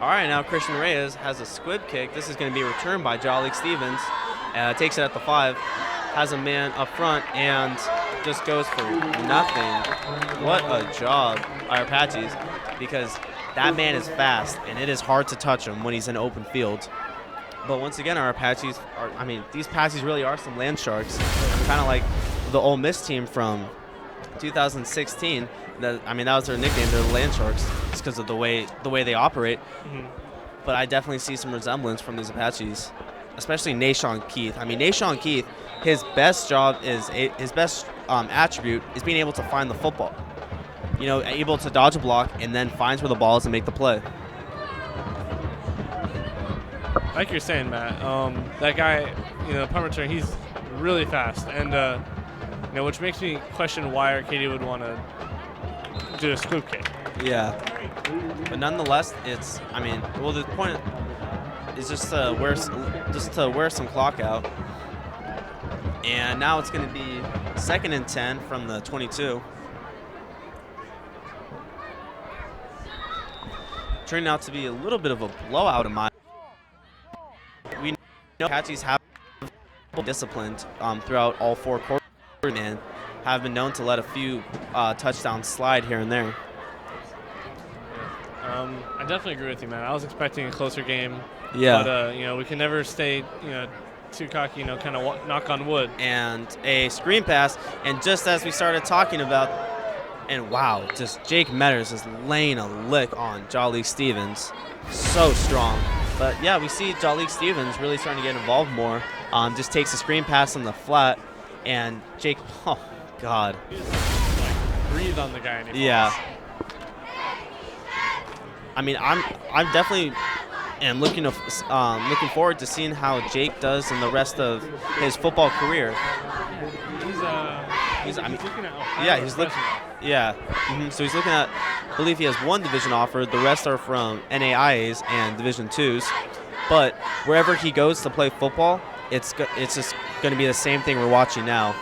All right, now Christian Reyes has a squib kick. This is going to be returned by Jolly Stevens. Takes it at the 5, has a man up front, and just goes for nothing. What a job by our Apaches, because that man is fast, and it is hard to touch him when he's in open field. But once again, our Apaches these Apaches really are some land sharks. Kind of like the Ole Miss team from 2016. That was their nickname. They're the land sharks, just because of the way they operate. Mm-hmm. But I definitely see some resemblance from these Apaches, especially Nashawn Keith. Nashawn Keith, his best attribute is being able to find the football. Able to dodge a block and then finds where the ball is and make the play. Like you're saying, Matt, that guy, punt return, he's really fast, and which makes me question why Arcadia would want to do a scoop kick. Yeah, but nonetheless, the point is just to wear some clock out, and now it's going to be 2nd and 10 from the 22. Turning out to be a little bit of a blowout in my. We know Apaches have been disciplined throughout all 4 quarters and have been known to let a few touchdowns slide here and there. I definitely agree with you, man. I was expecting a closer game. Yeah. But we can never stay too cocky. Kind of knock on wood. And a screen pass, and just as we started talking about, And wow, just Jake Metters is laying a lick on Jalik Stevens. So strong. But yeah, we see Jalik Stevens really starting to get involved more. Just takes a screen pass on the flat, and Jake, oh God. Breathe on the guy. And Yeah. I mean, I'm definitely looking forward to seeing how Jake does in the rest of his football career. He's looking at Ohio. Yeah, he's looking. Yeah. So he's looking at. I believe he has one division offer. The rest are from NAIAs and Division IIs. But wherever he goes to play football, it's just going to be the same thing we're watching now.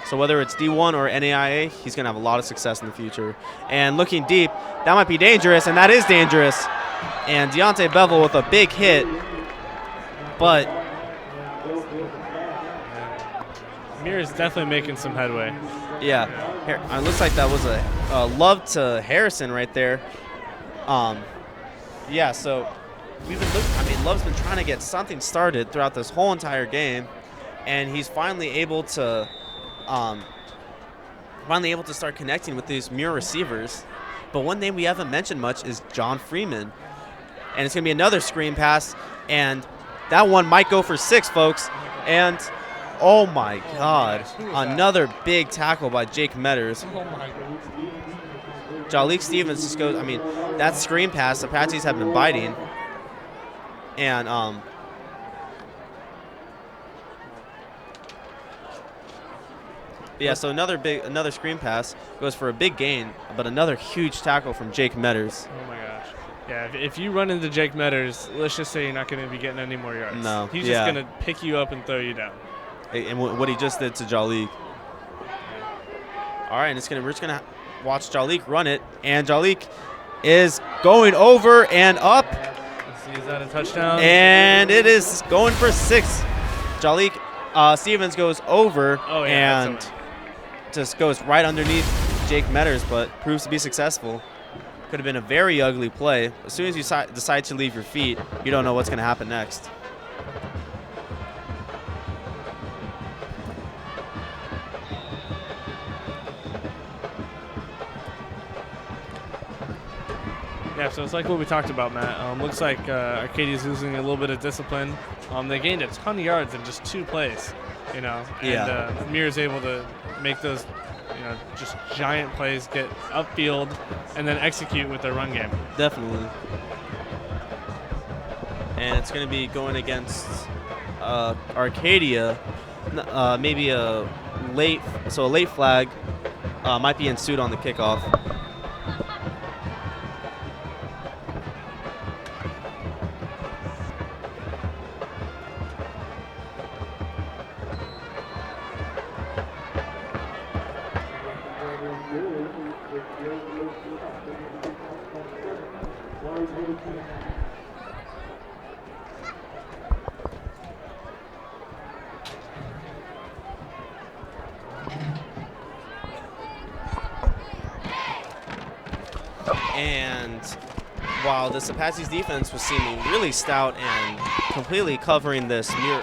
So whether it's D1 or NAIA, he's going to have a lot of success in the future. And looking deep, that might be dangerous, and that is dangerous. And Deontay Bevel with a big hit, but Muir is definitely making some headway. yeah, it looks like that was a love to Harrison right there. Yeah, so we've been looking. I mean, Love's been trying to get something started throughout this whole entire game, and he's finally able to start connecting with these Muir receivers. But one name we haven't mentioned much is John Freeman. And it's going to be another screen pass, and that one might go for 6, folks. And, oh my God, another big tackle by Jake Metters. Oh my God. Jalik Stevens just goes, I mean, that screen pass, the Apaches have been biting. And, yeah, so another screen pass goes for a big gain, but another huge tackle from Jake Metters. Oh my gosh. Yeah, if you run into Jake Metters, let's just say you're not going to be getting any more yards. No. He's just going to pick you up and throw you down. And what he just did to Jalik. All right, and we're just going to watch Jalik run it, and Jalik is going over and up. Let's see, is that a touchdown? And it is going for 6. Jalik Stevens goes over and just goes right underneath Jake Metters, but proves to be successful. Could have been a very ugly play. As soon as you decide to leave your feet, you don't know what's going to happen next. Yeah, so it's like what we talked about, Matt. Looks like Arcadia's losing a little bit of discipline. They gained a ton of yards in just 2 plays, and Muir is able to make those, just giant plays, get upfield, and then execute with their run game. Definitely. And it's going to be going against Arcadia. Maybe a late flag might be ensued on the kickoff. And while this Apache's defense was seeming really stout and completely covering this Muir,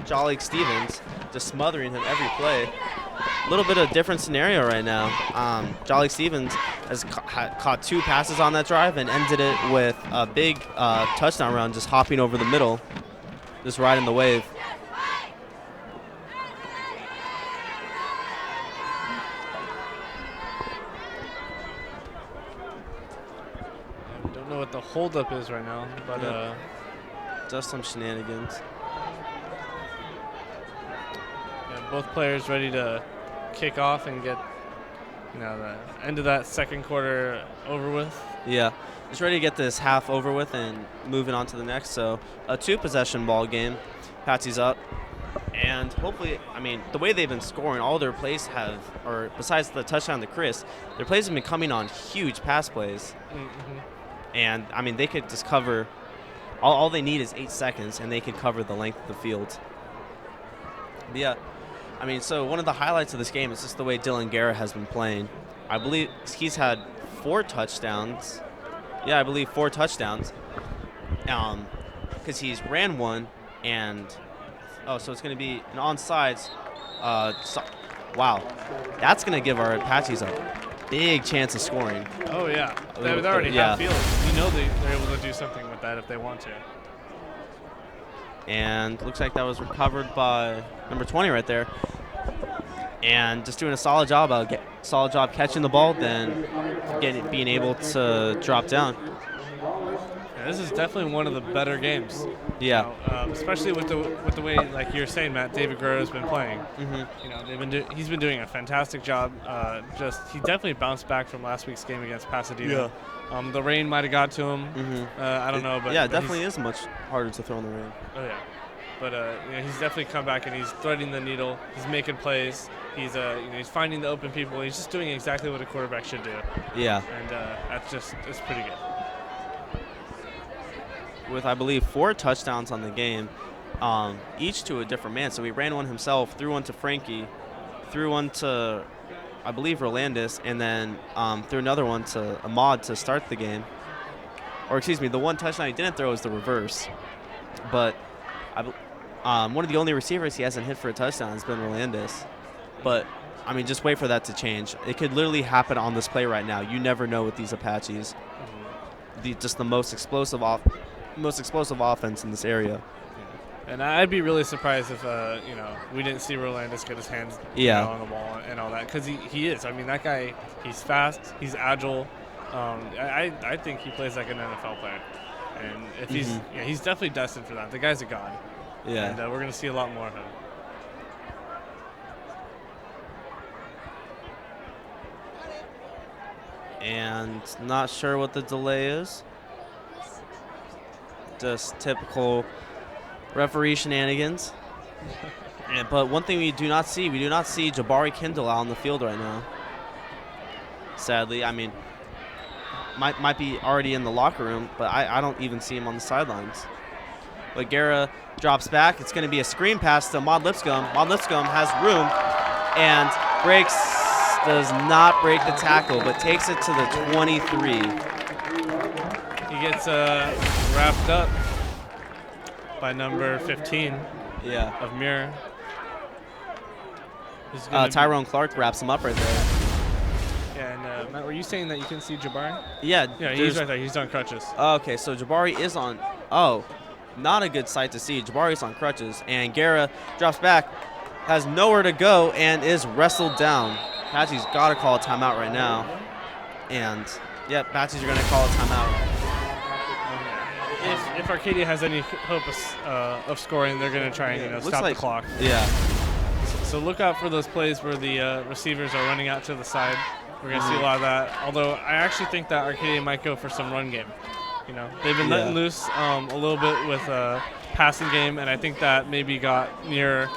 Jalik Stevens, just smothering him every play, a little bit of a different scenario right now. Jalik Stevens has caught 2 passes on that drive and ended it with a big touchdown run, just hopping over the middle, just riding the wave. Don't know what the holdup is right now, but just some shenanigans. Both players ready to kick off and get the end of that second quarter over with. Yeah, just ready to get this half over with and moving on to the next. So a 2-possession ball game. Patsy's up. And hopefully, I mean, the way they've been scoring, all their plays besides the touchdown to Chris, their plays have been coming on huge pass plays. Mm-hmm. And, I mean, they could just cover, all they need is 8 seconds, and they can cover the length of the field. But yeah, I mean, so one of the highlights of this game is just the way Dylan Guerra has been playing. I believe he's had 4 touchdowns. Yeah, I believe 4 touchdowns. Because he's ran one, and so it's going to be an onside. Wow. That's going to give our Apaches a big chance of scoring. Oh, yeah. They already have feelings. You know they're able to do something with that if they want to. And looks like that was recovered by number 20 right there. And just doing a solid job catching the ball, then being able to drop down. Yeah, this is definitely one of the better games. Yeah. Especially with the way, like you're saying, Matt, David Guerrero's been playing. Mm-hmm. He's been doing a fantastic job. He definitely bounced back from last week's game against Pasadena. Yeah. The rain might have got to him. Mm-hmm. I don't know, but yeah, it definitely is much harder to throw in the rain. Oh yeah. But he's definitely come back and he's threading the needle. He's making plays. He's he's finding the open people. He's just doing exactly what a quarterback should do. Yeah. And it's pretty good. With, I believe, 4 touchdowns on the game, each to a different man. So he ran one himself, threw one to Frankie, threw one to, I believe, Rolandis, and then threw another one to Ahmad to start the game. Or excuse me, the one touchdown he didn't throw was the reverse. But one of the only receivers he hasn't hit for a touchdown has been Rolandis. But, I mean, just wait for that to change. It could literally happen on this play right now. You never know with these Apaches. Just the most explosive offense in this area. And I'd be really surprised if we didn't see Rolandis get his hands on the ball and all that, because he is. I mean, that guy, he's fast, he's agile. I think he plays like an NFL player, and if he's definitely destined for that. The guy's a god. Yeah. And we're gonna see a lot more of him. And not sure what the delay is. Just typical referee shenanigans. But one thing we do not see Jabari Kindle out on the field right now. Sadly, I mean, might be already in the locker room, but I don't even see him on the sidelines. But Guerra drops back. It's going to be a screen pass to Maud Lipscomb. Maud Lipscomb has room and does not break the tackle, but takes it to the 23. He gets wrapped up by number 15 of Muir. Tyrone Clark wraps him up right there. Yeah, and Matt, were you saying that you can see Jabari? Yeah. Yeah, he's right there. He's on crutches. Okay, so Jabari is on. Oh, not a good sight to see. Jabari's on crutches, and Guerra drops back, has nowhere to go, and is wrestled down. Apache's got to call a timeout right now. And, yeah, Apaches are going to call a timeout. If Arcadia has any hope of scoring, they're going to try and stop the clock. Yeah. So look out for those plays where the receivers are running out to the side. We're going to see a lot of that. Although I actually think that Arcadia might go for some run game. They've been letting loose a little bit with passing game, and I think that maybe got near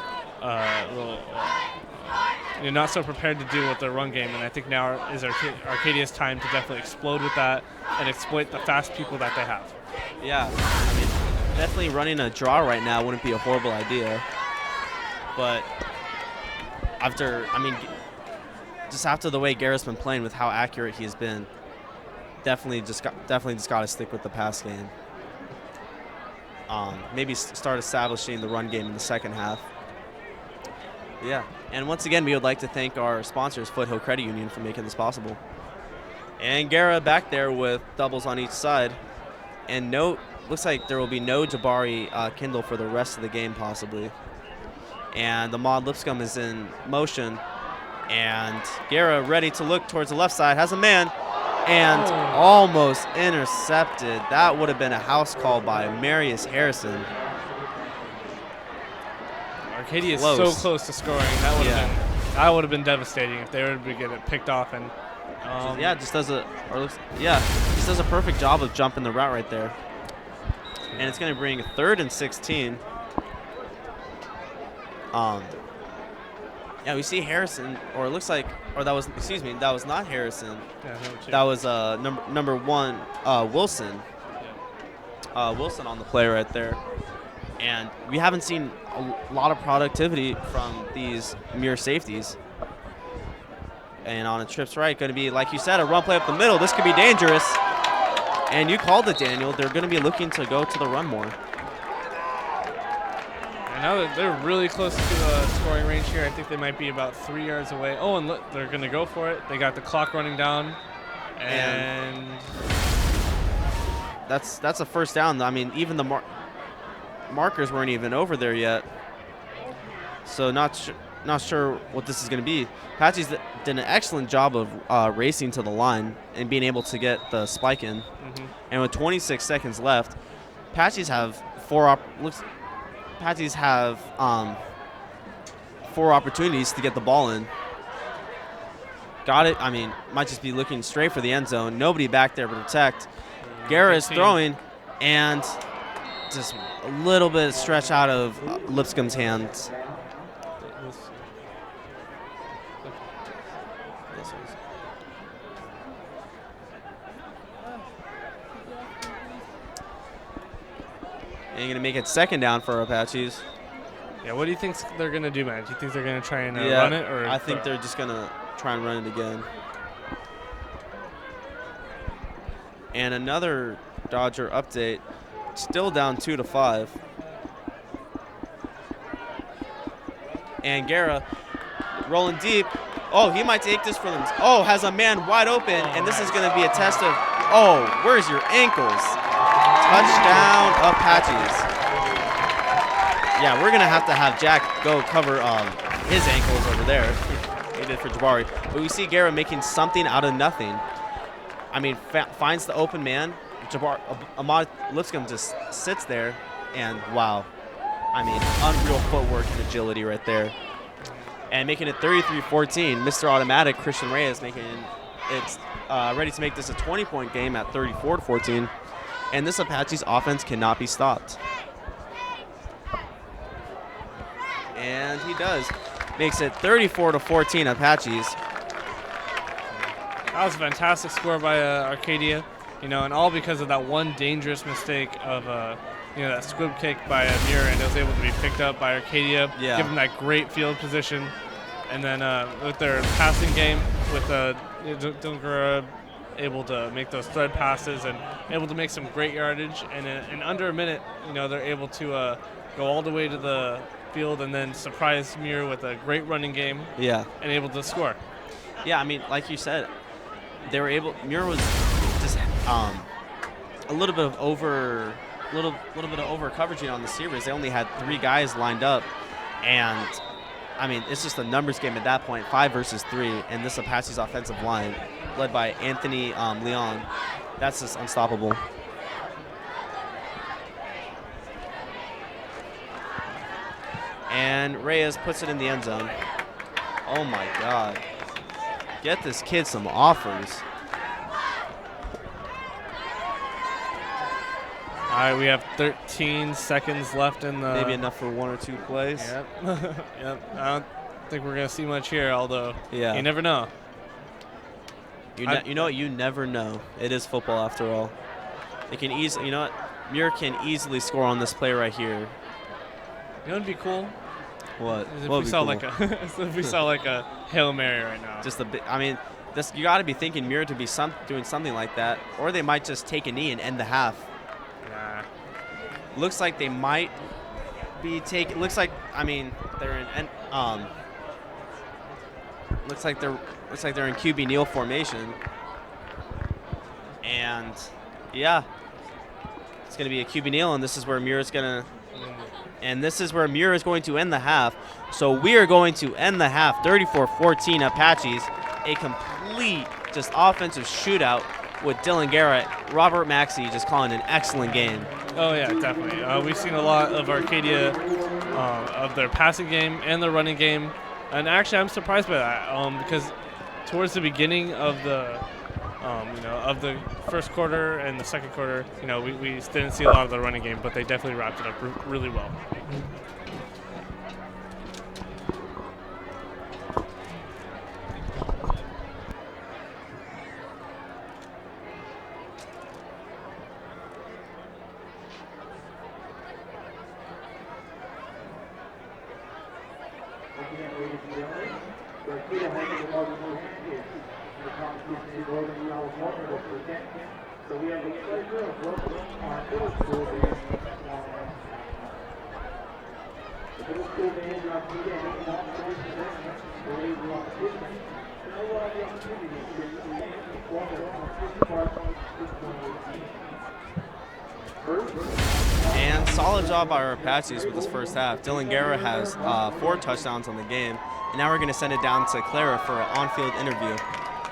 not so prepared to deal with their run game. And I think now is Arcadia's time to definitely explode with that and exploit the fast people that they have. Yeah, I mean, definitely running a draw right now wouldn't be a horrible idea. But just after the way Garrett's been playing with how accurate he's been, definitely just got to stick with the pass game. Maybe start establishing the run game in the second half. Yeah, and once again, we would like to thank our sponsors, Foothill Credit Union, for making this possible. And Guerra back there with doubles on each side. And looks like there will be no Jabari Kindle for the rest of the game, possibly. And the Maud Lipscomb is in motion. And Guerra ready to look towards the left side, has a man, and almost intercepted. That would have been a house call by Marius Harrison. Arcadia is so close to scoring. That would have been devastating if they were to get it picked off. And just does a perfect job of jumping the route right there. And it's going to bring 3rd and 16. Yeah, we see Harrison, or it looks like, that was not Harrison. Yeah, that was number 1, Wilson. Wilson on the play right there. And we haven't seen a lot of productivity from these Muir safeties. And on a trips right, going to be, like you said, a run play up the middle. This could be dangerous. And you called it, Daniel. They're going to be looking to go to the run more. And Now that they're really close to the scoring range here, I think they might be about 3 yards away. Oh, and look, they're going to go for it. They got the clock running down, and that's a first down. I mean, even the markers weren't even over there yet, so not sure what this is going to be. Apaches did an excellent job of racing to the line and being able to get the spike in. And with 26 seconds left, Apaches have four opportunities to get the ball in. Got it. I mean, might just be looking straight for the end zone. Nobody back there to protect. Guerra is throwing, and just a little bit of stretch out of Lipscomb's hands. And you're going to make it second down for Apaches. Yeah, what do you think they're going to do, man? Do you think they're going to try and run it? Or I think they're just going to try and run it again. And another Dodger update. Still down 2-5. And Guerra rolling deep. Oh, he might take this for them. Oh, has a man wide open, and this is going to be a test of, oh, where's your ankles? Touchdown, Apaches. Yeah, we're going to have Jack go cover his ankles over there. He did for Jabari. But we see Guerra making something out of nothing. I mean, finds the open man. Ahmad Lipscomb just sits there, and wow. I mean, unreal footwork and agility right there. And making it 33-14, Mr. Automatic, Christian Reyes, making it ready to make this a 20-point game at 34-14. And this Apache's offense cannot be stopped. And he does. Makes it 34-14 Apaches. That was a fantastic score by Arcadia, and all because of that one dangerous mistake of, that squib kick by Muir, and it was able to be picked up by Arcadia, give them that great field position. And then with their passing game, with Dunker able to make those thread passes and able to make some great yardage, and in under a minute, they're able to go all the way to the field and then surprise Muir with a great running game. Yeah. And able to score. Yeah, I mean, like you said, they were able. Muir was just a little bit of over coverage on the series. They only had 3 guys lined up, and I mean, it's just a numbers game at that point, 5 versus 3, and this Apache's offensive line, led by Anthony Leon, that's just unstoppable. And Reyes puts it in the end zone. Oh my God. Get this kid some offers. All right, we have 13 seconds left in the... Maybe enough for 1 or 2 plays. Yep. Yep. I don't think we're going to see much here, although you never know. You know what? You never know. It is football after all. It can easily, Muir can easily score on this play right here. You know what'd be cool? What? If we saw like a Hail Mary right now. Just you got to be thinking Muir to be doing something like that, or they might just take a knee and end the half. Nah. Looks like they might be taking. Looks like they're in. Looks like they're in QB kneel formation. And yeah, it's gonna be a QB kneel, and this is where Muir is going to end the half. So we are going to end the half 34-14 Apaches. A complete just offensive shootout with Dylan Garrett, Robert Maxey just calling an excellent game. Oh yeah, definitely. We've seen a lot of Arcadia, of their passing game and their running game, and actually I'm surprised by that because towards the beginning of the of the first quarter and the second quarter, we didn't see a lot of the running game, but they definitely wrapped it up really well. So we have the pleasure of welcoming our middle school band. Middle school band in Arcadia has not finished the next grade competition. Now we'll have the opportunity to experience the water competition part for 2018. And solid job by our Apaches with this first half. Dylan Guerra has 4 touchdowns on the game. And now we're going to send it down to Clara for an on-field interview.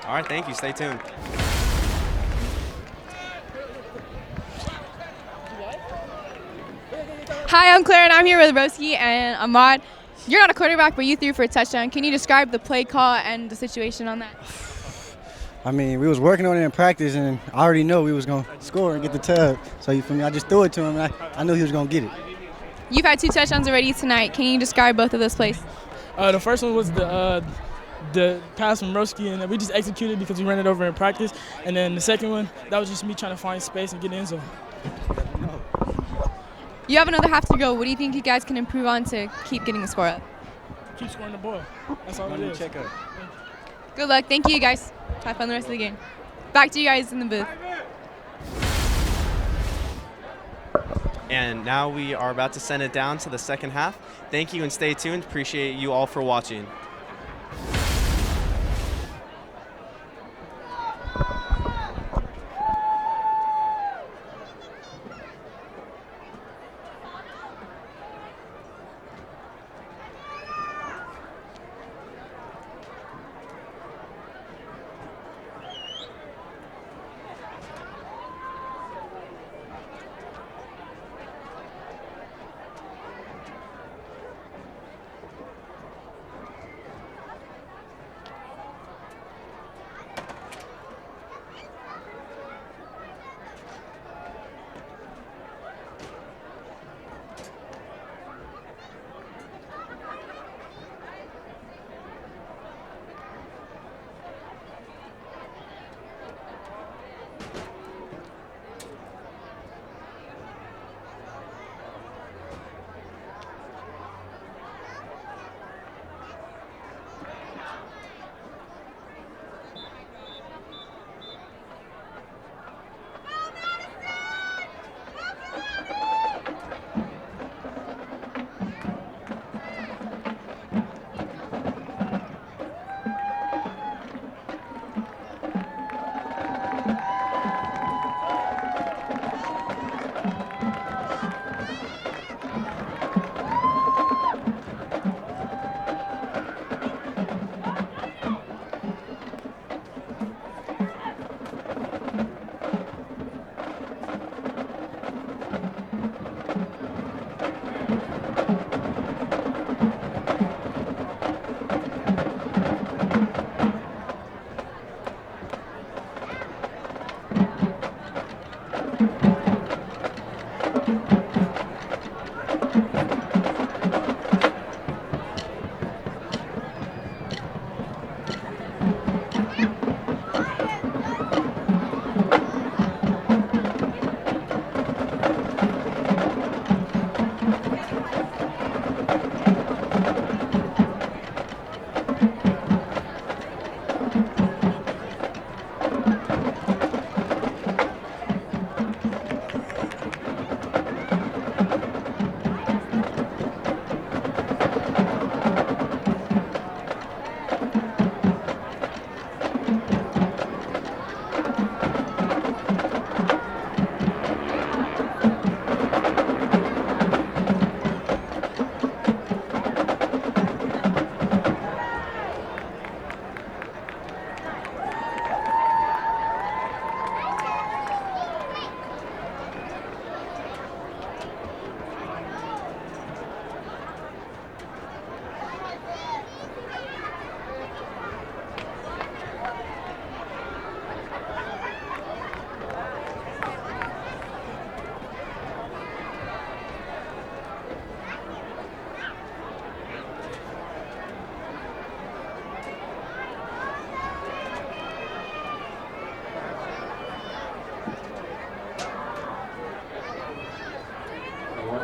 All right, thank you. Stay tuned. Hi, I'm Claire, and I'm here with Broski and Ahmad. You're not a quarterback, but you threw for a touchdown. Can you describe the play call and the situation on that? I mean, we was working on it in practice, and I already know we was going to score and get the tub. So you feel me? I just threw it to him, and I knew he was going to get it. You've had 2 touchdowns already tonight. Can you describe both of those plays? The first one was the pass from Broski, and we just executed because we ran it over in practice. And then the second one, that was just me trying to find space and get in the end zone. You have another half to go. What do you think you guys can improve on to keep getting the score up? Keep scoring the ball. That's all it is. Check up. Good luck. Thank you, guys. Have fun the rest of the game. Back to you guys in the booth. And now we are about to send it down to the second half. Thank you and stay tuned. Appreciate you all for watching.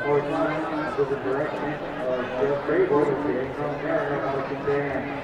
More time to the direction of Jeff Grable as the income carrier marching band.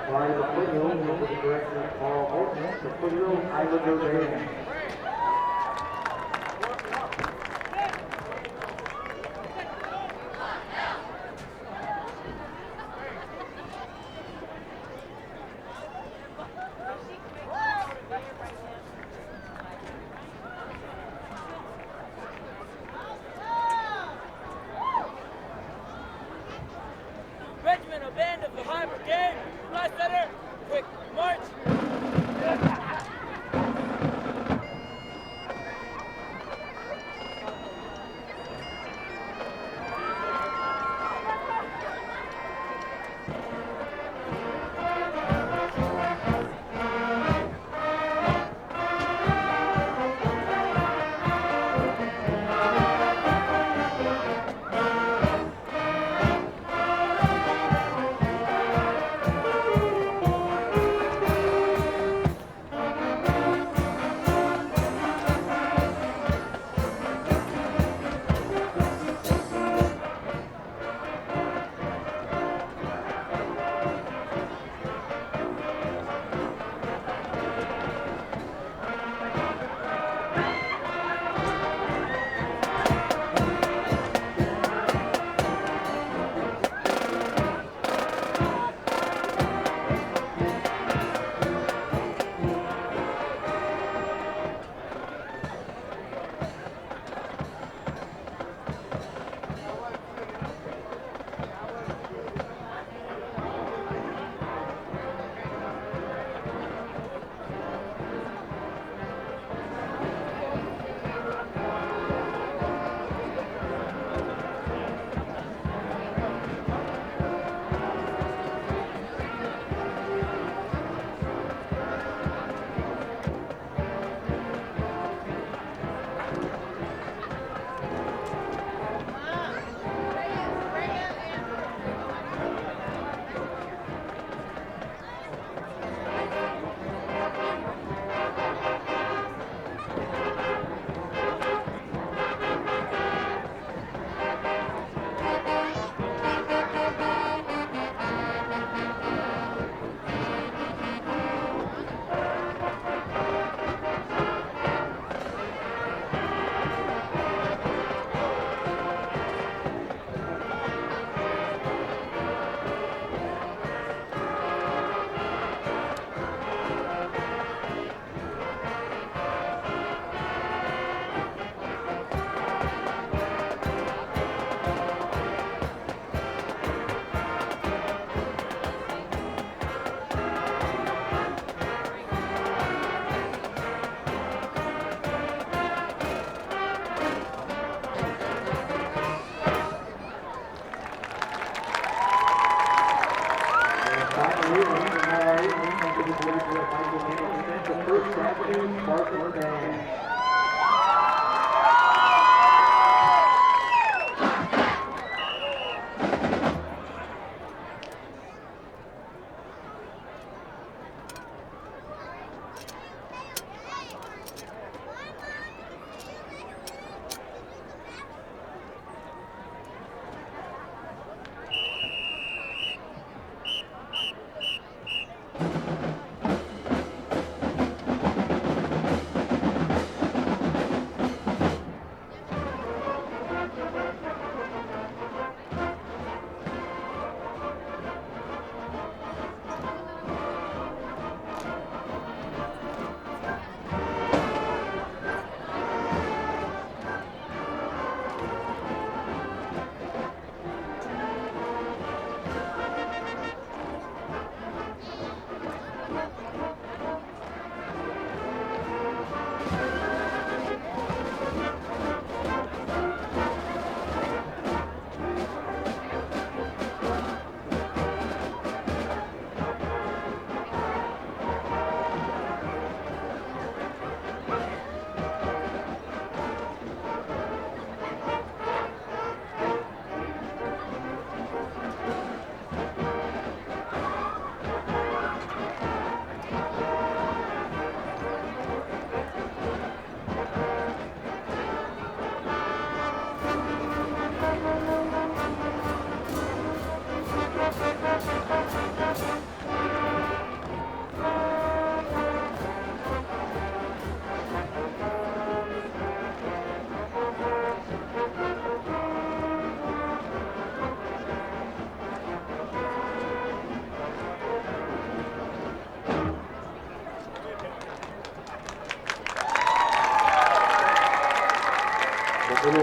Fly to the foothills under the direction of Paul Morton, the Foothills Islander Band. Regiment, a band of the High Brigade, fly center, quick march.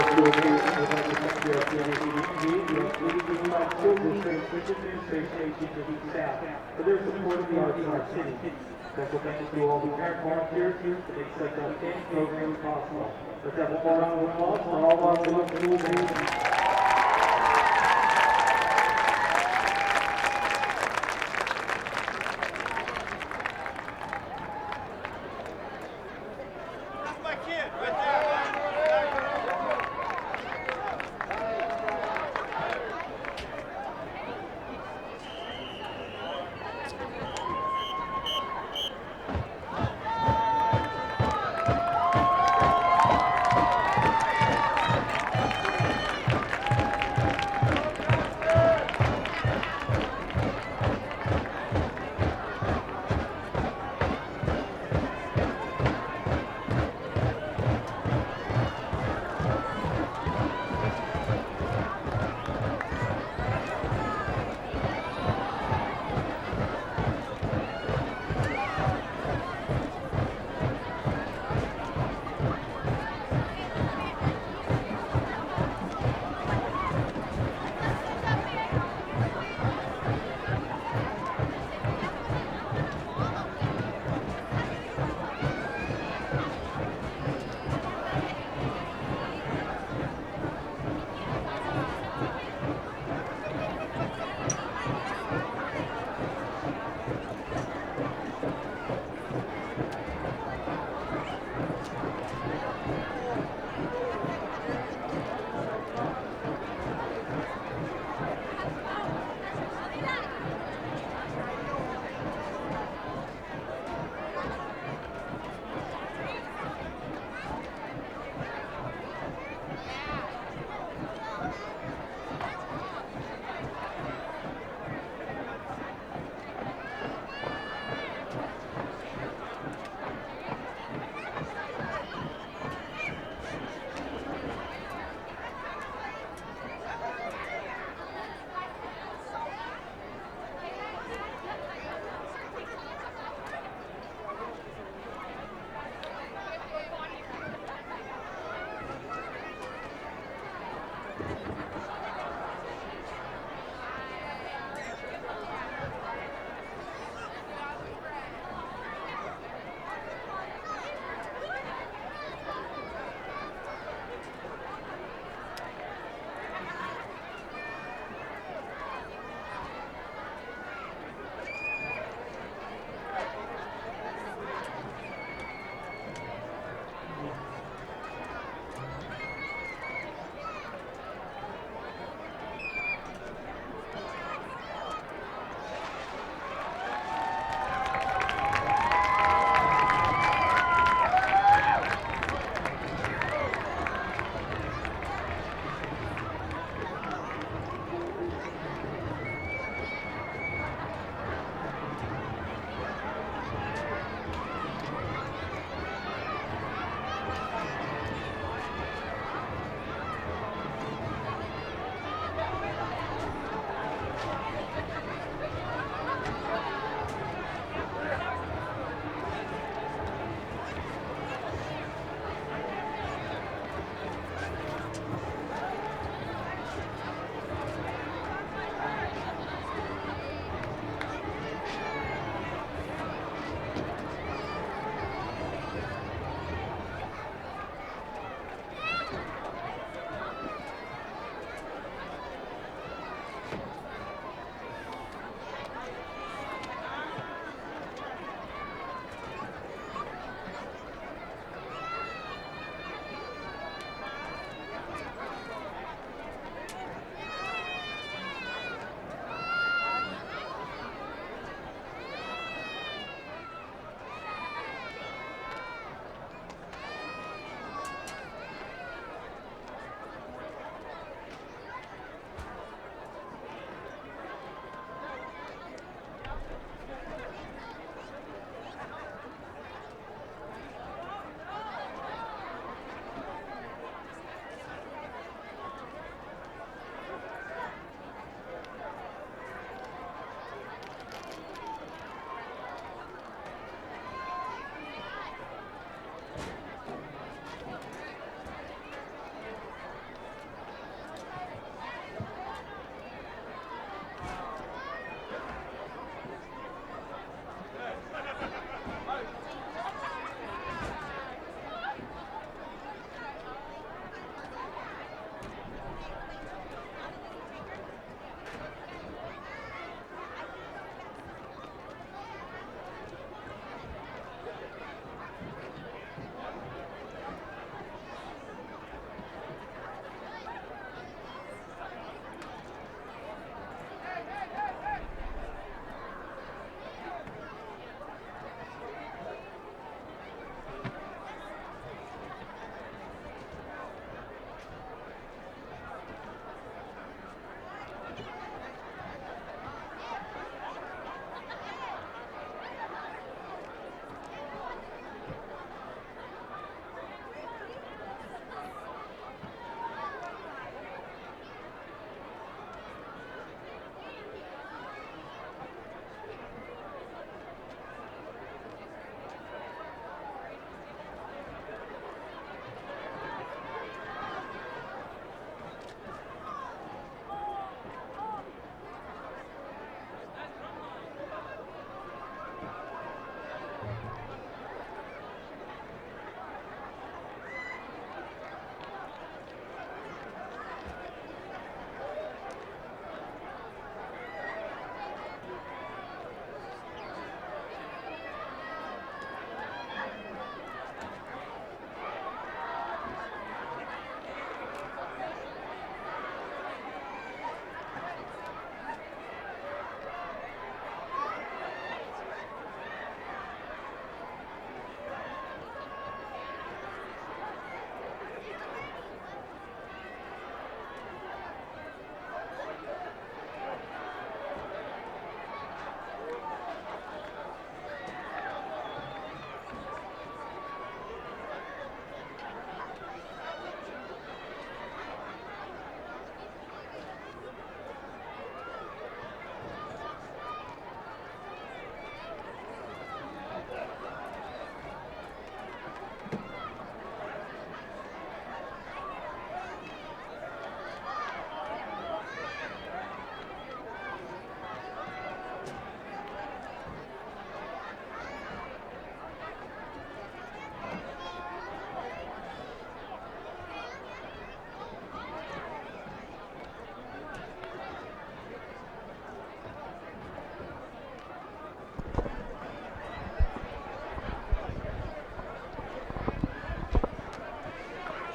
school here, we'd like to thank the Arcadia School District, which administration agencies and each staff for their support of the arts in our city. Special thanks to all the parent volunteers that make such outstanding programs possible. Let's have one more round of applause for all of our middle school babies.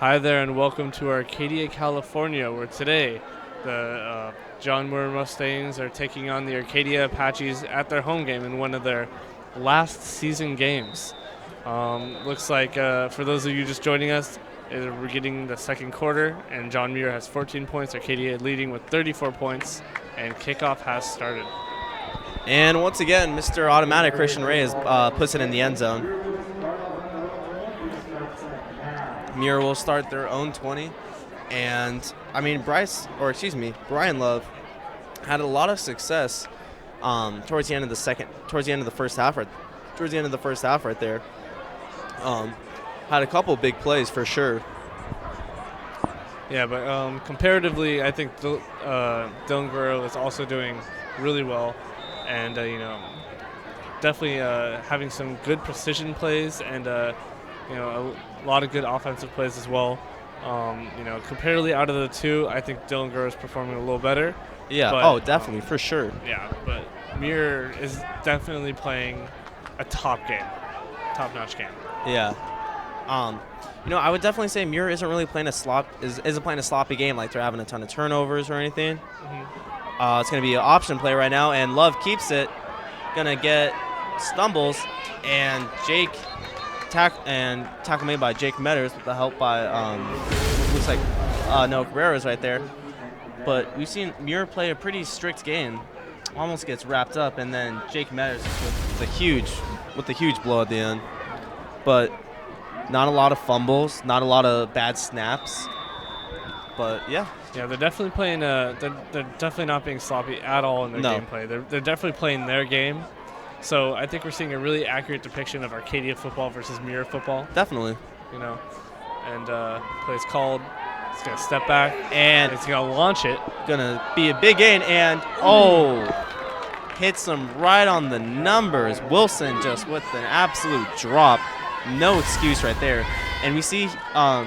Hi there and welcome to Arcadia, California, where today the John Muir Mustangs are taking on the Arcadia Apaches at their home game in one of their last season games. Looks like for those of you just joining us, we're getting the second quarter, and John Muir has 14 points, Arcadia leading with 34 points, and kickoff has started. And once again, Mr. Automatic Christian Reyes puts it in the end zone. Muir will start their own 20, and I mean Brian Love had a lot of success towards the end of the first half right there. Had a couple big plays for sure. Yeah, but comparatively, I think Dylan Guerrero is also doing really well, and definitely having some good precision plays and a lot of good offensive plays as well. Comparatively out of the two, I think Dylan Guerrero is performing a little better. Yeah, definitely, for sure. Yeah, but Muir is definitely playing a top-notch game. Yeah. I would definitely say Muir isn't really playing a sloppy game, like they're having a ton of turnovers or anything. Mm-hmm. It's going to be an option play right now, and Love keeps it. Going to get stumbles, and tackle made by Jake Metters with the help by looks like Noah Cabrera's right there. But we've seen Muir play a pretty strict game. Almost gets wrapped up, and then Jake Metters with the huge blow at the end. But not a lot of fumbles, not a lot of bad snaps. But yeah, they're definitely playing. They're definitely not being sloppy at all in their gameplay. They're definitely playing their game. So I think we're seeing a really accurate depiction of Arcadia football versus Muir football. Definitely. And plays called. It's gonna step back and it's gonna launch it. Gonna be a big gain, and hits him right on the numbers. Wilson just with an absolute drop. No excuse right there. And we see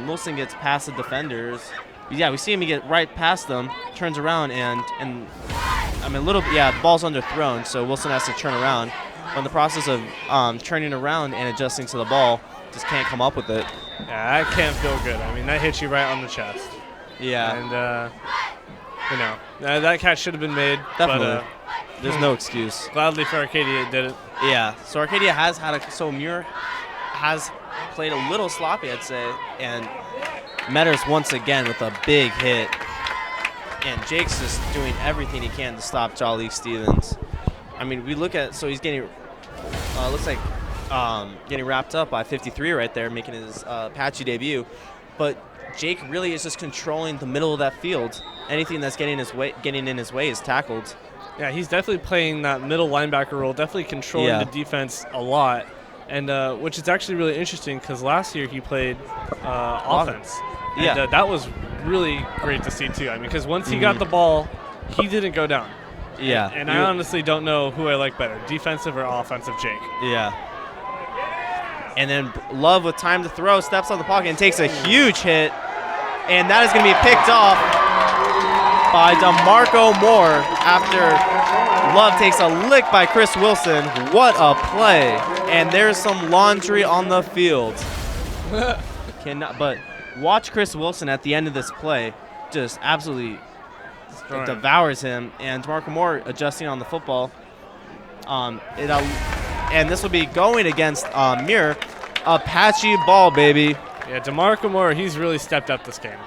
Wilson gets past the defenders. Yeah, we see him get right past them, turns around, and the ball's underthrown, so Wilson has to turn around. But in the process of turning around and adjusting to the ball, just can't come up with it. Yeah, that can't feel good. I mean, that hits you right on the chest. Yeah. And, that catch should have been made. Definitely. But, there's no excuse. Gladly for Arcadia, it did it. Yeah. So Arcadia has Muir has played a little sloppy, I'd say, and Metters once again with a big hit. And Jake's just doing everything he can to stop Jolly Stevens. I mean, he's getting, looks like getting wrapped up by 53 right there, making his Apache debut. But Jake really is just controlling the middle of that field. Anything that's getting in his way is tackled. Yeah, he's definitely playing that middle linebacker role, definitely controlling the defense a lot. And which is actually really interesting because last year he played offense. And that was really great to see too. I mean, because once he got the ball, he didn't go down. Yeah. And I honestly don't know who I like better, defensive or offensive Jake. Yeah. And then Love with time to throw, steps on the pocket and takes a huge hit. And that is going to be picked off by DeMarco Moore after Love takes a lick by Chris Wilson. What a play. And there's some laundry on the field. But watch Chris Wilson at the end of this play just absolutely devours him. And DeMarco Moore adjusting on the football. And this will be going against Muir. Apache ball, baby. Yeah, DeMarco Moore, he's really stepped up this game.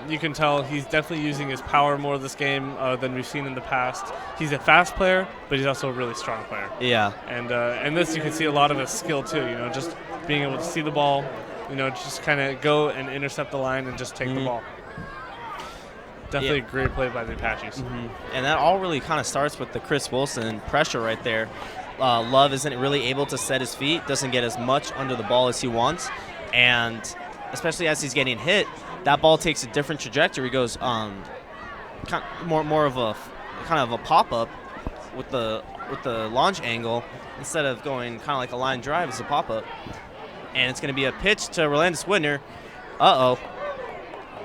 You can tell he's definitely using his power more this game than we've seen in the past. He's a fast player, but he's also a really strong player. Yeah. And this you can see a lot of his skill too. Just being able to see the ball, just kind of go and intercept the line and just take the ball. Definitely a great play by the Apaches. And that all really kind of starts with the Chris Wilson pressure right there. Love isn't really able to set his feet, doesn't get as much under the ball as he wants, and especially as he's getting hit, that ball takes a different trajectory. It goes more of a pop-up with the launch angle instead of going kind of like a line drive. It's a pop-up, and it's going to be a pitch to Rolandis Whitner.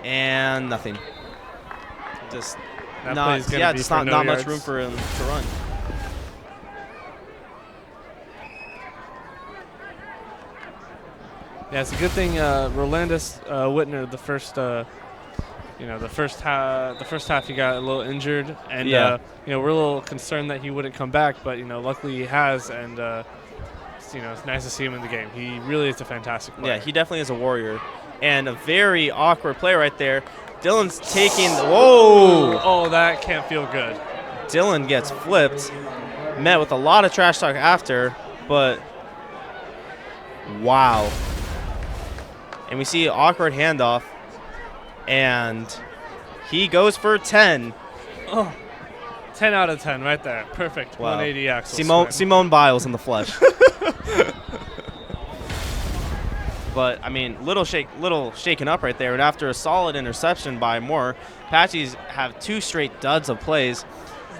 And nothing. Just not much room for him to run. Yeah, it's a good thing Rolandis Whitner the first half he got a little injured, and we're a little concerned that he wouldn't come back, but luckily he has, and it's nice to see him in the game. He really is a fantastic player. Yeah, he definitely is a warrior, and a very awkward play right there. Dylan's taking. Whoa! Oh, that can't feel good. Dylan gets flipped, met with a lot of trash talk after, but wow. And we see an awkward handoff, and he goes for 10. Oh, 10 out of 10 right there. Perfect. Wow. 180 axle. Simone Biles in the flesh. But, I mean, little shaken up right there. And after a solid interception by Muir, Apaches have 2 straight duds of plays.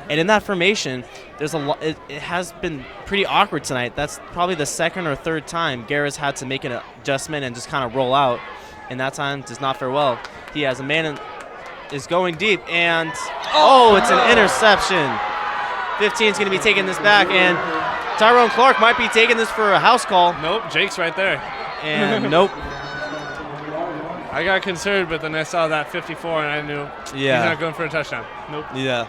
And in that formation, there's a lot. It has been pretty awkward tonight. That's probably the second or third time Garrett's had to make an adjustment and just kind of roll out. And that time does not fare well. He has a man and is going deep, and it's an interception. 15 is going to be taking this back, and Tyrone Clark might be taking this for a house call. Nope, Jake's right there. And nope. I got concerned, but then I saw that 54, and I knew he's not going for a touchdown. Nope. Yeah.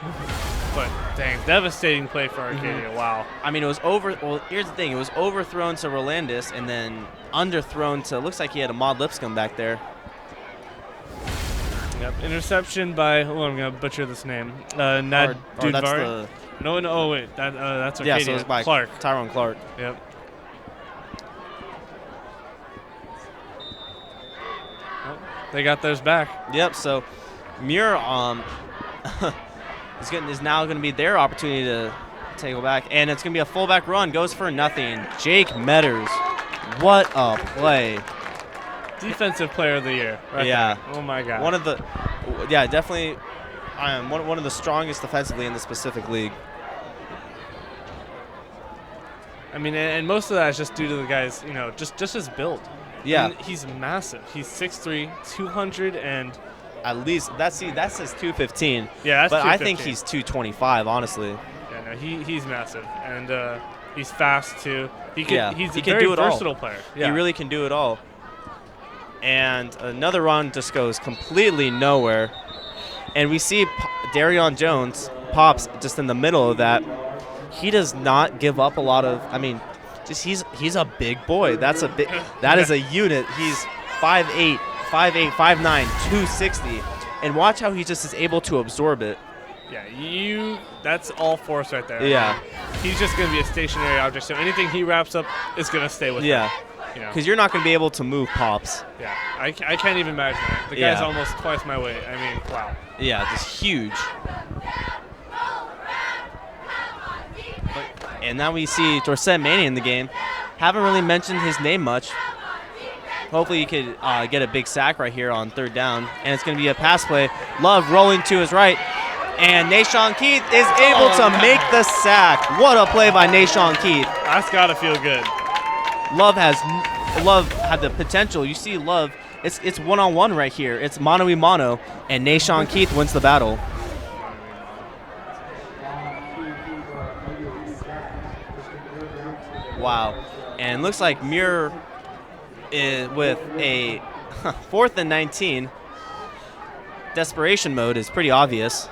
But dang, devastating play for Arcadia. Wow. I mean, it was Well, here's the thing: it was overthrown to Rolandis, and then underthrown to. Looks like he had a Maud Lipscomb back there. Yep. Interception by. Oh, I'm gonna butcher this name. Nad Dudvari. No. Oh wait, that's Arcadia. Yeah, so it was by Clark. Tyrone Clark. Yep. They got theirs back. Yep. So Muir is now going to be their opportunity to take it back, and it's going to be a fullback run. Goes for nothing. Jake Metters, what a play! Defensive player of the year. Right there. Oh my God. Definitely. One of the strongest defensively in the Pacific League. I mean, and most of that is just due to the guys, just his build. Yeah. I mean, he's massive. He's 6'3", 200 and. At least that says 215. Yeah, that's but 215. I think he's 225, honestly. Yeah, no, he's massive, and he's fast too. He's he a can very do it versatile all. player. Yeah. He really can do it all. And another run just goes completely nowhere. And we see Darion Jones pops just in the middle of that. He does not give up a lot of. I mean, he's a big boy. That is a unit. He's 5'8", 5'9", 260, and watch how he just is able to absorb it. Yeah, that's all force right there. Yeah. He's just going to be a stationary object, so anything he wraps up is going to stay with him. Yeah. Because you're not going to be able to move pops. Yeah, I can't even imagine that. The guy's almost twice my weight. I mean, wow. Yeah, just huge. And now we see Dorset Manning in the game. Haven't really mentioned his name much. Hopefully he could get a big sack right here on 3rd down. And it's going to be a pass play. Love rolling to his right. And Nashawn Keith is able to make the sack. What a play by Nashawn Keith. That's got to feel good. Love had the potential. You see Love, it's one-on-one right here. It's mano-a-mano, and Nashawn Keith wins the battle. Wow. And looks like Muir with a 4th and 19. Desperation mode is pretty obvious.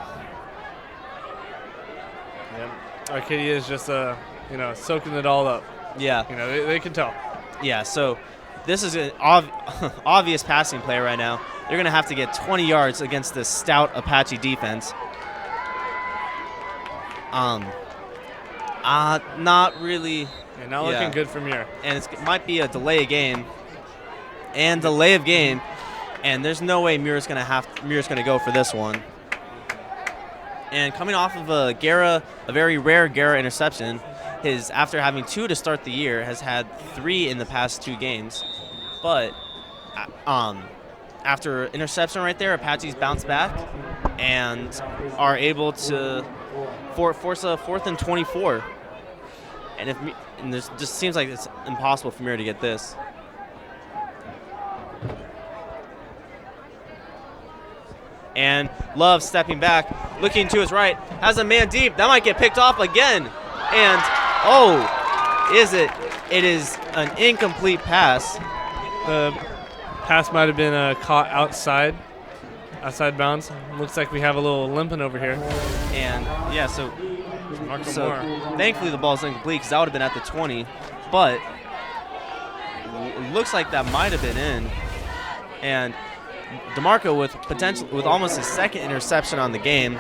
Yep. Arcadia is just soaking it all up. Yeah. They can tell. Yeah, so this is an obvious passing play right now. They're going to have to get 20 yards against this stout Apache defense. Not really. Yeah, not looking good from here. And it might be a delay of game. And there's no way Muir's going to go for this one. And coming off of a very rare Guerra interception, after having 2 to start the year, has had 3 in the past 2 games. But after interception right there, Apaches bounce back and are able to force a 4th and 24. And this just seems like it's impossible for Muir to get this. And Love stepping back, looking to his right, has a man deep. That might get picked off again. And, it is an incomplete pass. The pass might have been caught outside bounds. Looks like we have a little limping over here. And yeah, so Moore. thankfully the ball's incomplete because that would have been at the 20, but it looks like that might have been in. And DeMarco with almost his second interception on the game,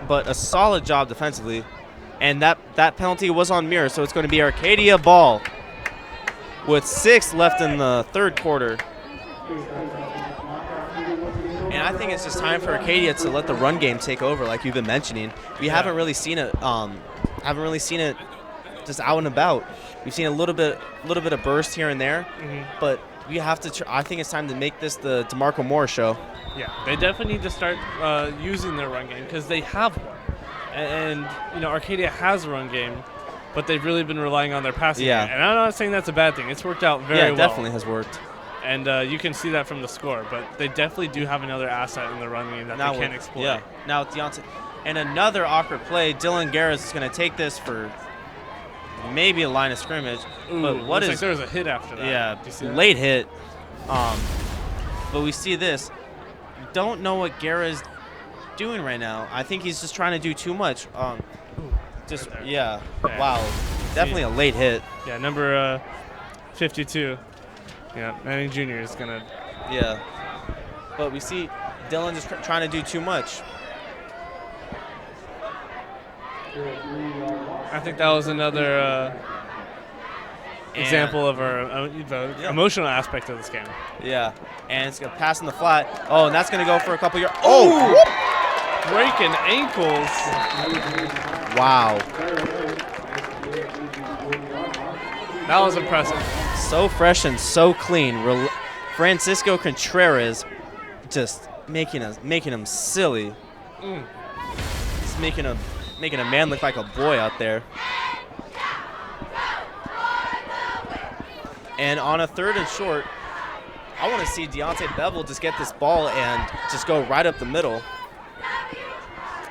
but a solid job defensively. And that penalty was on Muir, so it's going to be Arcadia ball with 6 left in the third quarter. And I think it's just time for Arcadia to let the run game take over, like you've been mentioning. We haven't really seen it. Just out and about. We've seen a little bit of burst here and there, but we have to. I think it's time to make this the DeMarco Moore show. Yeah, they definitely need to start using their run game because they have one, and Arcadia has a run game, but they've really been relying on their passing game. And I'm not saying that's a bad thing. It's worked out very well. Yeah, it definitely has worked. And you can see that from the score, but they definitely do have another asset in the run game that they can't exploit. Yeah, now with Deontay. And another awkward play. Dylan Garris is going to take this for maybe a line of scrimmage. Ooh, but what looks is like there was a hit after that. Yeah, Do you see that? late hit. But we see this. Don't know what Guerra's doing right now. I think he's just trying to do too much. Wow, definitely a late hit. Yeah, number 52. Yeah, Manning Jr. is going to. Yeah. But we see Dylan just trying to do too much. I think that was another example of our emotional aspect of this game. Yeah. And it's going to pass in the flat. Oh, and that's going to go for a couple yards. Oh! Breaking ankles. Wow. That was impressive. So fresh and so clean. Francisco Contreras just making him silly. Just making a man look like a boy out there. And on a 3rd and short, I want to see Deontay Bevel just get this ball and just go right up the middle.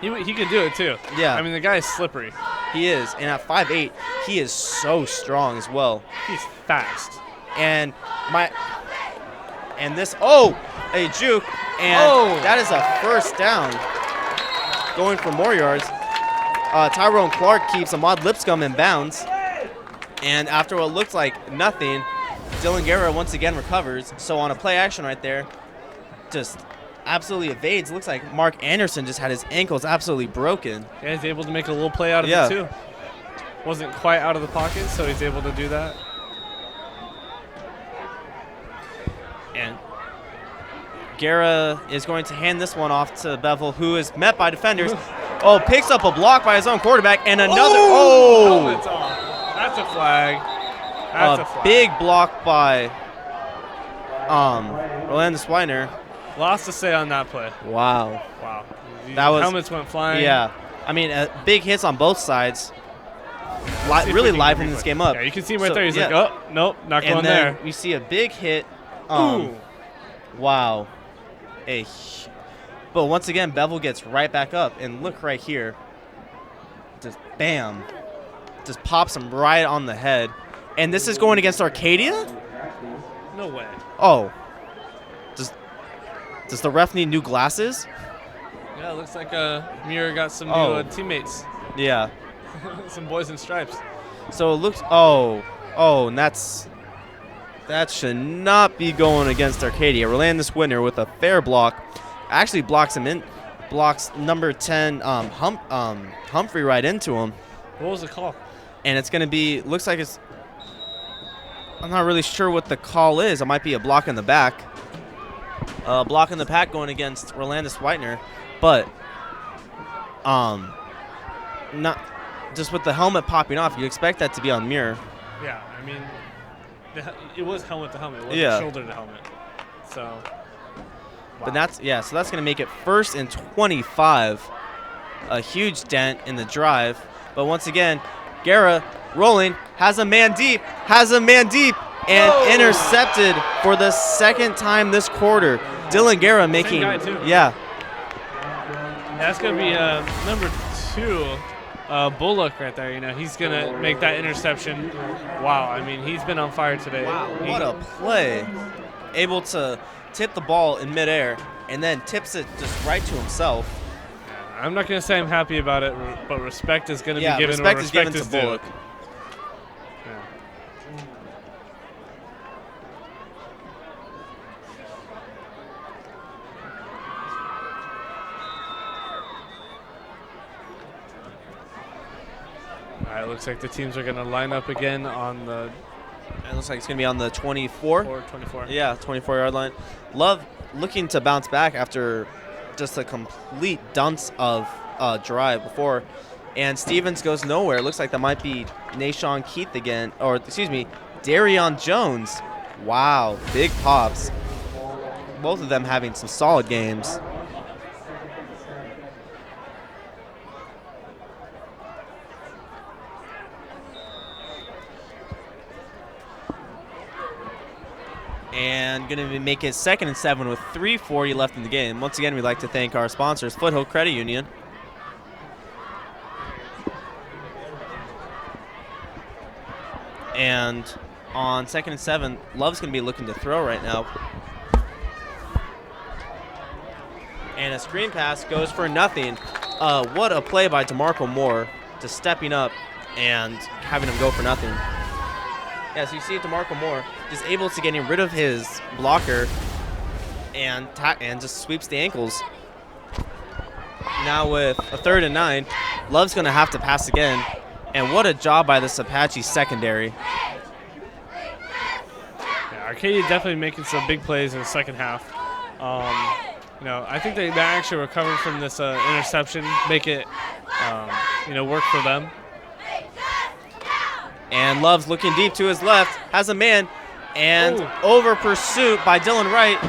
He can do it too. Yeah. I mean, the guy is slippery. He is, and at 5'8", he is so strong as well. He's fast. And this, a juke, and that is a first down. Going for more yards. Tyrone Clark keeps Ahmad Lipscomb in bounds. And after what looked like nothing, Dylan Guerra once again recovers. So on a play action right there, just absolutely evades. Looks like Mark Anderson just had his ankles absolutely broken. Yeah, he's able to make a little play out of it too. Wasn't quite out of the pocket, so he's able to do that. And Guerra is going to hand this one off to Bevel, who is met by defenders. Picks up a block by his own quarterback, and another. Helmet's off. That's a flag. That's a flag. Big block by Rolando Swiner. Lots to say on that play. Wow. Helmets went flying. Yeah. I mean, big hits on both sides. Really livening this game up. Yeah, you can see him right there. He's like, oh, nope, not going there. We see a big hit. Wow. But once again, Bevel gets right back up. And look right here. Just bam. Just pops him right on the head. And this is going against Arcadia? No way. Oh. Does the ref need new glasses? Yeah, it looks like Muir got some new teammates. Yeah. Some boys in stripes. So it looks. And that should not be going against Arcadia. Rolando Swiner with a fair block. Actually blocks him in. Blocks number 10 Humphrey right into him. What was the call? And it's going to be. Looks like it's. I'm not really sure what the call is. It might be a block in the back. Block in the pack going against Rolando Swiner, but not just with the helmet popping off. You expect that to be on Muir. Yeah, I mean, it was helmet to helmet. It wasn't shoulder to helmet. So. Wow. But so that's going to make it 1st and 25. A huge dent in the drive. But once again, Guerra rolling, has a man deep, and intercepted for the second time this quarter. Dylan Guerra making, Same guy too. Yeah. That's going to be number 2, Bullock right there. He's going to make that interception. Wow, I mean, he's been on fire today. Wow, what a play. able to tip the ball in midair and then tips it just right to himself. I'm not going to say I'm happy about it, but respect is going to be given respect where is respect given is to due. Bullock. All right, looks like the teams are going to line up again on the It looks like it's going to be on the 24. 24. Yeah, 24-yard line. Love looking to bounce back after just a complete dunce of drive before. And Stevens goes nowhere. It looks like that might be Nashawn Keith again. Or, excuse me, Darion Jones. Wow, big pops. Both of them having some solid games. And going to make it 2nd and 7 with 3:40 left in the game. Once again, we'd like to thank our sponsors, Foothill Credit Union. And on 2nd and 7, Love's going to be looking to throw right now. And a screen pass goes for nothing. What a play by DeMarco Moore, just stepping up and having him go for nothing. Yeah, so you see DeMarco Moore just able to getting rid of his blocker and just sweeps the ankles. Now with a 3rd and 9, Love's going to have to pass again. And what a job by this Apache secondary. Yeah, Arcadia definitely making some big plays in the second half. I think they actually recovered from this interception, make it, work for them. And Love's looking deep to his left, has a man, and over pursuit by Dylan Wright.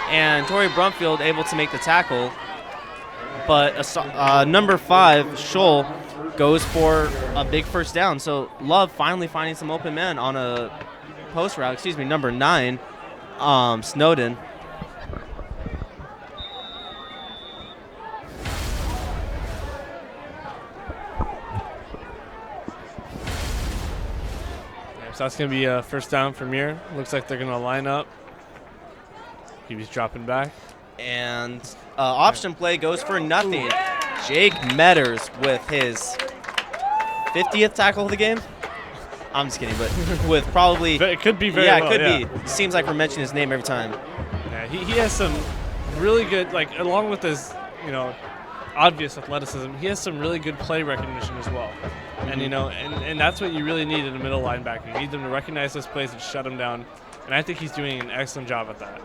And Torrey Brumfield able to make the tackle. But number 5, Scholl, goes for a big first down. So Love finally finding some open men on a post route. Excuse me, number 9, Snowden. So that's going to be a first down for Muir. Looks like they're going to line up. He was dropping back. And option play goes for nothing. Jake Metters with his 50th tackle of the game. I'm just kidding, but with probably... It could be very well. Yeah, it could be. Seems like we're mentioning his name every time. Yeah, he has some really good, along with his, obvious athleticism, he has some really good play recognition as well. And, and that's what you really need in a middle linebacker. You need them to recognize those plays and shut them down. And I think he's doing an excellent job at that.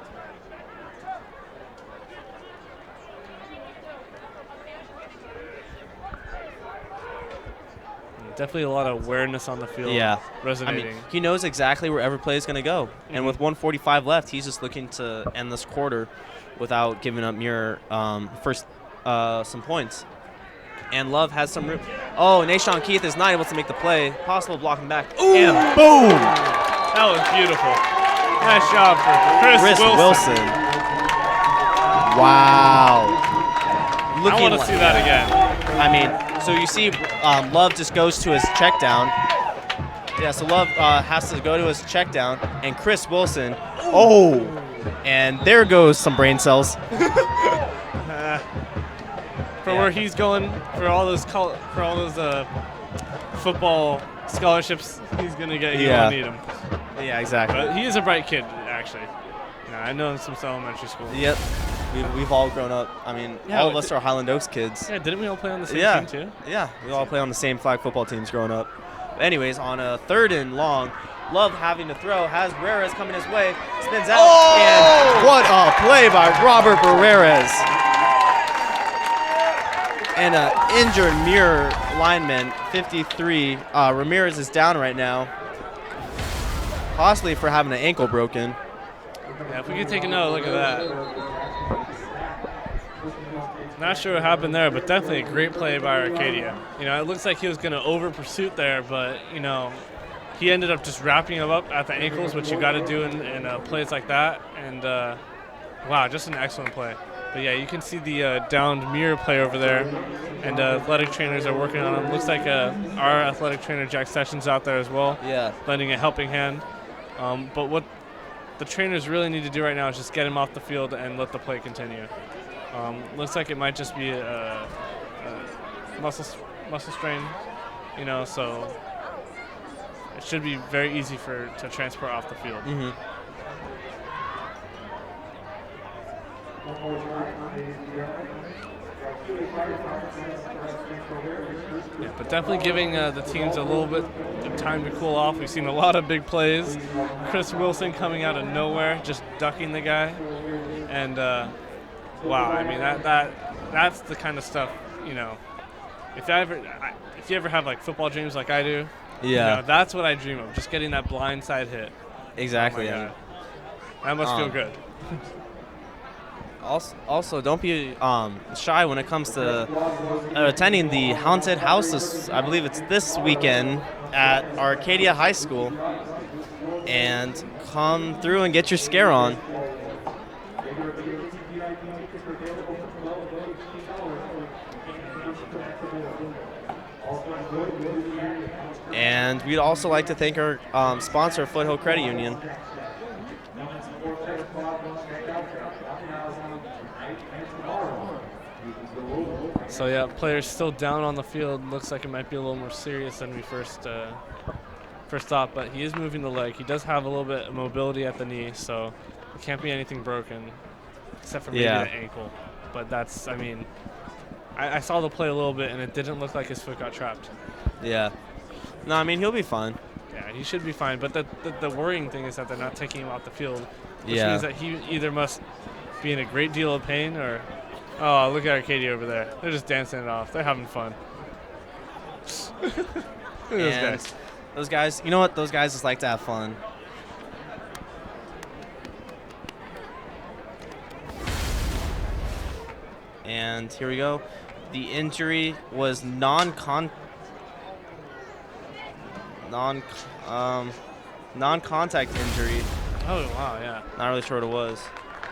Definitely a lot of awareness on the field. Yeah. Resonating. I mean, he knows exactly where every play is going to go. Mm-hmm. And with 1:45 left, he's just looking to end this quarter without giving up Muir some points. And Love has some room. Oh, Nashawn Keith is not able to make the play. Possible blocking back. Ooh. And boom! That was beautiful. Nice job for Chris Wilson. Wow. I want to see that again. I mean, so you see Love just goes to his check down. Yeah, so Love has to go to his check down. And Chris Wilson, and there goes some brain cells. For where he's going, for all those football scholarships he's going to get, he won't need them. Yeah, exactly. But he is a bright kid, actually. I know him since elementary school. Yep. We've all grown up. I mean, all of us are Highland Oaks kids. Yeah, didn't we all play on the same team, too? Yeah, we all play on the same flag football teams growing up. But anyways, on a 3rd and long, Love having to throw, has Barreras coming his way, spins out, and what a play by Robert Barreras. And an injured Muir lineman, 53. Ramirez is down right now, possibly for having an ankle broken. Yeah, if we could take another look at that. Not sure what happened there, but definitely a great play by Arcadia. It looks like he was going to over pursuit there, but, he ended up just wrapping him up at the ankles, which you got to do in plays like that. And, wow, just an excellent play. But, yeah, you can see the downed Muir play over there, and athletic trainers are working on him. Looks like our athletic trainer, Jack Sessions, out there as well, lending a helping hand. But what the trainers really need to do right now is just get him off the field and let the play continue. Looks like it might just be a muscle strain, you know, so it should be very easy to transfer off the field. Mm-hmm. Yeah, but definitely giving the teams a little bit of time to cool off. We've seen a lot of big plays. Chris Wilson coming out of nowhere, just ducking the guy, and wow, I mean that's the kind of stuff, you know. If you ever have like football dreams like I do, Yeah, you know, that's what I dream of, just getting that blindside hit. exactly. Oh my God. That must feel good. Also, don't be shy when it comes to attending the haunted houses. I believe it's this weekend at Arcadia High School, and come through and get your scare on. And we'd also like to thank our sponsor, Foothill Credit Union. So yeah, players still down on the field. Looks like it might be a little more serious than we first thought, but he is moving the leg. He does have a little bit of mobility at the knee, so it can't be anything broken, except for maybe the ankle. But that's, I mean, I saw the play a little bit, and it didn't look like his foot got trapped. Yeah. No, I mean, he'll be fine. Yeah, he should be fine. But the worrying thing is that they're not taking him off the field, which means that he either must be in a great deal of pain or, oh, look at Arcadia over there. They're just dancing it off. They're having fun. Look at those guys. Those guys, you know what? Those guys just like to have fun. And here we go. The injury was non-contact injury. Oh, wow, yeah. Not really sure what it was.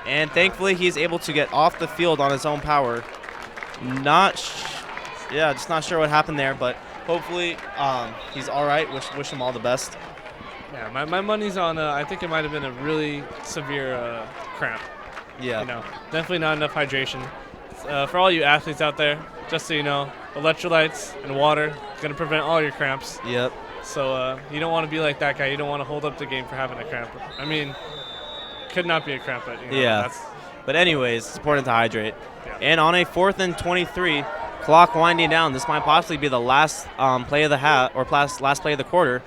And thankfully, he's able to get off the field on his own power. Just not sure what happened there, but hopefully he's all right. Wish him all the best. Yeah, my money's on, I think it might have been a really severe cramp. Yeah. You know, definitely not enough hydration. For all you athletes out there, just so you know, electrolytes and water is going to prevent all your cramps. Yep. So you don't want to be like that guy. You don't want to hold up the game for having a cramp. I mean, could not be a cramp, but you know, But anyways, it's important to hydrate. Yeah. And on a 4th and 23, clock winding down. This might possibly be the last play of the last play of the quarter.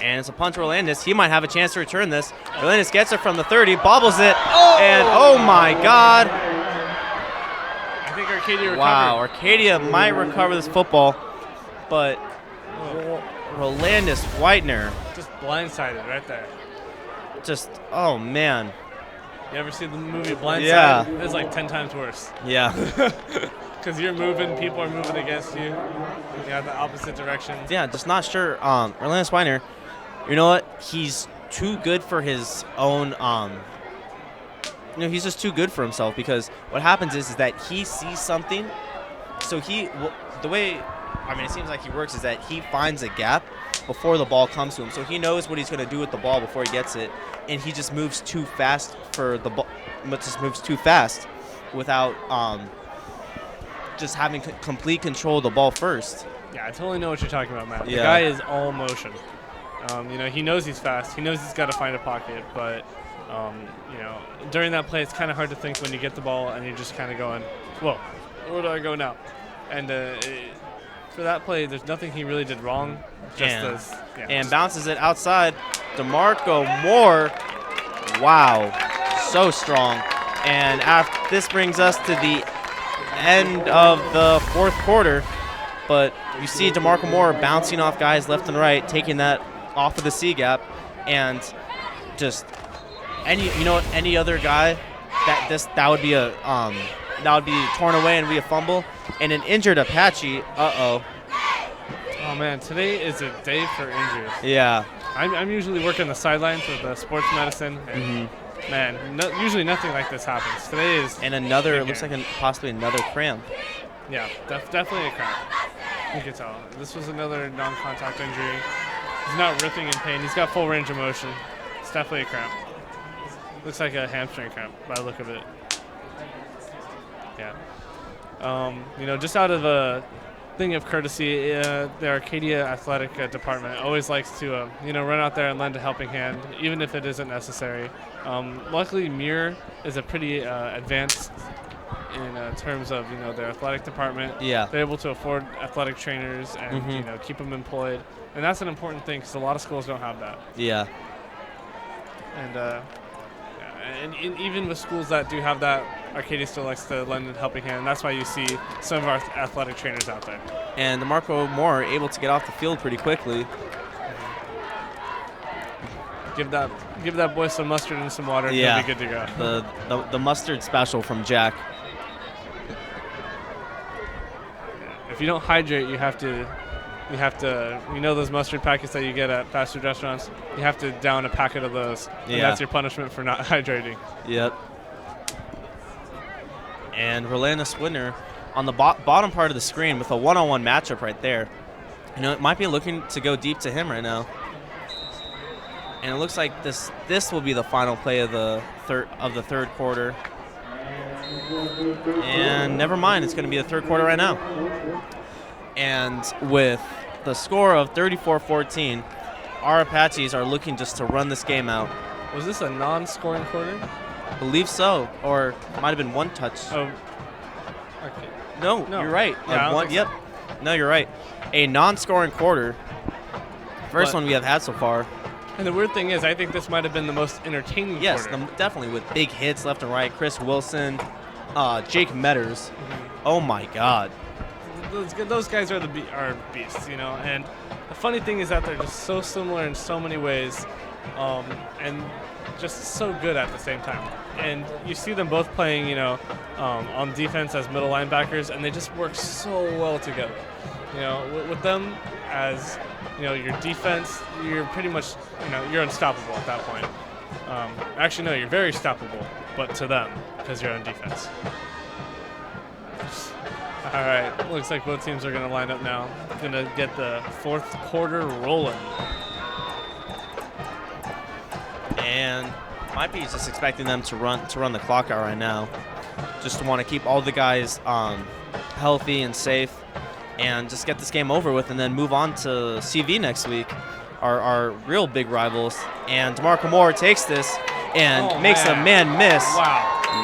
And it's a punt to Orlandis. He might have a chance to return this. Orlandis gets it from the 30, bobbles it, and oh my God! I think Arcadia recovered. Wow, Arcadia might recover this football, but Orlandis Whitener just blindsided right there. Just, oh man. You ever see the movie Blindside? Yeah. It's like 10 times worse. Yeah. Because you're moving, people are moving against you. You got the opposite direction. Yeah, just not sure. Orlandis Whitener, you know what? He's too good for his own. He's just too good for himself, because what happens is that he sees something. So the way, it seems like he works is that he finds a gap before the ball comes to him. So he knows what he's going to do with the ball before he gets it, and he just moves too fast for the ball. Just moves too fast without just having complete control of the ball first. Yeah, I totally know what you're talking about, Matt. Yeah. The guy is all motion. He knows he's fast. He knows he's got to find a pocket, but during that play, it's kind of hard to think when you get the ball and you're just kind of going, whoa, where do I go now? And for that play, there's nothing he really did wrong. And bounces it outside. DeMarco Moore, wow, so strong. And this brings us to the end of the 4th quarter. But you see DeMarco Moore bouncing off guys left and right, taking that off of the C gap, and just any other guy that would be torn away and be a fumble, and an injured Apache. Oh man, today is a day for injuries. Yeah. I'm usually working the sidelines with sports medicine, and man, usually nothing like this happens. Today is it looks like possibly another cramp. Yeah, definitely a cramp. You can tell. This was another non-contact injury. He's not ripping in pain. He's got full range of motion. It's definitely a cramp. Looks like a hamstring cramp by the look of it. Yeah. Just out of a thing of courtesy, the Arcadia athletic department always likes to, run out there and lend a helping hand, even if it isn't necessary. Luckily, Muir is a pretty advanced in terms of, their athletic department. Yeah. They're able to afford athletic trainers and, keep them employed. And that's an important thing because a lot of schools don't have that. Yeah. And even with schools that do have that, Arcadia still likes to lend a helping hand. And that's why you see some of our athletic trainers out there. And DeMarco Moore able to get off the field pretty quickly. Give that boy some mustard and some water, and Yeah. he'll be good to go. The mustard special from Jack. If you don't hydrate, you have to, those mustard packets that you get at fast food restaurants, you have to down a packet of those. And Yeah. that's your punishment for not hydrating. Yep. And Rolanda Swidner on the bottom part of the screen with a one-on-one matchup right there. It might be looking to go deep to him right now. And it looks like this will be the final play of the third quarter. And never mind, it's going to be the third quarter right now. And with the score of 34-14, our Apaches are looking just to run this game out. Was this a non-scoring quarter? I believe so, or it might have been one touch. Oh, okay. No, you're right. Yeah, Yep. No, you're right. A non-scoring quarter. First one we have had so far. And the weird thing is, I think this might have been the most entertaining Yes, quarter. definitely with big hits left and right. Chris Wilson, Jake Metters. Oh my God. Those guys are are beasts, And the funny thing is that they're just so similar in so many ways, and just so good at the same time. And you see them both playing, on defense as middle linebackers, and they just work so well together. With them as your defense, you're pretty much you're unstoppable at that point. Actually, no, you're very stoppable, but to them because you're on defense. All right, looks like both teams are going to line up now. Going to get the fourth quarter rolling. And might be just expecting them to run the clock out right now, just to want to keep all the guys healthy and safe, and just get this game over with, and then move on to CV next week, our real big rivals. And DeMarco Moore takes this and makes a man miss.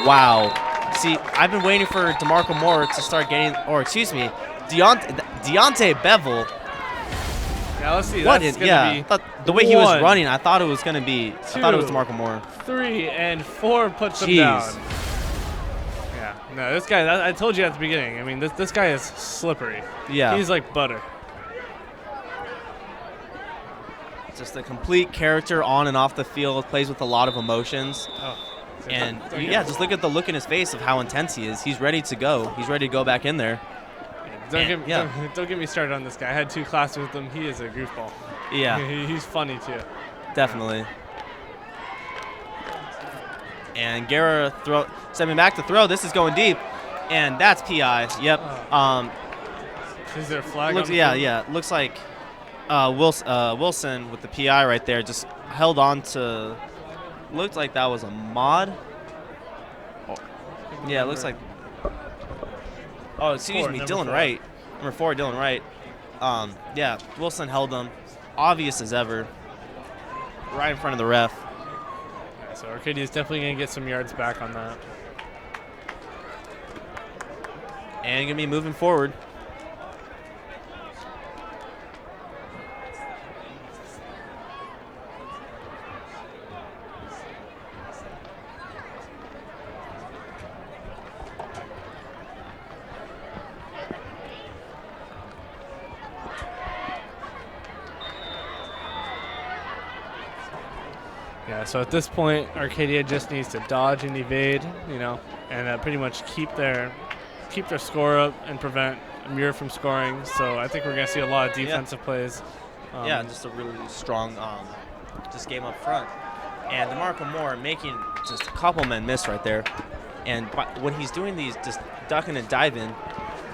Wow. See, I've been waiting for DeMarco Moore to start getting, Deontay Bevel. Yeah, let's see. What That's is, gonna be the way he was one, running, I thought it was going to be, I thought it was DeMarco Moore. 3 and 4 puts him down. Yeah, no, this guy, I told you at the beginning, I mean, this guy is slippery. Yeah. He's like butter. Just a complete character on and off the field, plays with a lot of emotions. And just look at the look in his face of how intense he is. He's ready to go. He's ready to go back in there. Don't get me started on this guy. I had 2 classes with him. He is a goofball. Yeah. He's funny too. Definitely. And Guerra sending back to throw. This is going deep. And that's PI. Yep. Is there a flag? Yeah. Looks like Wilson with the PI right there just held on to. Looked like that was a mod. Yeah, it looks like. Oh, excuse me, Dylan Wright. Number 4, Dylan Wright. Yeah, Wilson held him. Obvious as ever. Right in front of the ref. Yeah, so Arcadia is definitely going to get some yards back on that. And going to be moving forward. Yeah, so at this point, Arcadia just needs to dodge and evade, and pretty much keep their score up and prevent Muir from scoring. So I think we're going to see a lot of defensive plays. Just a really strong just game up front. And DeMarco Moore making just a couple men miss right there. And when he's doing these just ducking and diving,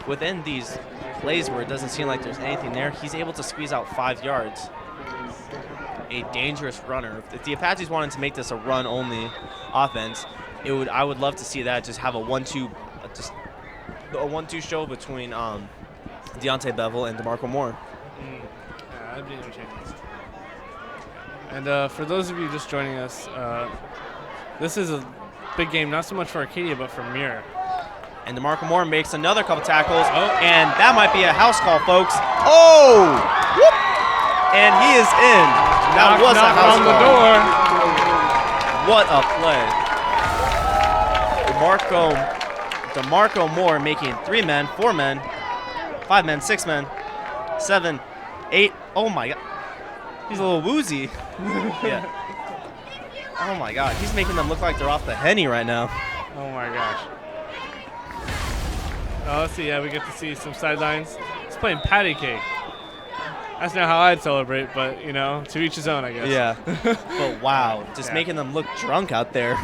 within these plays where it doesn't seem like there's anything there, he's able to squeeze out 5 yards. a dangerous runner. If the Apaches wanted to make this a run-only offense, I would love to see that. Just have a 1-2, just a 1-2 show between Deontay Bevel and DeMarco Moore. Yeah, that'd be entertaining. And for those of you just joining us, this is a big game, not so much for Arcadia, but for Muir. And DeMarco Moore makes another couple tackles, and that might be a house call, folks. Oh! Whoop! And he is in. That was a house call. What a play. DeMarco Moore making 3 men, 4 men, 5 men, 6 men, 7, 8. Oh my God. He's a little woozy. Yeah. Oh my God. He's making them look like they're off the henny right now. Oh my gosh. Oh, let's see. Yeah, we get to see some sidelines. He's playing patty cake. That's not how I'd celebrate, but, you know, to each his own, I guess. Yeah. But wow, just making them look drunk out there.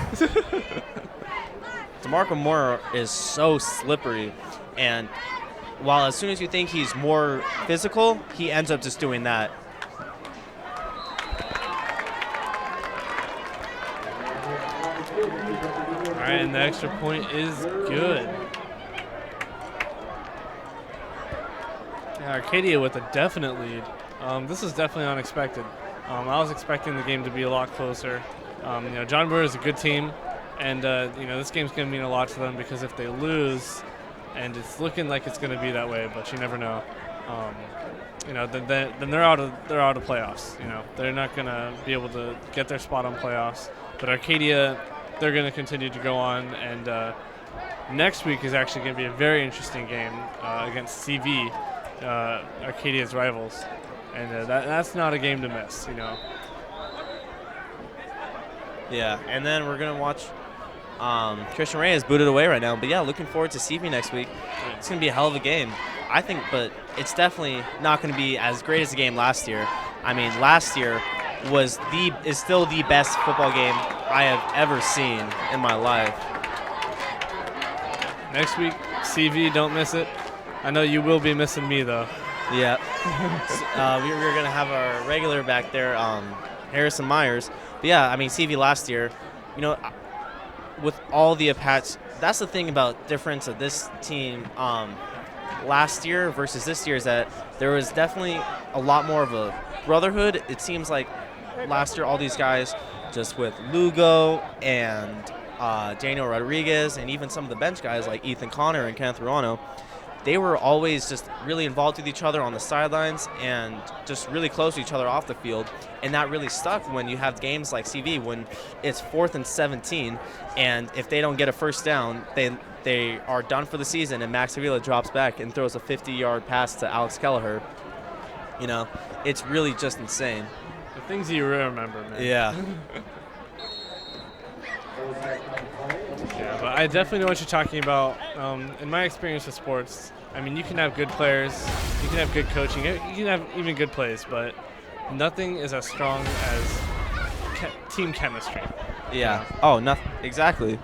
DeMarco Moore is so slippery, and while as soon as you think he's more physical, he ends up just doing that. All right, and the extra point is good. Yeah, Arcadia with a definite lead. This is definitely unexpected. I was expecting the game to be a lot closer. You know, John Muir is a good team, and you know, this game's going to mean a lot to them because if they lose, and it's looking like it's going to be that way, but you never know. You know, then they're out of playoffs. You know, they're not going to be able to get their spot on playoffs. But Arcadia, they're going to continue to go on, and next week is actually going to be a very interesting game against CV, Arcadia's rivals, and that's not a game to miss. You know. Yeah, and then we're going to watch Christian Ray is booted away right now. But, yeah, looking forward to CV next week. It's going to be a hell of a game, I think, but it's definitely not going to be as great as the game last year. I mean, last year is still the best football game I have ever seen in my life. Next week, CV, don't miss it. I know you will be missing me, though. Yeah. We're going to have our regular back there, Harrison Myers. But yeah, I mean, CV last year, you know, with all the Apaches, that's the thing about difference of this team last year versus this year is that there was definitely a lot more of a brotherhood. It seems like last year all these guys, just with Lugo and Daniel Rodriguez and even some of the bench guys like Ethan Connor and Kenneth Ruano, they were always just really involved with each other on the sidelines and just really close to each other off the field. And that really stuck when you have games like CV when it's 4th and 17, and if they don't get a first down, they are done for the season, and Max Avila drops back and throws a 50-yard pass to Alex Kelleher. You know, it's really just insane. The things you remember, man. Yeah. Yeah, but I definitely know what you're talking about. In my experience with sports, I mean, you can have good players, you can have good coaching, you can have even good plays, but nothing is as strong as team chemistry. Yeah. Oh, nothing. Exactly.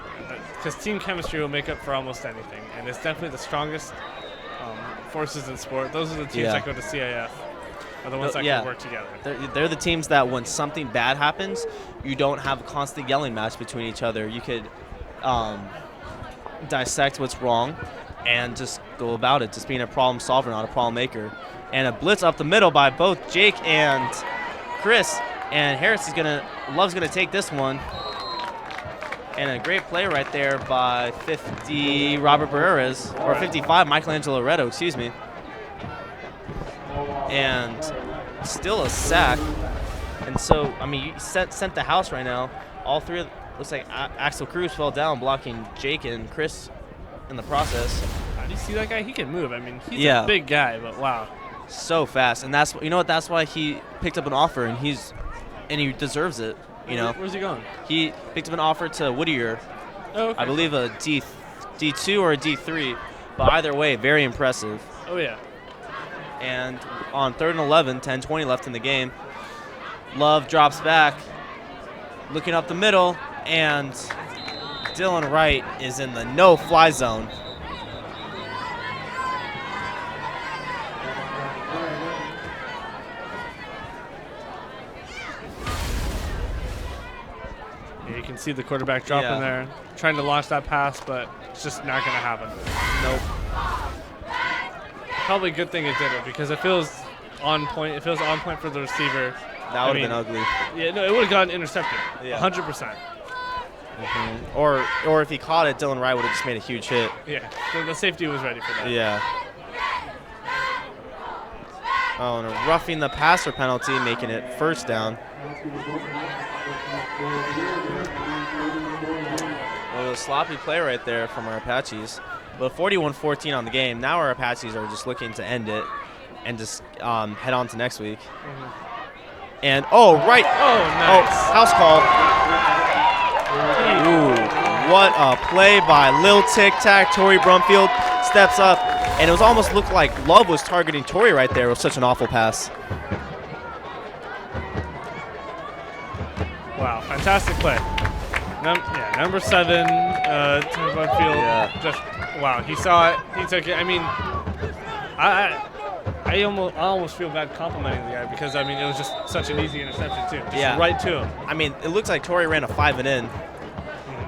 Because team chemistry will make up for almost anything, and it's definitely the strongest forces in sport. Those are the teams that go to CIF. Are the ones that can work together. They're the teams that when something bad happens, you don't have a constant yelling match between each other. You could dissect what's wrong and just go about it, just being a problem solver, not a problem maker. And a blitz up the middle by both Jake and Chris, and Harris Love's gonna take this one. And a great play right there by 50 Robert Barreras, or 55 Michelangelo Loretto, excuse me. And still a sack. And so, I mean, you sent the house right now. All three of, looks like Axel Cruz fell down blocking Jake and Chris in the process. Do you see that guy? He can move. I mean, he's a big guy, but wow. So fast. And that's, you know what, that's why he picked up an offer, and he deserves it, you know. Where's he going? He picked up an offer to Whittier. Oh, okay. I believe a D2 or a D3, but either way, very impressive. Oh, yeah. And on 3rd and 11, 10-20 left in the game, Love drops back, looking up the middle, and Dylan Wright is in the no-fly zone. can see the quarterback dropping there, trying to launch that pass, but it's just not going to happen. Nope. Probably a good thing it did it because it feels on point. It feels on point for the receiver. That would have been ugly. Yeah, no, it would have gotten intercepted. Yeah. 100%. Or if he caught it, Dylan Wright would have just made a huge hit. Yeah, the safety was ready for that. Yeah. Oh, and a roughing the passer penalty, making it first down. Well, a sloppy play right there from our Apaches. But 41-14 on the game. Now our Apaches are just looking to end it and just head on to next week. And, right. Oh, nice. Oh, house call. Ooh, what a play by Lil Tic Tac. Torrey Brumfield steps up, and it was almost looked like Love was targeting Torrey right there. It was such an awful pass. Wow, fantastic play. Number 7, Torrey Brumfield. Yeah. Just wow, he saw it. He took it. I mean, I almost feel bad complimenting the guy because I mean it was just such an easy interception too. Just right to him. I mean, it looks like Torrey ran a 5 and in,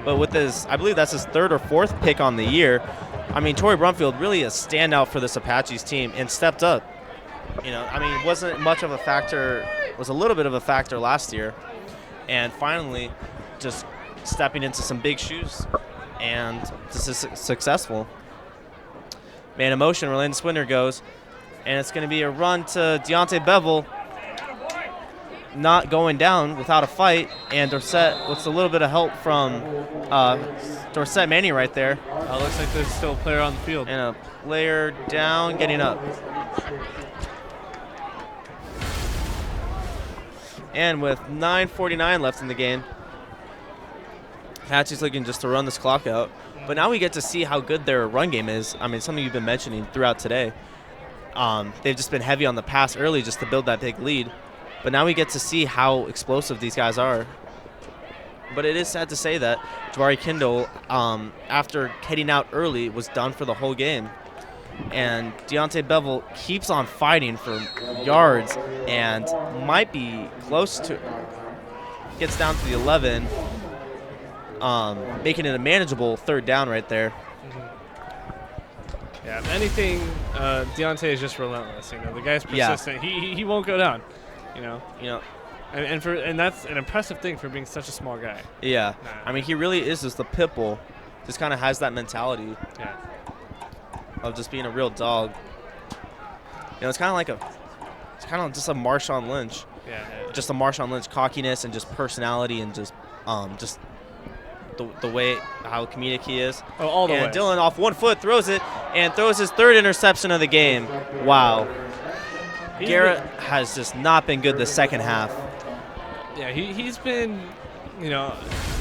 but with his, I believe that's his 3rd or 4th pick on the year. I mean, Torrey Brumfield really a standout for this Apaches team and stepped up. You know, I mean, wasn't much of a factor. Was a little bit of a factor last year, and finally, just stepping into some big shoes, and this is successful. Man in motion, Orlando Swinner goes. And it's going to be a run to Deontay Bevel, not going down without a fight. And Dorsett, with a little bit of help from Dorsett Manning right there. Looks like there's still a player on the field. And a player down, getting up. And with 9:49 left in the game, Apache's looking just to run this clock out. But now we get to see how good their run game is. I mean, something you've been mentioning throughout today. They've just been heavy on the pass early just to build that big lead. But now we get to see how explosive these guys are. But it is sad to say that Jabari Kindle, after heading out early, was done for the whole game. And Deontay Bevel keeps on fighting for yards and might be close to, gets down to the 11, making it a manageable 3rd down right there. Yeah, if anything, Deontay is just relentless. You know, the guy's persistent. Yeah. He won't go down. You know, and that's an impressive thing for being such a small guy. Yeah, I mean, he really is just the pit bull. Just kind of has that mentality. Yeah. Of just being a real dog. You know, it's kind of just a Marshawn Lynch. Yeah. Just a Marshawn Lynch cockiness and just personality and just the way how comedic he is. Oh, all the way. And Dylan off 1 foot throws it and throws his 3rd interception of the game. Wow. Garrett has just not been good the second half. Yeah, he's been, you know,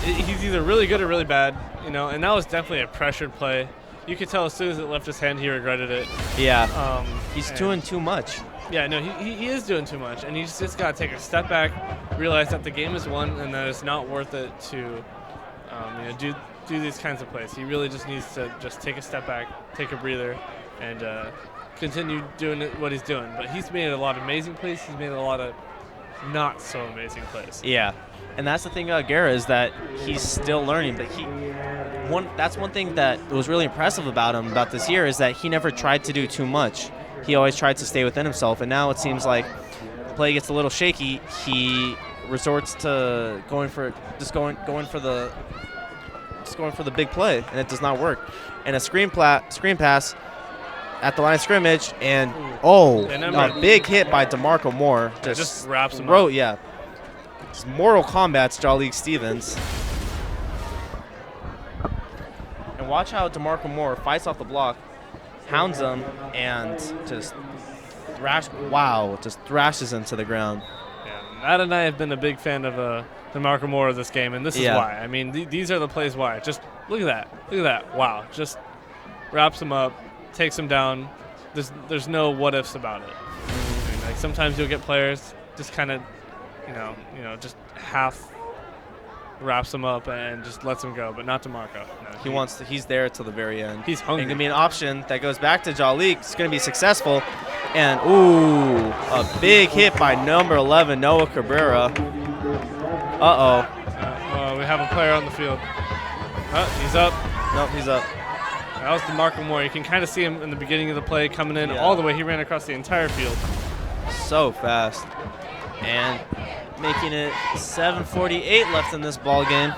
he's either really good or really bad, you know, and that was definitely a pressured play. You could tell as soon as it left his hand, he regretted it. Yeah. He's doing too much. Yeah, no, he is doing too much, and he's just got to take a step back, realize that the game is won and that it's not worth it to do these kinds of plays. He really just needs to just take a step back, take a breather, and continue doing what he's doing. But he's made a lot of amazing plays. He's made a lot of not so amazing plays. Yeah, and that's the thing about Guerra is that he's still learning. But that's one thing that was really impressive about him about this year is that he never tried to do too much. He always tried to stay within himself. And now it seems like the play gets a little shaky. He resorts to going for the big play, and it does not work. And a screen pass at the line of scrimmage, and a big hit by DeMarco Moore. Just wraps him up. Yeah. It's Mortal Kombat's Jalik Stevens. And watch how DeMarco Moore fights off the block, hounds him, and just thrashes him to the ground. Yeah, Matt and I have been a big fan of DeMarco Moore of this game, and this is why. I mean, these are the plays why. Just look at that. Look at that. Wow. Just wraps him up, takes him down. There's no what ifs about it. I mean, like sometimes you'll get players just kind of, just half wraps him up and just lets him go, but not DeMarco. No, he's there till the very end. He's hungry. It's gonna be an option that goes back to Jalik. It's gonna be successful, and a big hit by number 11 Noah Cabrera. have a player on the field. Oh, he's up. Nope, he's up. That was DeMarco Moore. You can kind of see him in the beginning of the play coming in all the way. He ran across the entire field. So fast. And making it 7:48 left in this ball game.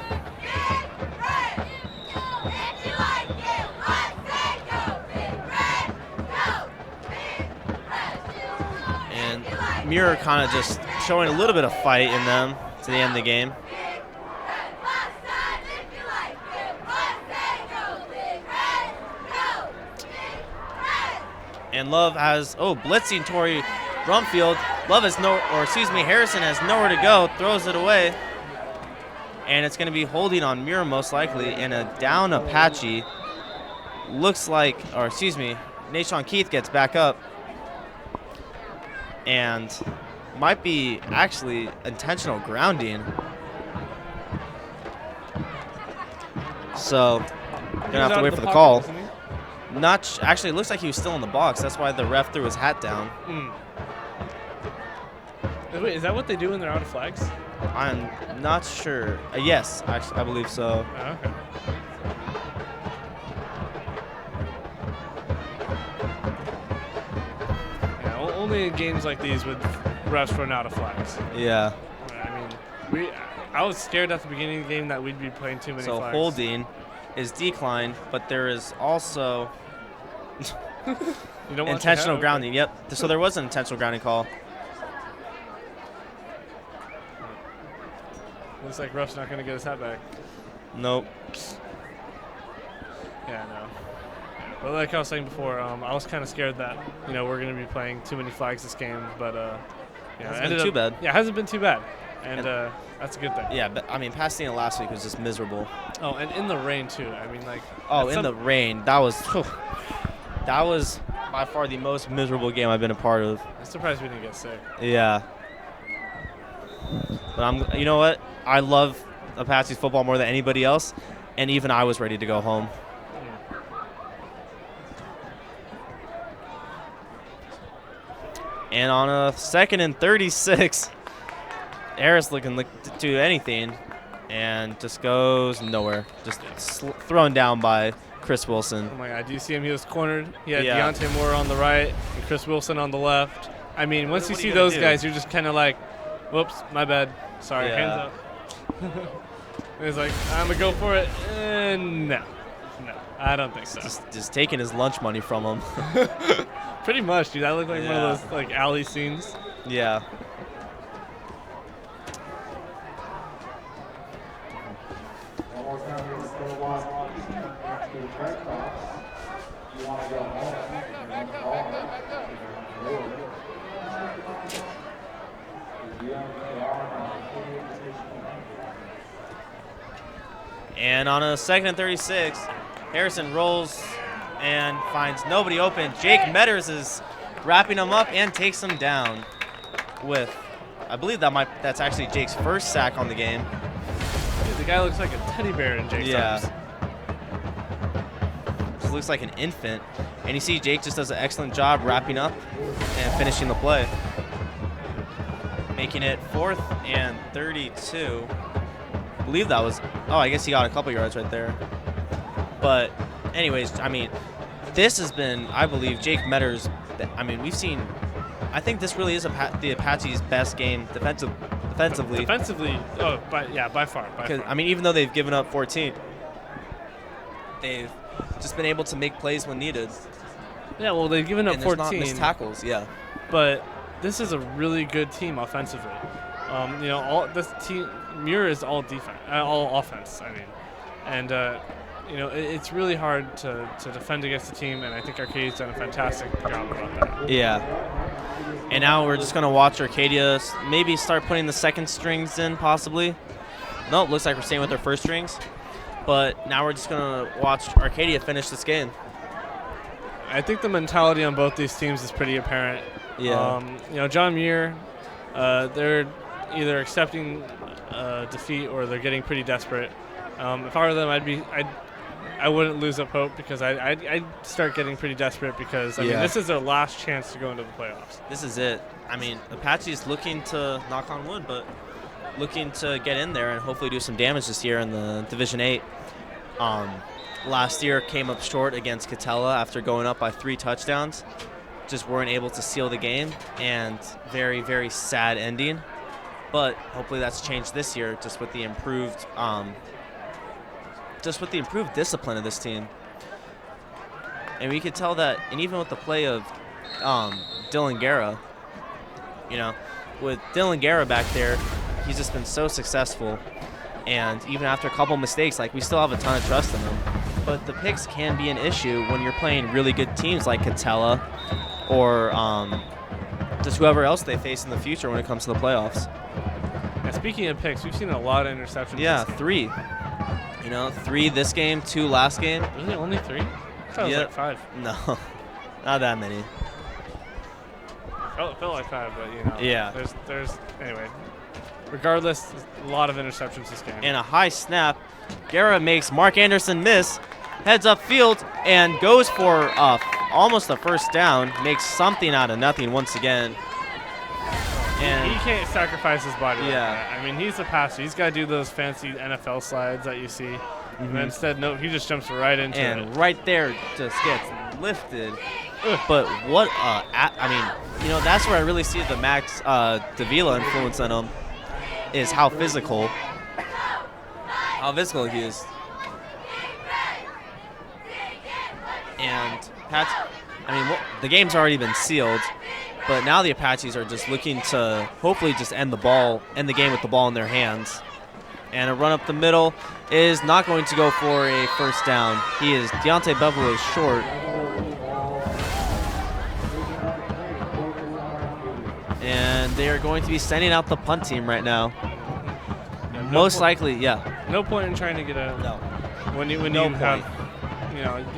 And Muir kind of just showing a little bit of fight in them to the end of the game. And Love has, blitzing Torrey Brumfield. Love has Harrison has nowhere to go, throws it away. And it's going to be holding on Muir most likely, and a down Apache. Looks like, Nashawn Keith gets back up. And might be actually intentional grounding. So, going to have to wait for the call. Actually, it looks like he was still in the box. That's why the ref threw his hat down. Wait, is that what they do when they're out of flags? I'm not sure. Yes, actually, I believe so. Oh, okay. Yeah, only in games like these would refs run out of flags. Yeah. I mean, I was scared at the beginning of the game that we'd be playing too many flags. So holding is declined, but there is also intentional grounding. Yep. So there was an intentional grounding call. Looks like ref's not going to get his hat back. Nope. Yeah, no. But like I was saying before, I was kind of scared that we're going to be playing too many flags this game, but it hasn't been too bad. Yeah, it hasn't been too bad, and that's a good thing. Yeah, but I mean, Pasadena last week was just miserable. Oh, and in the rain too. I mean, like. Oh, in the rain, that was by far the most miserable game I've been a part of. I'm surprised we didn't get sick. Yeah. But you know what? I love Apache's football more than anybody else, and even I was ready to go home. And on a 2nd and 36, Harris looking to do anything, and just goes nowhere. Just thrown down by Chris Wilson. Oh my God! Do you see him? He was cornered. He had Deontay Moore on the right and Chris Wilson on the left. I mean, once you see those guys, you're just kind of like, "Whoops, my bad. Sorry, hands up." And he's like, "I'm gonna go for it." No, I don't think so. Just taking his lunch money from him. Pretty much, dude. That looked like one of those like alley scenes. Yeah. One more time, here for the one. You want to go home? And on a 2nd and 36, Harrison rolls and finds nobody open. Jake Metters is wrapping him up and takes him down with, I believe that's actually Jake's first sack on the game. Dude, the guy looks like a teddy bear in Jake's arms. Just looks like an infant. And you see Jake just does an excellent job wrapping up and finishing the play. Making it 4th and 32. I believe that was, I guess he got a couple yards right there. But anyways, I mean, this has been, I believe, Jake Metters. I mean, we've seen, I think this really is the Apache's best game defensively. Defensively, by far. I mean, even though they've given up 14, they've just been able to make plays when needed. Yeah, well, they've given up 14. Not missed tackles, yeah. But this is a really good team offensively. All this team, Muir is all defense, all offense. I mean, and it's really hard to defend against the team, and I think Arcadia's done a fantastic job about that. Yeah. And now we're just gonna watch Arcadia maybe start putting the second strings in, possibly. Nope, looks like we're staying with their first strings. But now we're just gonna watch Arcadia finish this game. I think the mentality on both these teams is pretty apparent. Yeah. John Muir, they're either accepting defeat or they're getting pretty desperate. If I were them, I wouldn't lose up hope, because I'd start getting pretty desperate, because I mean, this is their last chance to go into the playoffs. This is it. I mean, Apache's looking to, knock on wood, but looking to get in there and hopefully do some damage this year in the Division 8. Last year came up short against Catella after going up by 3 touchdowns. Just weren't able to seal the game, and very, very sad ending. But hopefully that's changed this year, just with the improved discipline of this team. And we could tell that, and even with the play of Dylan Guerra, with Dylan Guerra back there, he's just been so successful. And even after a couple mistakes, we still have a ton of trust in him. But the picks can be an issue when you're playing really good teams like Catella or just whoever else they face in the future when it comes to the playoffs. And speaking of picks, we've seen a lot of interceptions. Yeah, 3. 3 this game, 2 last game. Really, only 3? I thought it was like 5. No, not that many. Felt like 5, but Yeah. There's anyway. Regardless, a lot of interceptions this game. And a high snap. Guerra makes Mark Anderson miss, heads up field, and goes for almost a first down. Makes something out of nothing once again. And he can't sacrifice his body. Yeah. Like that. I mean, he's a passer. He's got to do those fancy NFL slides that you see. Mm-hmm. And instead, no, he just jumps right into it. And right there just gets lifted. But what that's where I really see the Max Davila influence on him, is how physical he is. And the game's already been sealed, but now the Apaches are just looking to hopefully just end the game with the ball in their hands. And a run up the middle is not going to go for a first down. Deontay Bevel is short. And they are going to be sending out the punt team right now. Most likely, yeah. No point in trying to get a. No. When you have,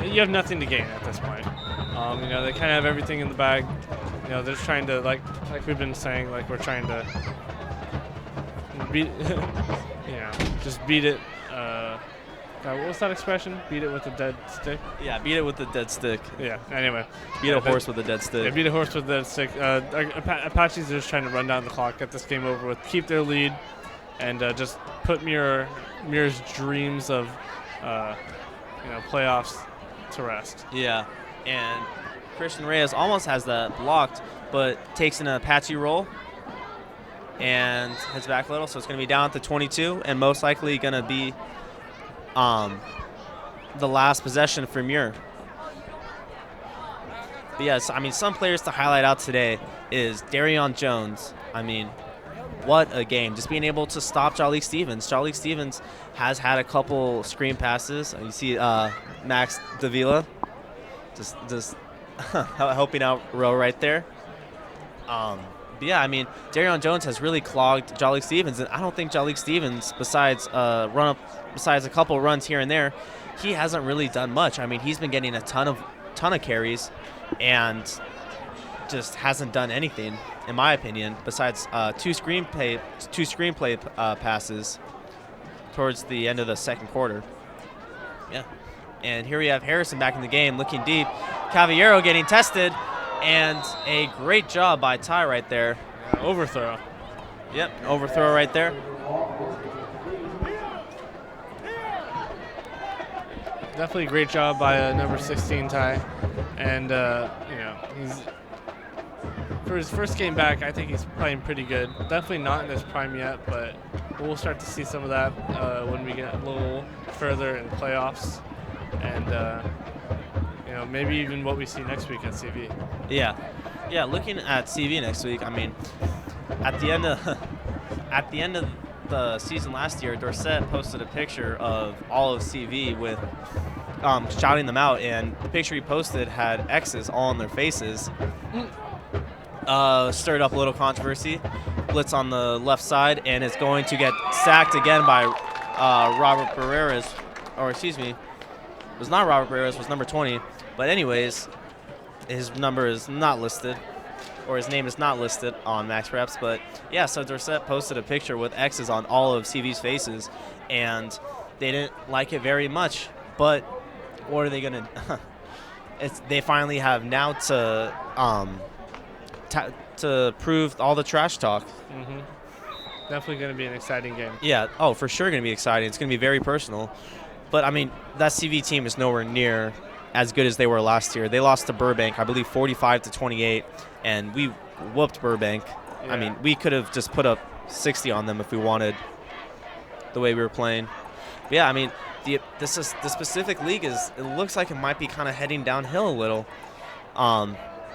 you have nothing to gain at this point. They kind of have everything in the bag. They're just trying to like we've been saying, we're trying to beat, just beat it. What was that expression? Beat it with a dead stick? Yeah, beat it with a dead stick. Yeah, anyway. Beat a horse with a dead stick. Yeah, beat a horse with a dead stick. Apaches are just trying to run down the clock, get this game over with, keep their lead, and just put Muir's dreams of, playoffs to rest. Yeah, and Christian Reyes almost has that blocked, but takes an Apache roll and heads back a little, so it's going to be down at the 22, and most likely going to be the last possession for Muir. But yes, some players to highlight out today is Darion Jones. What a game. Just being able to stop Jalik Stevens. Jalik Stevens has had a couple screen passes. You see Max Davila just helping out Rowe right there. Darion Jones has really clogged Jalik Stevens, and I don't think Jalik Stevens, besides a couple runs here and there, he hasn't really done much. He's been getting a ton of carries, and just hasn't done anything, in my opinion, besides two screenplay passes towards the end of the second quarter. Yeah, and here we have Harrison back in the game, looking deep. Cavallero getting tested. And a great job by Ty right there. Overthrow. Yep, overthrow right there. Definitely a great job by number 16 Ty. And, he's for his first game back, I think he's playing pretty good. Definitely not in his prime yet, but we'll start to see some of that when we get a little further in playoffs. And, maybe even what we see next week at CV. Yeah. Looking at CV next week, at the end of the season last year, Dorset posted a picture of all of CV with shouting them out, and the picture he posted had X's all on their faces. Stirred up a little controversy. Blitz on the left side, and it's going to get sacked again by Robert Barreras, or excuse me, it was not Robert Barreras, it was number 20. But anyways, his number is not listed, or his name is not listed on Max Reps. But yeah, so Dorset posted a picture with X's on all of CV's faces, and they didn't like it very much. But what are they gonna? They finally have now to prove all the trash talk. Mm-hmm. Definitely going to be an exciting game. Yeah, oh, for sure going to be exciting. It's going to be very personal. But, I mean, that CV team is nowhere near as good as they were last year. They lost to Burbank, I believe, 45-28, and we whooped Burbank. Yeah. I mean, we could have just put up 60 on them if we wanted, the way we were playing. But yeah, I mean, the specific league it looks like it might be kind of heading downhill a little.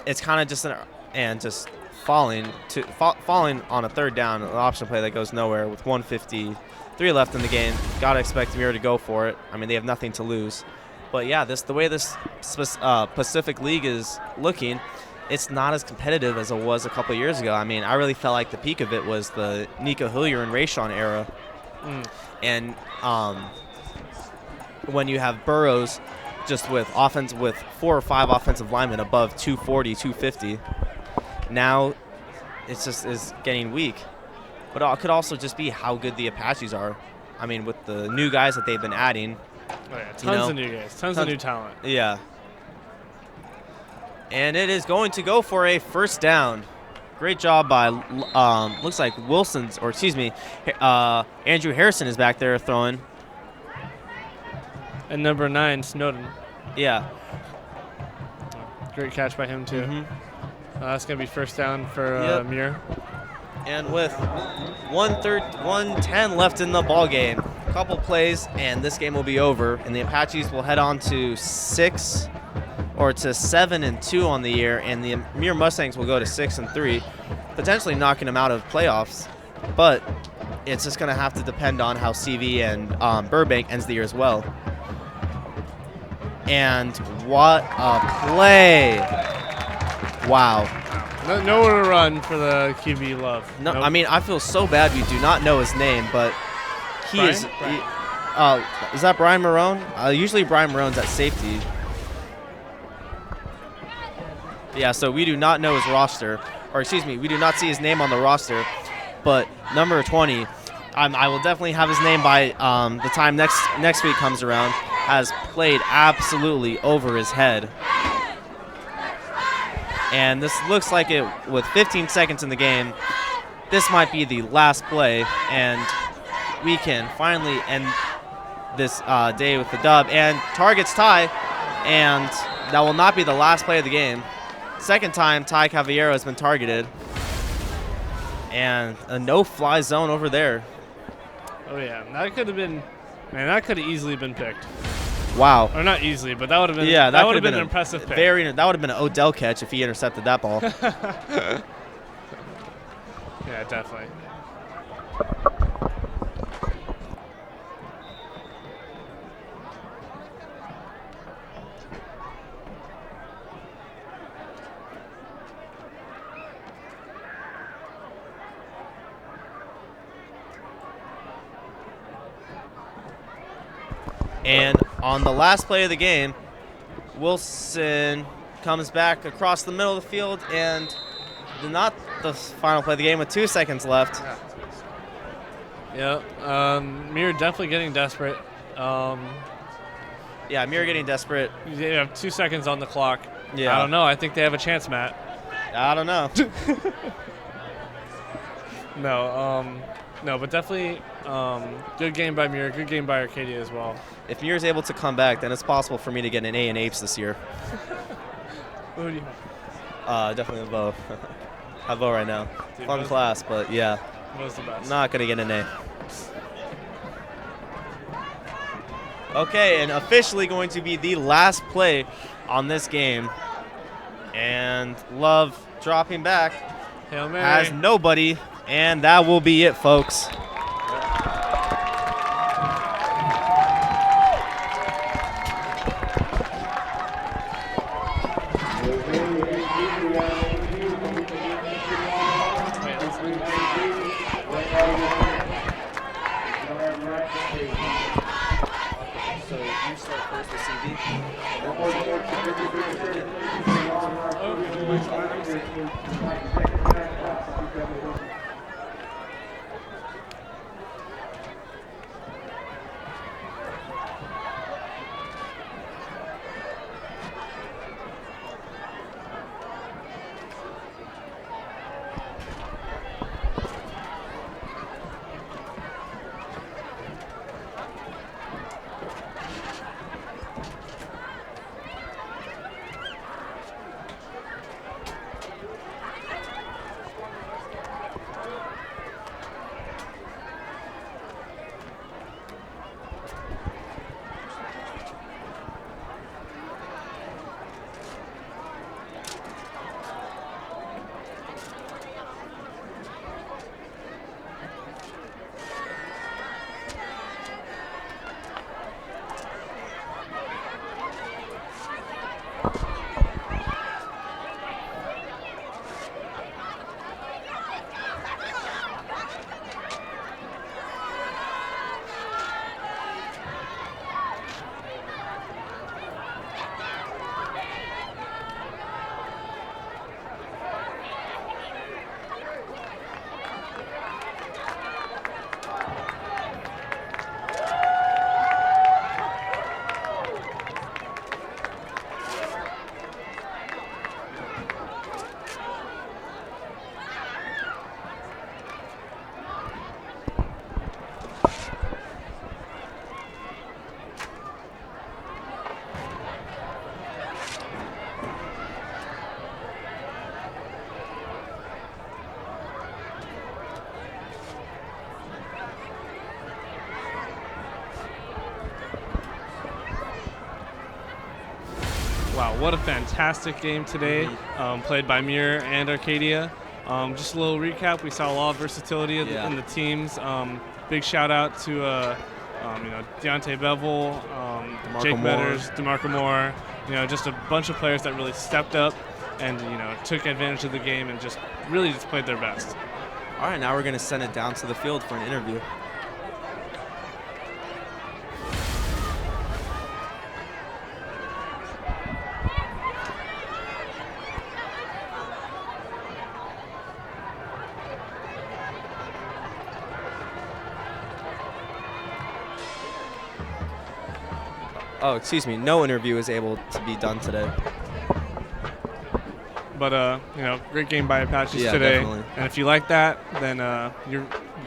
It's kind of just falling on a third down, an option play that goes nowhere with 1:53 left in the game. Gotta expect Muir to go for it. I mean, they have nothing to lose. But yeah, the way this Pacific League is looking, it's not as competitive as it was a couple years ago. I mean, I really felt like the peak of it was the Nico Hillier and Rayshawn era. And when you have Burroughs just with 4 or 5 offensive linemen above 240, 250, now it's just is getting weak. But it could also just be how good the Apaches are. I mean, with the new guys that they've been adding. Oh, yeah, tons of new guys, tons of new talent. Yeah. And it is going to go for a first down. Great job by, looks like Andrew Harrison is back there throwing. And number 9, Snowden. Yeah. Great catch by him, too. That's going to be first down for Muir. And with 1:10 left in the ball game, a couple plays, and this game will be over. And the Apaches will head on to 7-2 on the year, and the Muir Mustangs will go to 6-3, potentially knocking them out of playoffs. But it's just going to have to depend on how CV and Burbank ends the year as well. And what a play! Wow. Nowhere to run for the QB Love. No, nope. I mean, I feel so bad we do not know his name, but Brian? is that Brian Marone? Usually Brian Marone's at safety. Yeah, so we do not know his roster, or excuse me, we do not see his name on the roster, but number 20, I will definitely have his name by the time next week comes around, has played absolutely over his head. And this looks like it, with 15 seconds in the game, this might be the last play, and we can finally end this day with the dub. And targets Ty, and that will not be the last play of the game. Second time Ty Cavallero has been targeted. And a no-fly zone over there. Oh, yeah. That could have been, that could have easily been picked. Wow. Or not easily, but that would have been, that would have been an impressive pick. That would have been an Odell catch if he intercepted that ball. Yeah, definitely. And on the last play of the game, Wilson comes back across the middle of the field, and not the final play of the game with 2 seconds left. Yeah, Muir definitely getting desperate. Yeah, Muir getting desperate. They have 2 seconds on the clock. Yeah. I don't know. I think they have a chance, Matt. I don't know. No, but definitely good game by Muir, good game by Arcadia as well. If Muir's able to come back, then it's possible for me to get an A in apes this year. Who do you have? Definitely a Bo. I have Bo right now. Dude, Fun class, but yeah. Bo's the best. Not going to get an A. Okay, and officially going to be the last play on this game. And Love dropping back. Hail Mary. Has nobody, and that will be it, folks. Wow, what a fantastic game today, played by Muir and Arcadia. Just a little recap, we saw a lot of versatility in the teams. Big shout out to Deontay Bevel, Jake Metters, DeMarco Moore, just a bunch of players that really stepped up and took advantage of the game and just really played their best. All right, now we're going to send it down to the field for an interview. Oh, excuse me, no interview is able to be done today. But great game by Apaches today. Definitely. And if you like that, then you're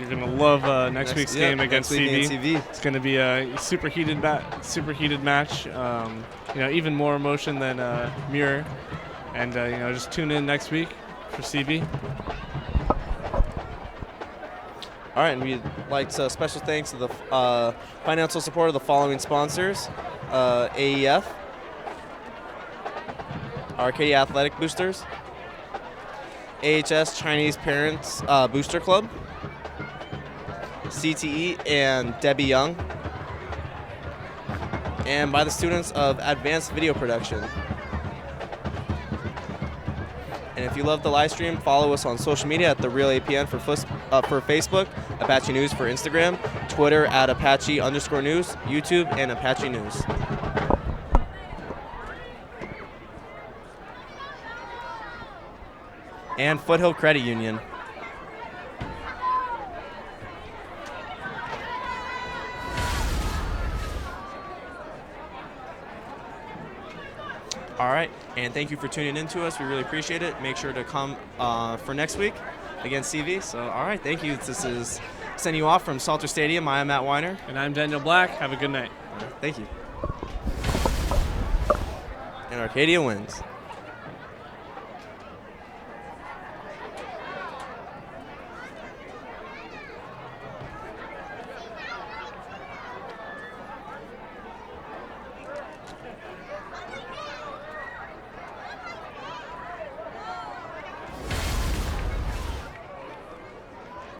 gonna love next week's game against CV. It's gonna be a super heated match. Even more emotion than Muir. And just tune in next week for CV. All right, and we'd like to special thanks to the financial support of the following sponsors: AEF, Arcadia Athletic Boosters, AHS Chinese Parents Booster Club, CTE and Debbie Young, and by the students of Advanced Video Production. And if you love the live stream, follow us on social media at The Real APN for Facebook, Apache News for Instagram, Twitter at Apache_News, YouTube, and Apache News. And Foothill Credit Union. All right, and thank you for tuning in to us. We really appreciate it. Make sure to come for next week against CV. So, all right, thank you. This is sending you off from Salter Stadium. I am Matt Weiner. And I'm Daniel Black. Have a good night. Thank you. And Arcadia wins.